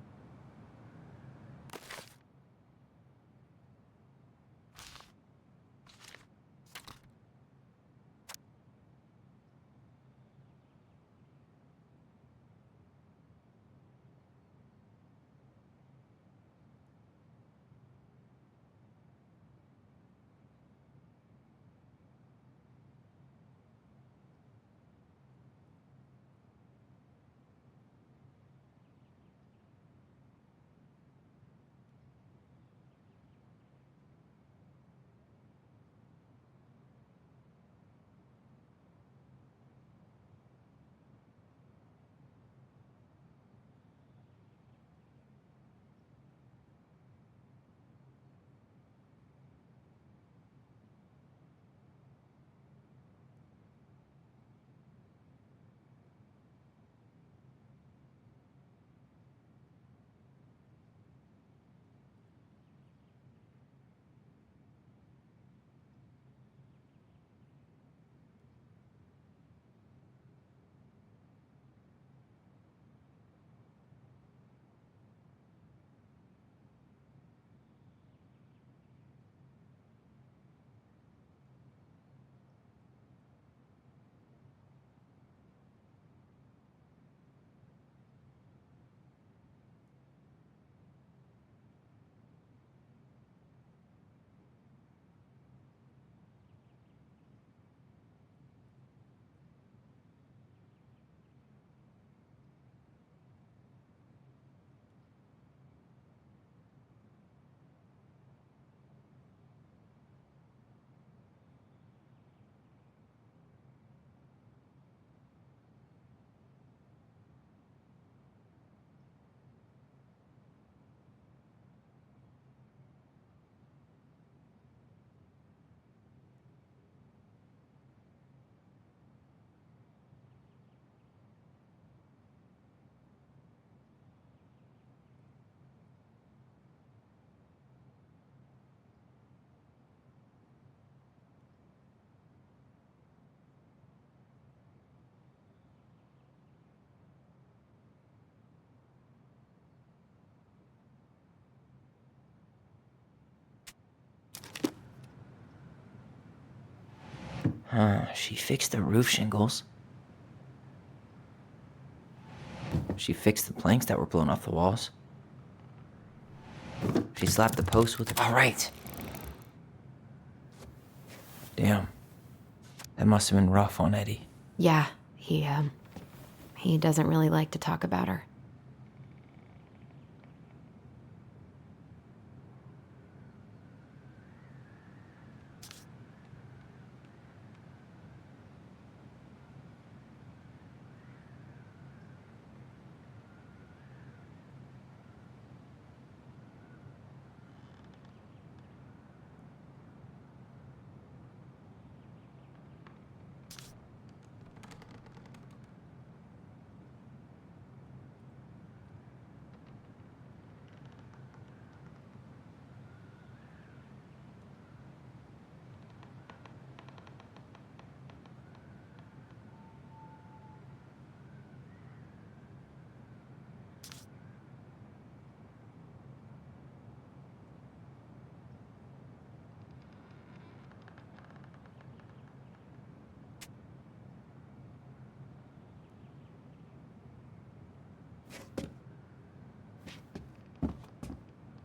She fixed the roof shingles. She fixed the planks that were blown off the walls. She slapped the post with... All right. Damn. That must have been rough on Eddie. Yeah, he doesn't really like to talk about her.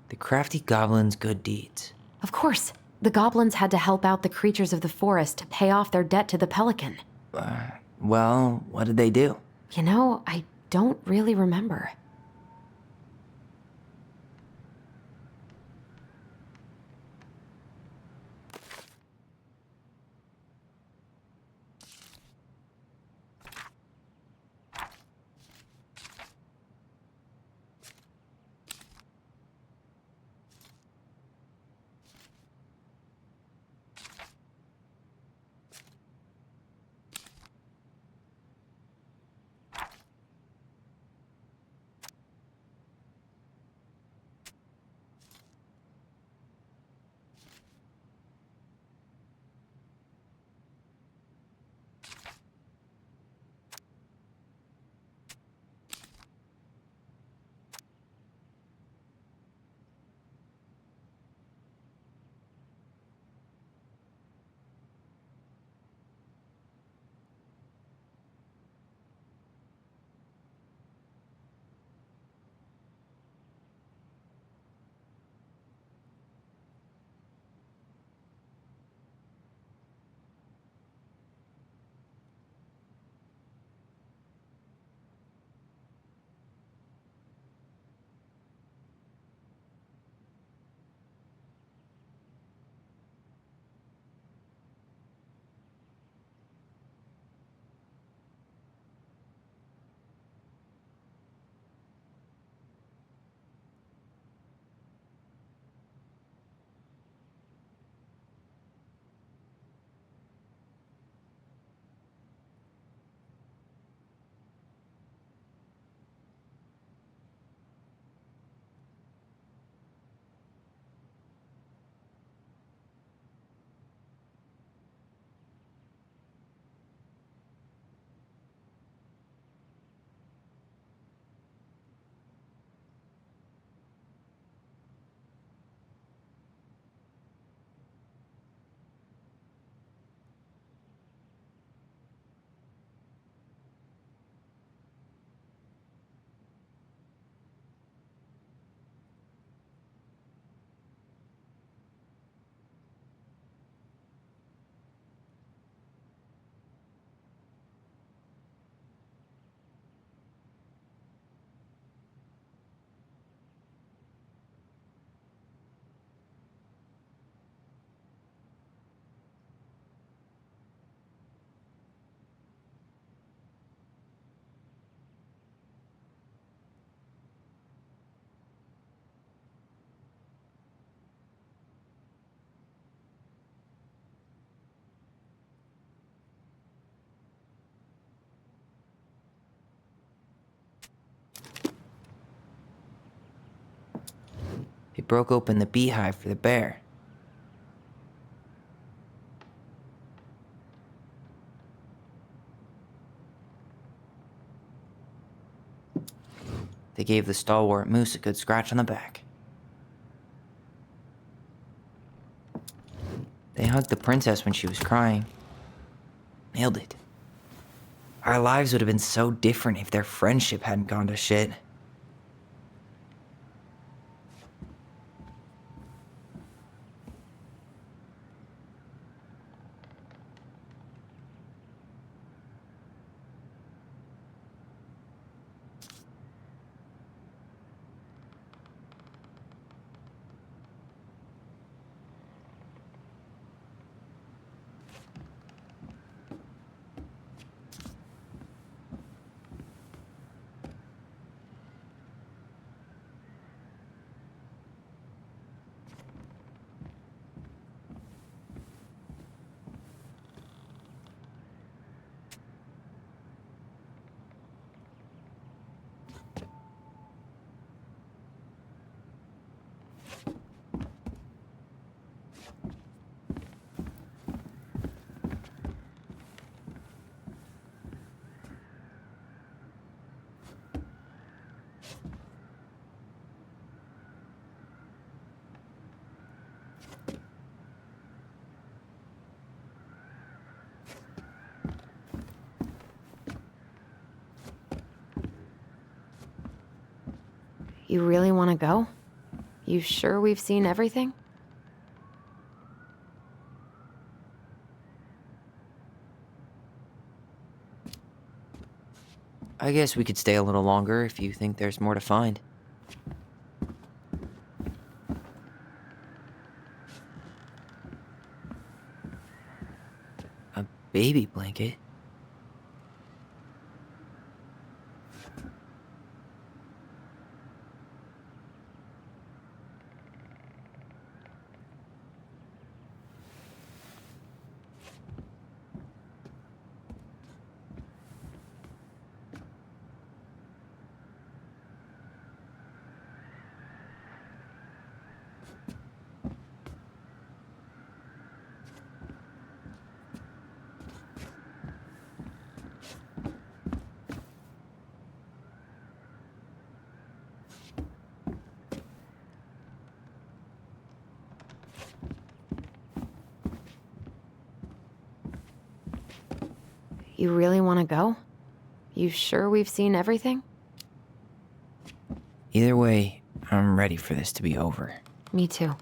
The crafty goblin's good deeds. Of course, the goblins had to help out the creatures of the forest to pay off their debt to the pelican. Well, what did they do? You know, I don't really remember. broke open the beehive for the bear. They gave the stalwart moose a good scratch on the back. They hugged the princess when she was crying. Nailed it. Our lives would have been so different if their friendship hadn't gone to shit. You really want to go? You sure we've seen everything? I guess we could stay a little longer if you think there's more to find. A baby blanket? You really want to go? You sure we've seen everything? Either way, I'm ready for this to be over. Me too.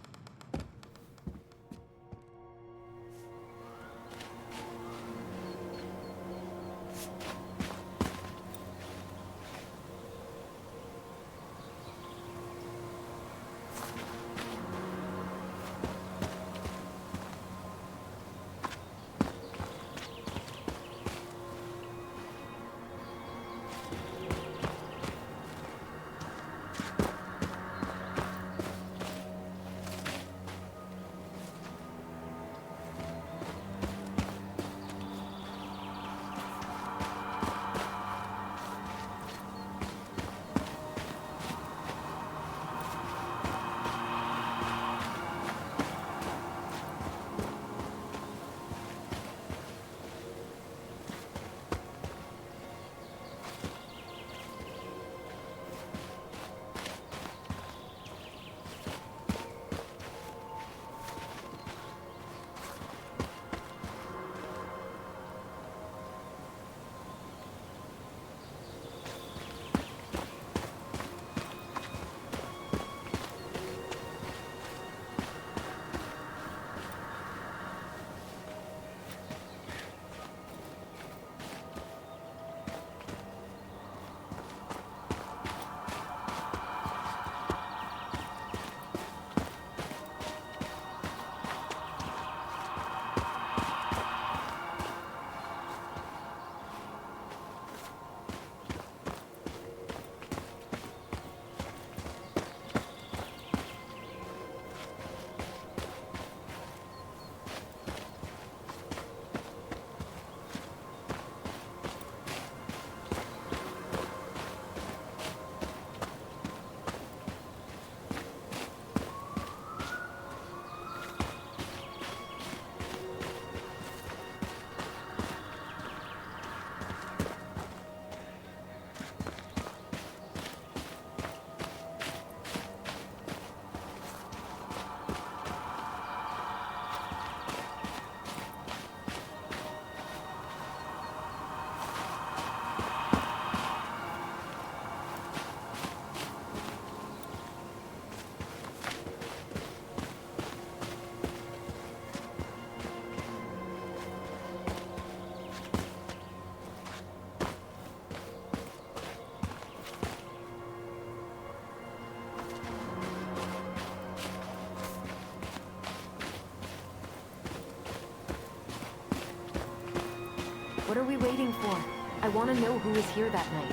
What are we waiting for? I want to know who was here that night.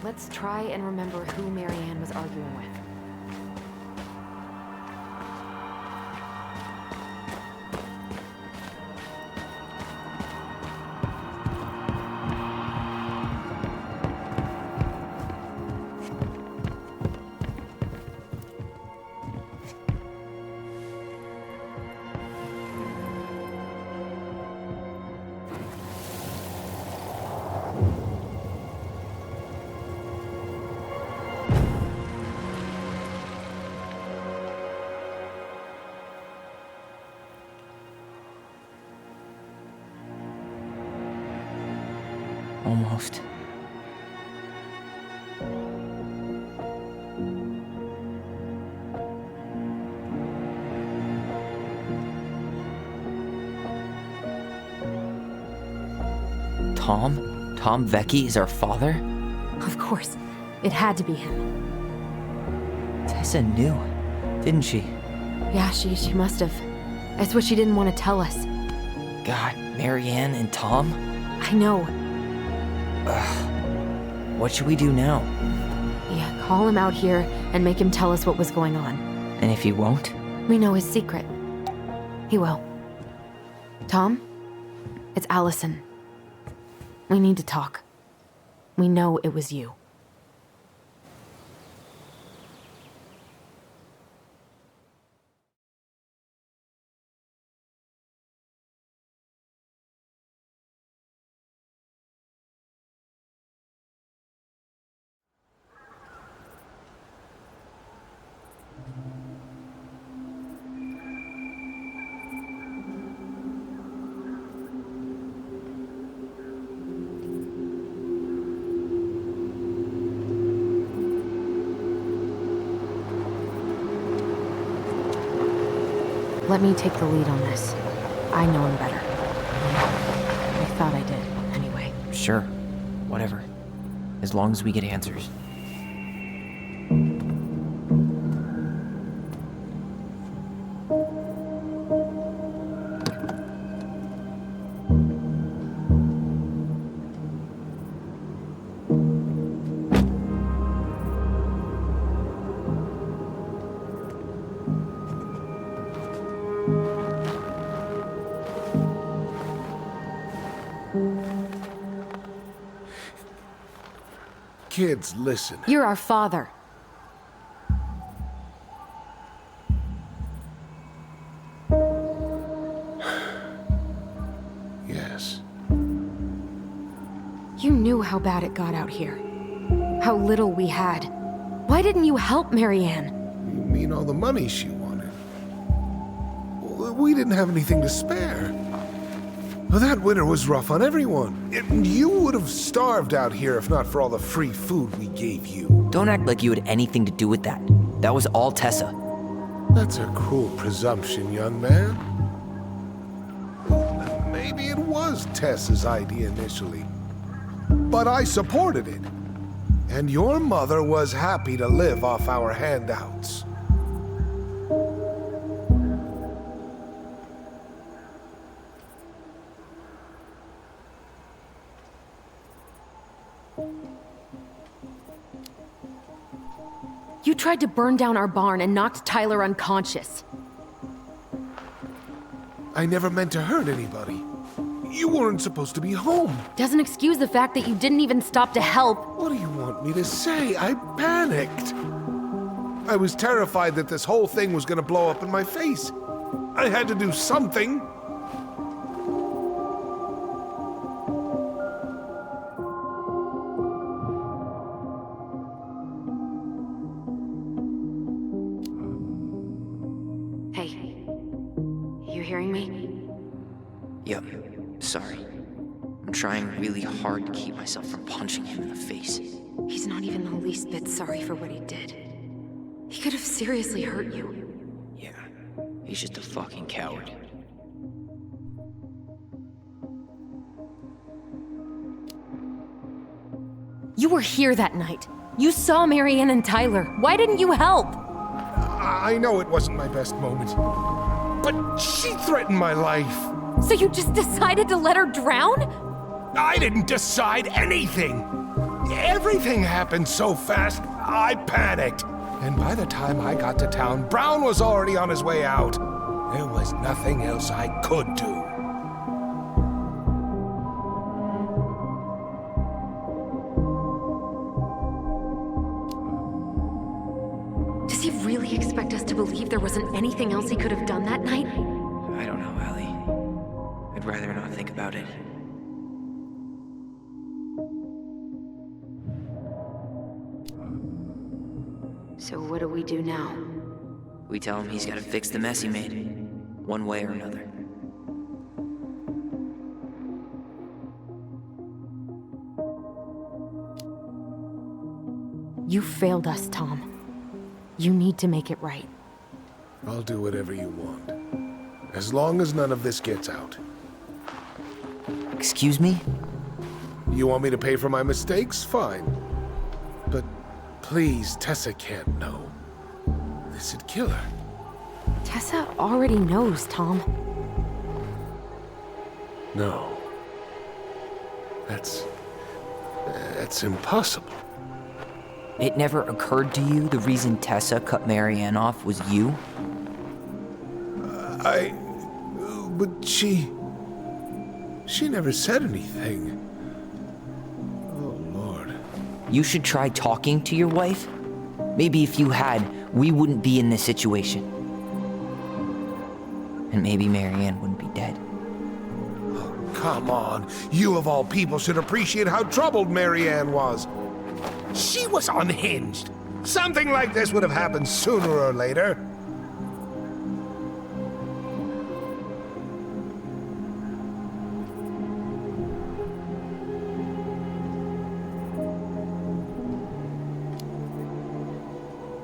Let's try and remember who Marianne was arguing with. Almost. Tom? Tom Vecchi is our father? Of course. It had to be him. Tessa knew, didn't she? Yeah, she must have. That's what she didn't want to tell us. God, Marianne and Tom? I know. What should we do now? Yeah, call him out here and make him tell us what was going on. And if he won't? We know his secret. He will. Tom? It's Allison. We need to talk. We know it was you. Let me take the lead on this. I know him better. I thought I did, anyway. Sure. Whatever. As long as we get answers. Kids, listen. You're our father. Yes. You knew how bad it got out here. How little we had. Why didn't you help Marianne? You mean all the money she wanted? We didn't have anything to spare. Well, that winter was rough on everyone. You would have starved out here if not for all the free food we gave you. Don't act like you had anything to do with that. That was all Tessa. That's a cruel presumption, young man. Maybe it was Tessa's idea initially, but I supported it. And your mother was happy to live off our handouts. You tried to burn down our barn and knocked Tyler unconscious. I never meant to hurt anybody. You weren't supposed to be home. Doesn't excuse the fact that you didn't even stop to help. What do you want me to say? I panicked. I was terrified that this whole thing was gonna blow up in my face. I had to do something. Hey, you hearing me? Yep. Sorry. I'm trying really hard to keep myself from punching him in the face. He's not even the least bit sorry for what he did. He could have seriously hurt you. Yeah. He's just a fucking coward. You were here that night. You saw Marianne and Tyler. Why didn't you help? I know it wasn't my best moment. But she threatened my life. So you just decided to let her drown? I didn't decide anything. Everything happened so fast, I panicked. And by the time I got to town, Brown was already on his way out. There was nothing else I could do. Does he really expect us to believe there wasn't anything else he could have done that night? I don't know, Allie. I'd rather not think about it. So what do we do now? We tell him he's gotta fix the mess he made, one way or another. You failed us, Tom. You need to make it right. I'll do whatever you want. As long as none of this gets out. Excuse me? You want me to pay for my mistakes? Fine. But please, Tessa can't know. This'd kill her. Tessa already knows, Tom. No. That's impossible. It never occurred to you the reason Tessa cut Marianne off was you? But she never said anything. Oh, Lord. You should try talking to your wife. Maybe if you had, we wouldn't be in this situation. And maybe Marianne wouldn't be dead. Oh, come on. You of all people should appreciate how troubled Marianne was. She was unhinged. Something like this would have happened sooner or later.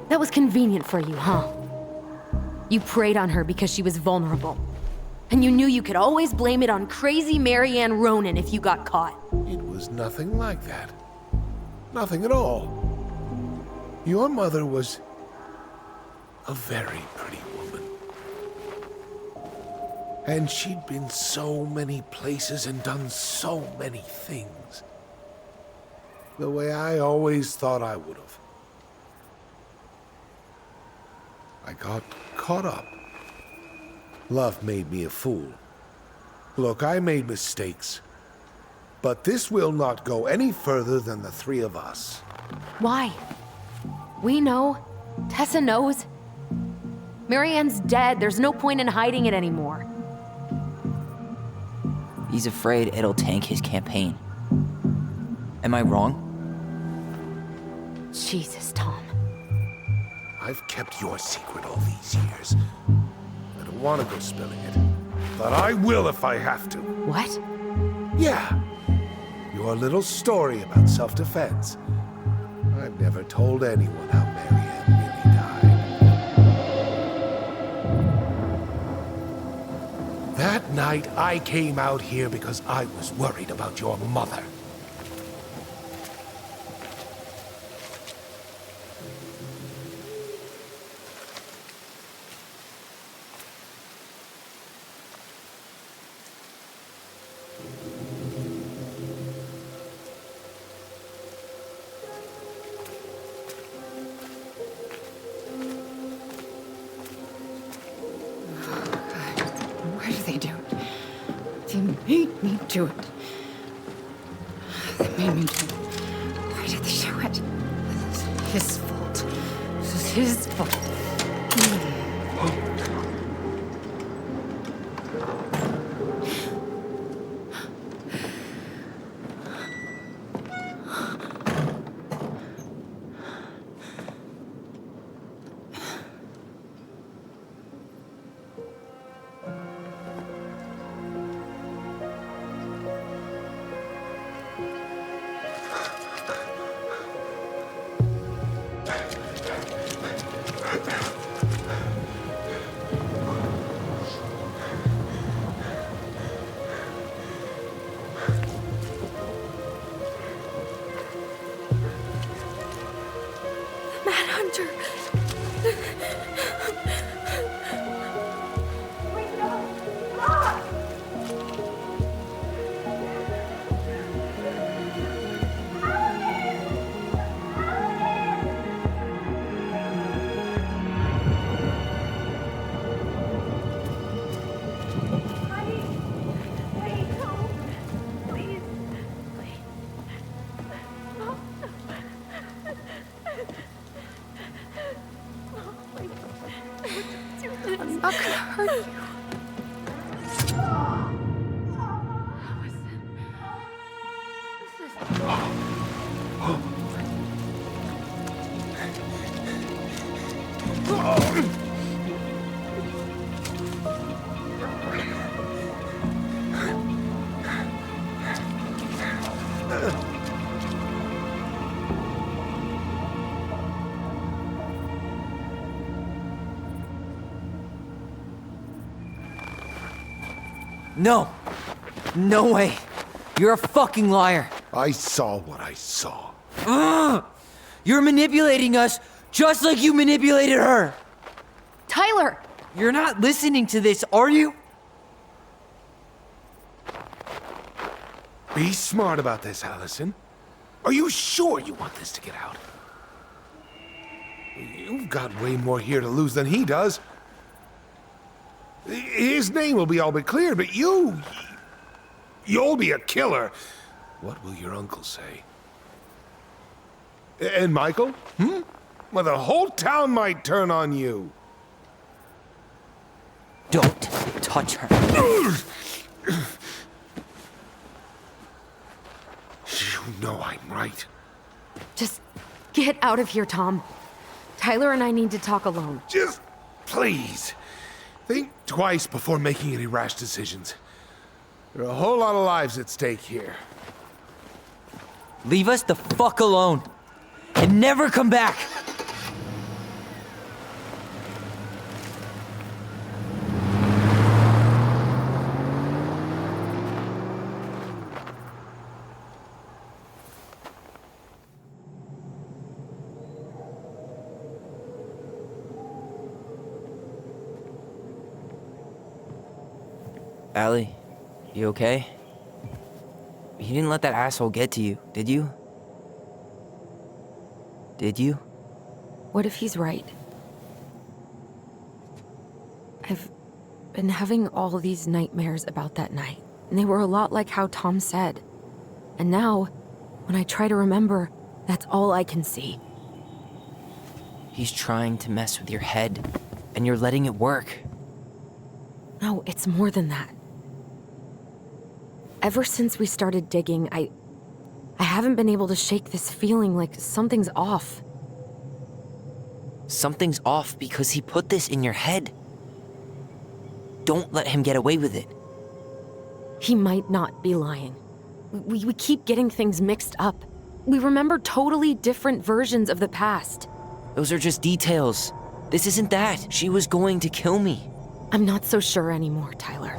That was convenient for you, huh? You preyed on her because she was vulnerable. And you knew you could always blame it on crazy Marianne Ronan if you got caught. It was nothing like that. Nothing at all. Your mother was a very pretty woman. And she'd been so many places and done so many things. The way I always thought I would have. I got caught up. Love made me a fool. Look, I made mistakes. But this will not go any further than the three of us. Why? We know. Tessa knows. Marianne's dead. There's no point in hiding it anymore. He's afraid it'll tank his campaign. Am I wrong? Jesus, Tom. I've kept your secret all these years. I don't want to go spilling it. But I will if I have to. What? Yeah. Your little story about self-defense. I've never told anyone how Marianne really died. That night, I came out here because I was worried about your mother. Why do they do it? They made me do it. They made me do it. Why did they do it? This is his fault. This is his fault. not gonna hurt you. No! No way! You're a fucking liar! I saw what I saw. Ugh! You're manipulating us just like you manipulated her! Tyler! You're not listening to this, are you? Be smart about this, Allison. Are you sure you want this to get out? You've got way more here to lose than he does. His name will be all but clear, but you'll be a killer. What will your uncle say? And Michael? Well, the whole town might turn on you. Don't touch her. You know I'm right. Just get out of here, Tom. Tyler and I need to talk alone. Just please. Think twice before making any rash decisions. There are a whole lot of lives at stake here. Leave us the fuck alone. And never come back. Allie, you okay? You didn't let that asshole get to you, did you? Did you? What if he's right? I've been having all these nightmares about that night, and they were a lot like how Tom said. And now, when I try to remember, that's all I can see. He's trying to mess with your head, and you're letting it work. No, it's more than that. Ever since we started digging, I haven't been able to shake this feeling like something's off. Something's off because he put this in your head. Don't let him get away with it. He might not be lying. We keep getting things mixed up. We remember totally different versions of the past. Those are just details. This isn't that. She was going to kill me. I'm not so sure anymore, Tyler.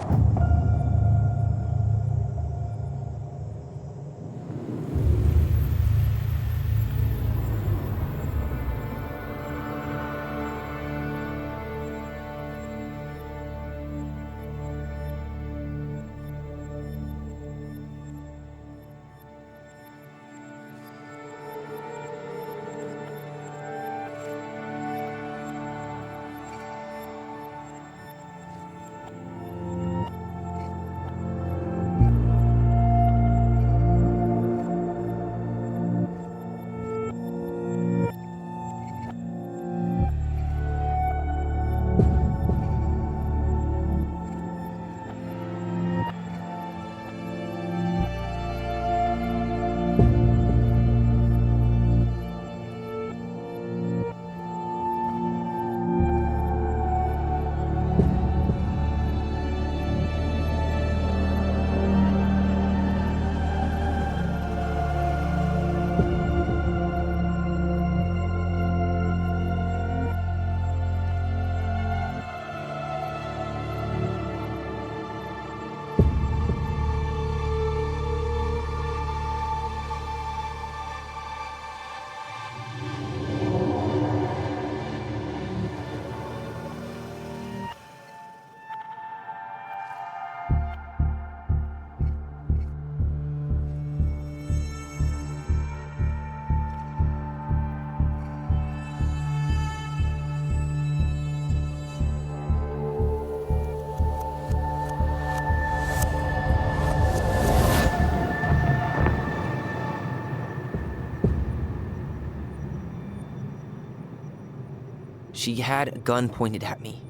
She had a gun pointed at me.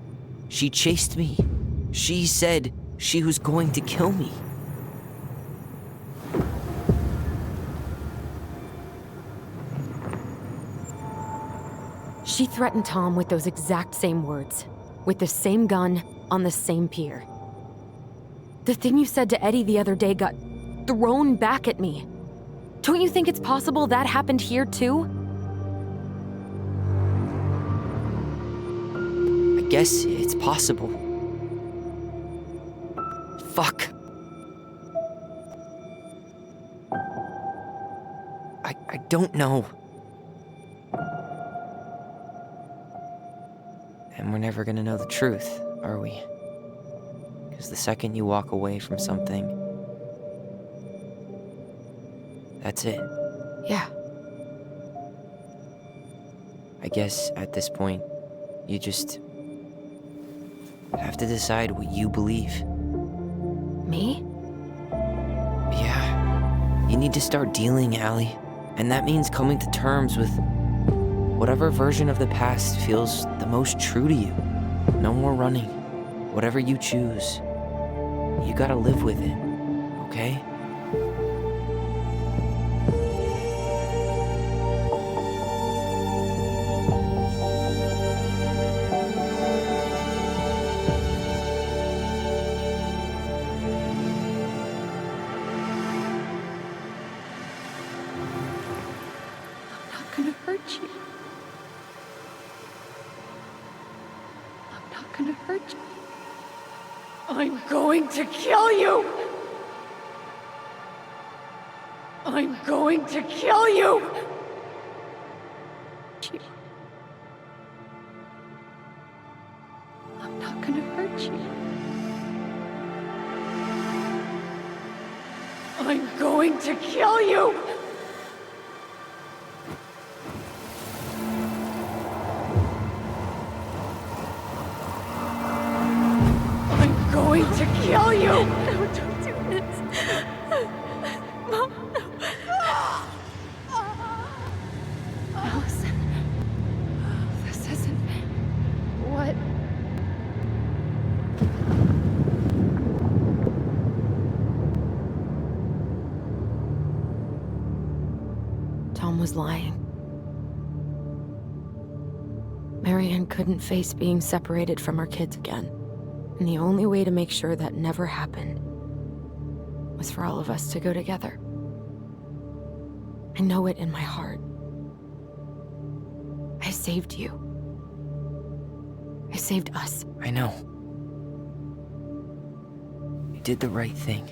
She chased me. She said she was going to kill me. She threatened Tom with those exact same words, with the same gun, on the same pier. The thing you said to Eddie the other day got thrown back at me. Don't you think it's possible that happened here too? I guess it's possible. Fuck. I don't know. And we're never gonna know the truth, are we? Because the second you walk away from something, that's it. Yeah. I guess at this point, you just have to decide what you believe. Me? Yeah. You need to start dealing, Allie. And that means coming to terms with whatever version of the past feels the most true to you. No more running. Whatever you choose, you gotta live with it, okay? I'm not gonna hurt you. I'm not gonna hurt you. I'm going to kill you! I'm going to kill you! I'm not gonna hurt you. I'm going to kill you! I'm going to kill you! No, don't do this. Mom, no. Allison, this isn't what... Tom was lying. Marianne couldn't face being separated from her kids again. And the only way to make sure that never happened was for all of us to go together. I know it in my heart. I saved you. I saved us. I know. You did the right thing.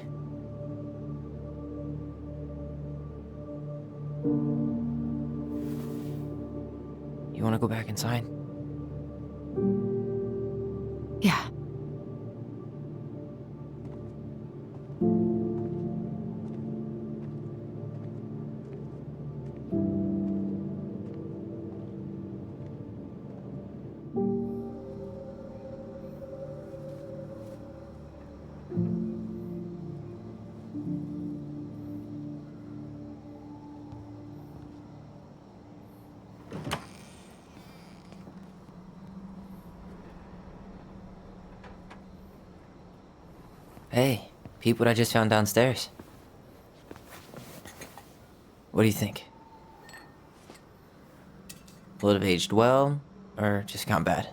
You want to go back inside? Yeah. Hey, peep what I just found downstairs. What do you think? Will it have aged well, or just gone bad?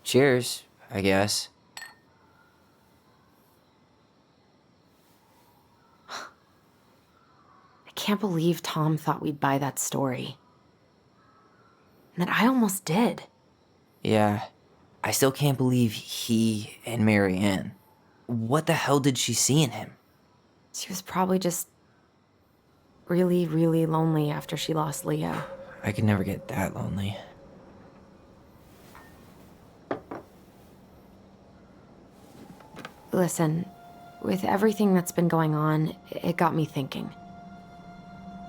Cheers, I guess. I can't believe Tom thought we'd buy that story. And that I almost did. Yeah, I still can't believe he and Marianne. What the hell did she see in him? She was probably just really, really lonely after she lost Leo. I could never get that lonely. Listen, with everything that's been going on, it got me thinking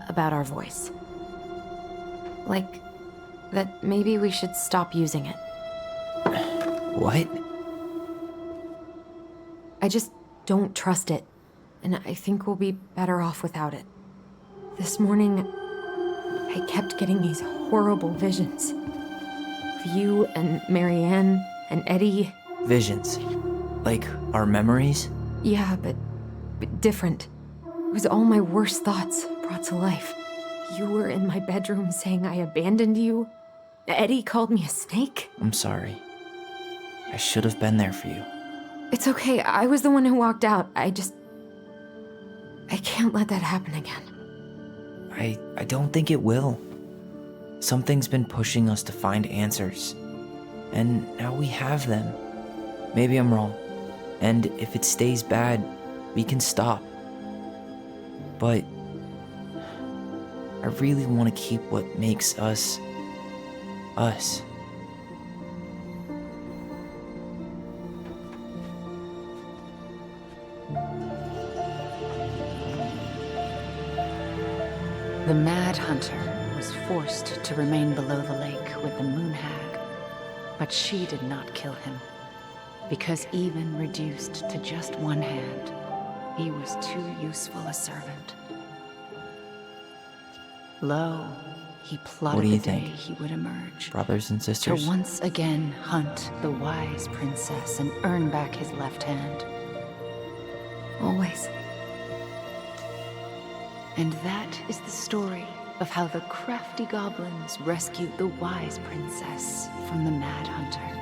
about our voice. Like, that maybe we should stop using it. What? I just don't trust it, and I think we'll be better off without it. This morning, I kept getting these horrible visions of you and Marianne and Eddie. Visions. Like our memories? Yeah, but different. It was all my worst thoughts brought to life. You were in my bedroom saying I abandoned you. Eddie called me a snake. I'm sorry. I should have been there for you. It's okay, I was the one who walked out. I can't let that happen again. I don't think it will. Something's been pushing us to find answers. And now we have them. Maybe I'm wrong. And if it stays bad, we can stop. But I really want to keep what makes us, us. The Mad Hunter was forced to remain below the lake with the Moon Hag, but she did not kill him, because even reduced to just one hand, he was too useful a servant. Lo, he plotted the day he would emerge. Brothers and sisters? To once again hunt the wise princess and earn back his left hand. Always. And that is the story of how the crafty goblins rescued the wise princess from the Mad Hunter.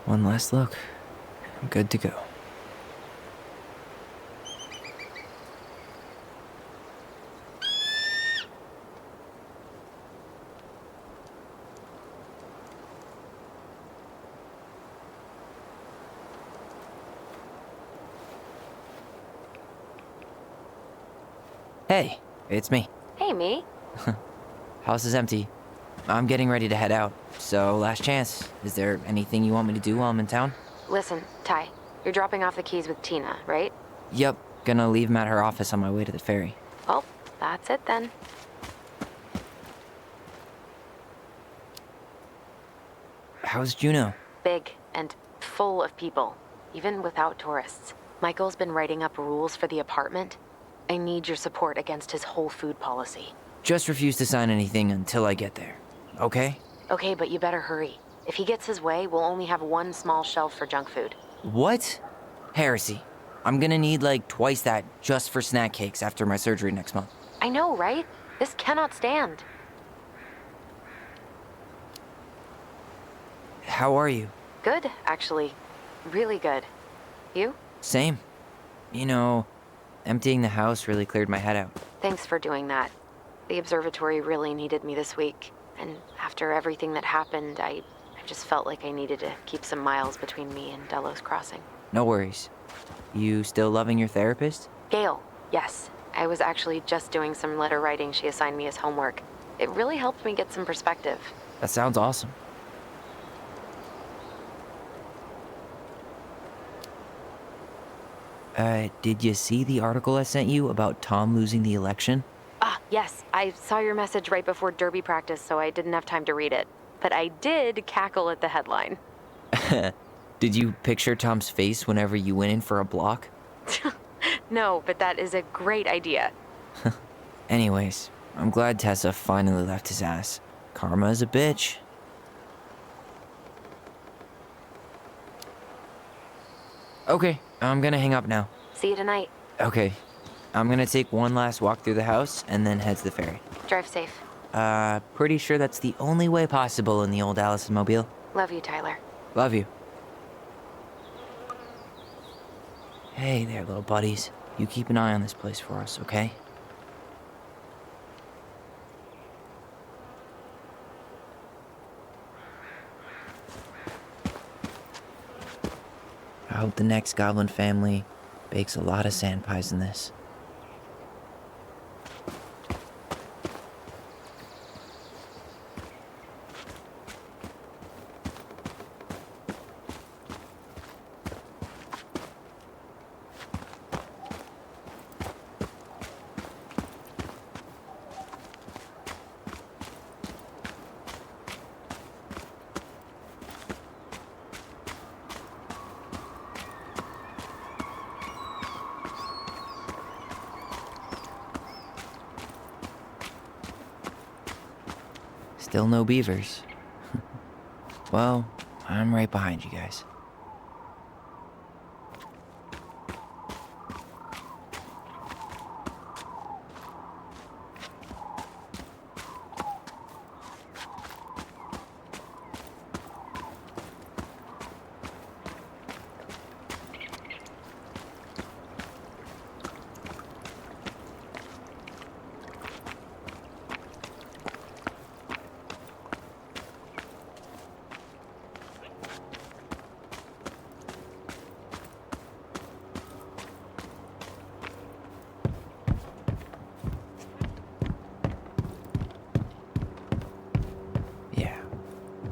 One last look. I'm good to go. Hey, it's me. Hey, me. House is empty. I'm getting ready to head out, so last chance. Is there anything you want me to do while I'm in town? Listen, Ty, you're dropping off the keys with Tina, right? Yep, gonna leave them at her office on my way to the ferry. Well, that's it then. How's Juno? Big and full of people, even without tourists. Michael's been writing up rules for the apartment. I need your support against his whole food policy. Just refuse to sign anything until I get there, okay? Okay, but you better hurry. If he gets his way, we'll only have one small shelf for junk food. What? Heresy. I'm gonna need like twice that just for snack cakes after my surgery next month. I know, right? This cannot stand. How are you? Good, actually. Really good. You? Same. You know, Emptying the house really cleared my head out. Thanks for doing that. The observatory really needed me this week. And after everything that happened, I just felt like I needed to keep some miles between me and Delos Crossing. No worries. You still loving your therapist? Gail, yes. I was actually just doing some letter writing she assigned me as homework. It really helped me get some perspective. That sounds awesome. Did you see the article I sent you about Tom losing the election? Ah, yes. I saw your message right before derby practice, so I didn't have time to read it. But I did cackle at the headline. Did you picture Tom's face whenever you went in for a block? No, but that is a great idea. Anyways, I'm glad Tessa finally left his ass. Karma is a bitch. Okay, I'm gonna hang up now. See you tonight. Okay, I'm gonna take one last walk through the house and then head to the ferry. Drive safe. Pretty sure that's the only way possible in the old Allison Mobile. Love you, Tyler. Love you. Hey there, little buddies. You keep an eye on this place for us, okay? I hope the next goblin family bakes a lot of sand pies in this. Still no beavers. Well, I'm right behind you guys.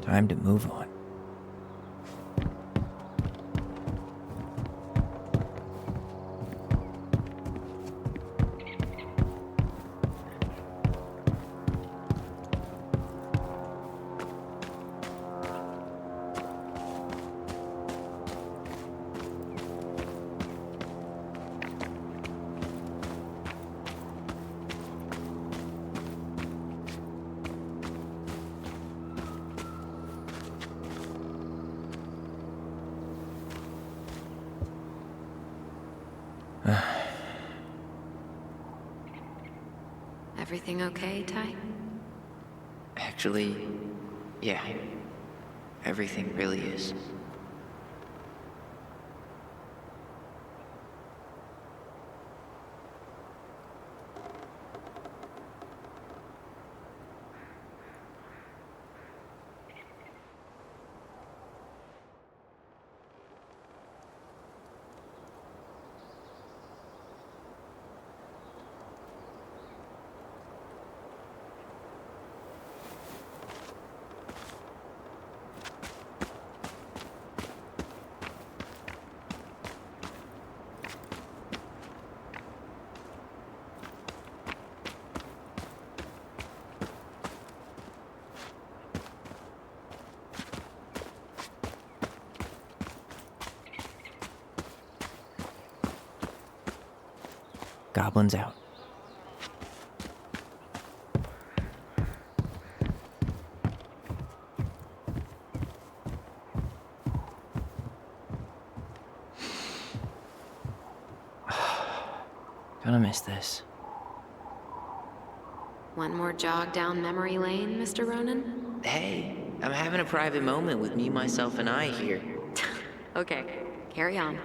Time to move on. Everything okay, Ty? Actually, yeah. Everything really is. Goblins out. Gonna miss this. One more jog down memory lane, Mr. Ronan? Hey, I'm having a private moment with me, myself, and I here. Okay, carry on.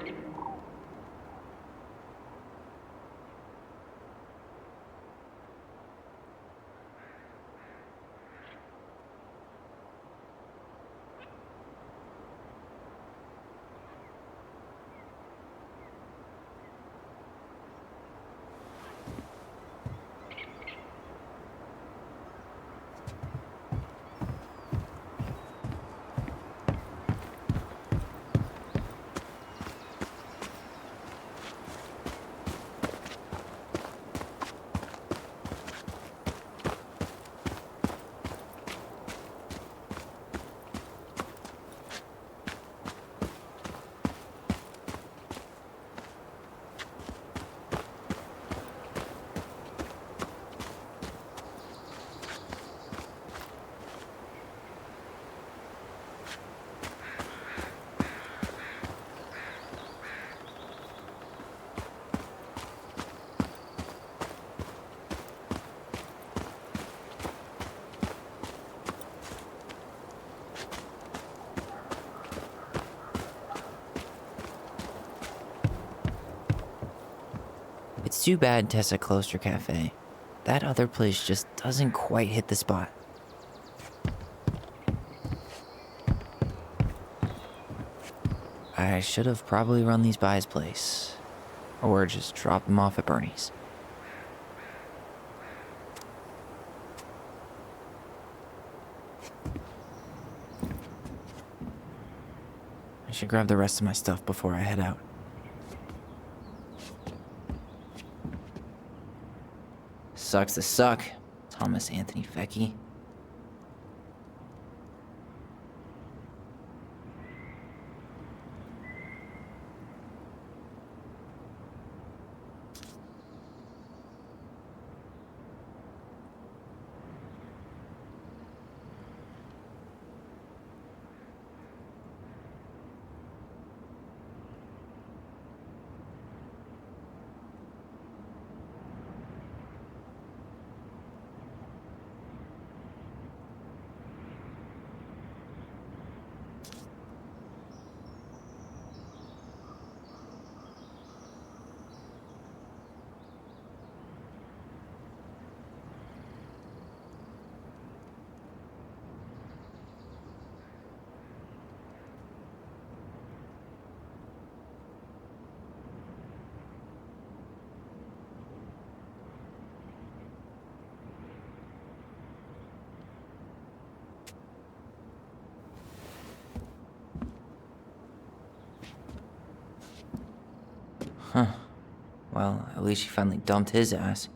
It's too bad Tessa closed her cafe. That other place just doesn't quite hit the spot. I should have probably run these by his place. Or just dropped them off at Bernie's. I should grab the rest of my stuff before I head out. Sucks to suck, Thomas Anthony Fecky. Huh. Well, at least she finally dumped his ass.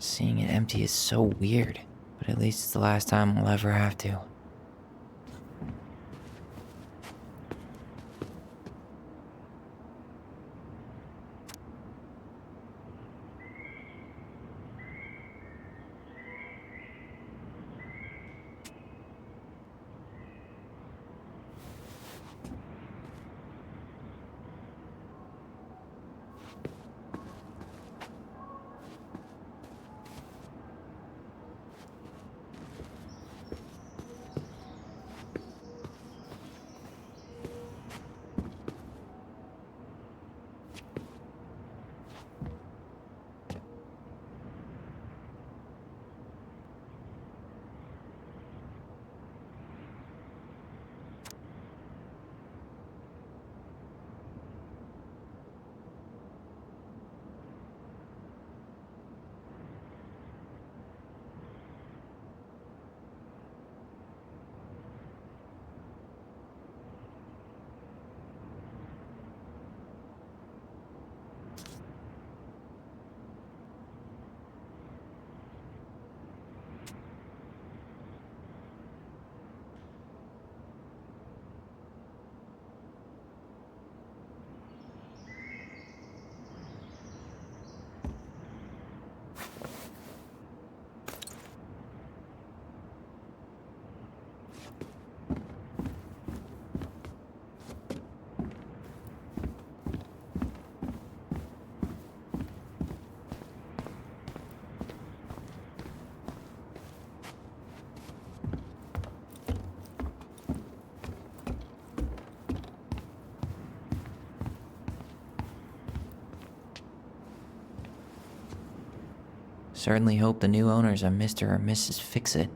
Seeing it empty is so weird, but at least it's the last time I'll ever have to. Certainly hope the new owners are Mr. or Mrs. Fix-It.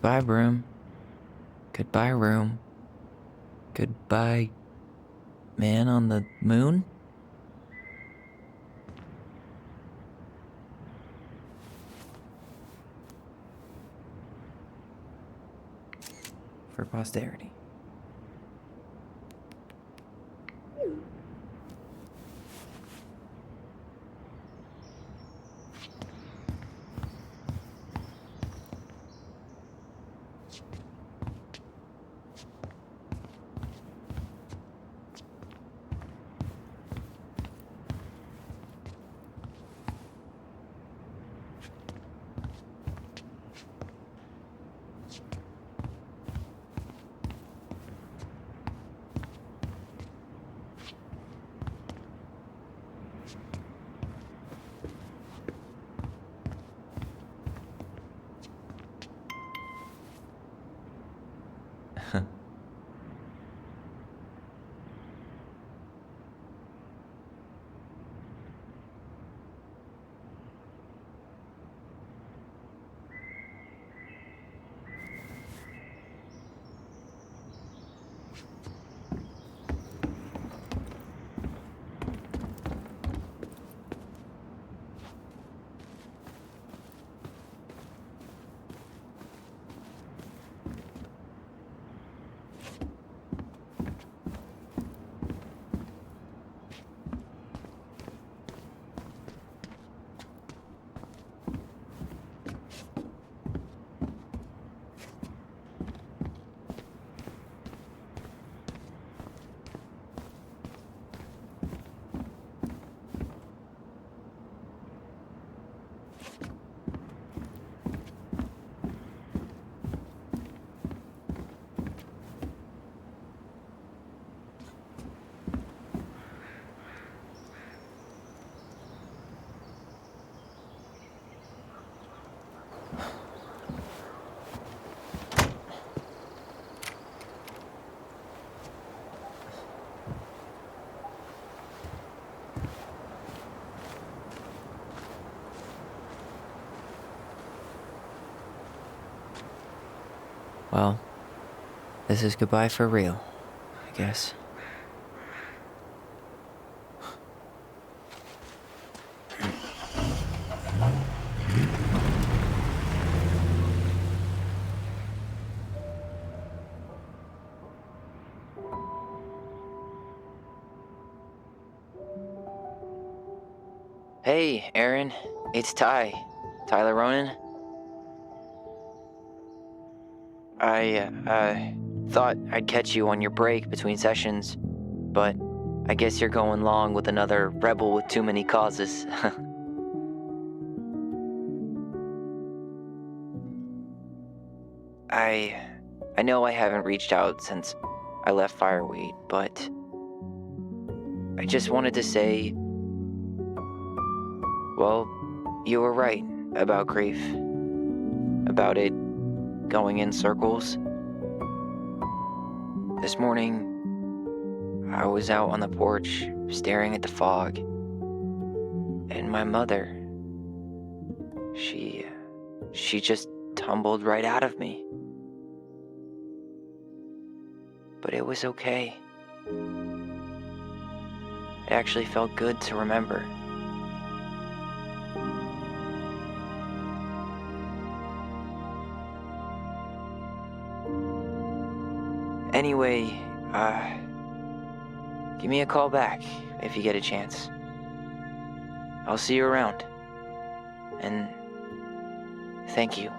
Goodbye, broom. Goodbye, room. Goodbye, man on the moon? For posterity. Well, this is goodbye for real, I guess. Hey, Aaron. It's Ty. Tyler Ronan. I thought I'd catch you on your break between sessions, but I guess you're going long with another rebel with too many causes. I know I haven't reached out since I left Fireweight, but I just wanted to say, well, you were right about grief. About it going in circles. This morning, I was out on the porch staring at the fog, and my mother, she just tumbled right out of me. But it was okay. It actually felt good to remember. Anyway, give me a call back if you get a chance. I'll see you around. And thank you.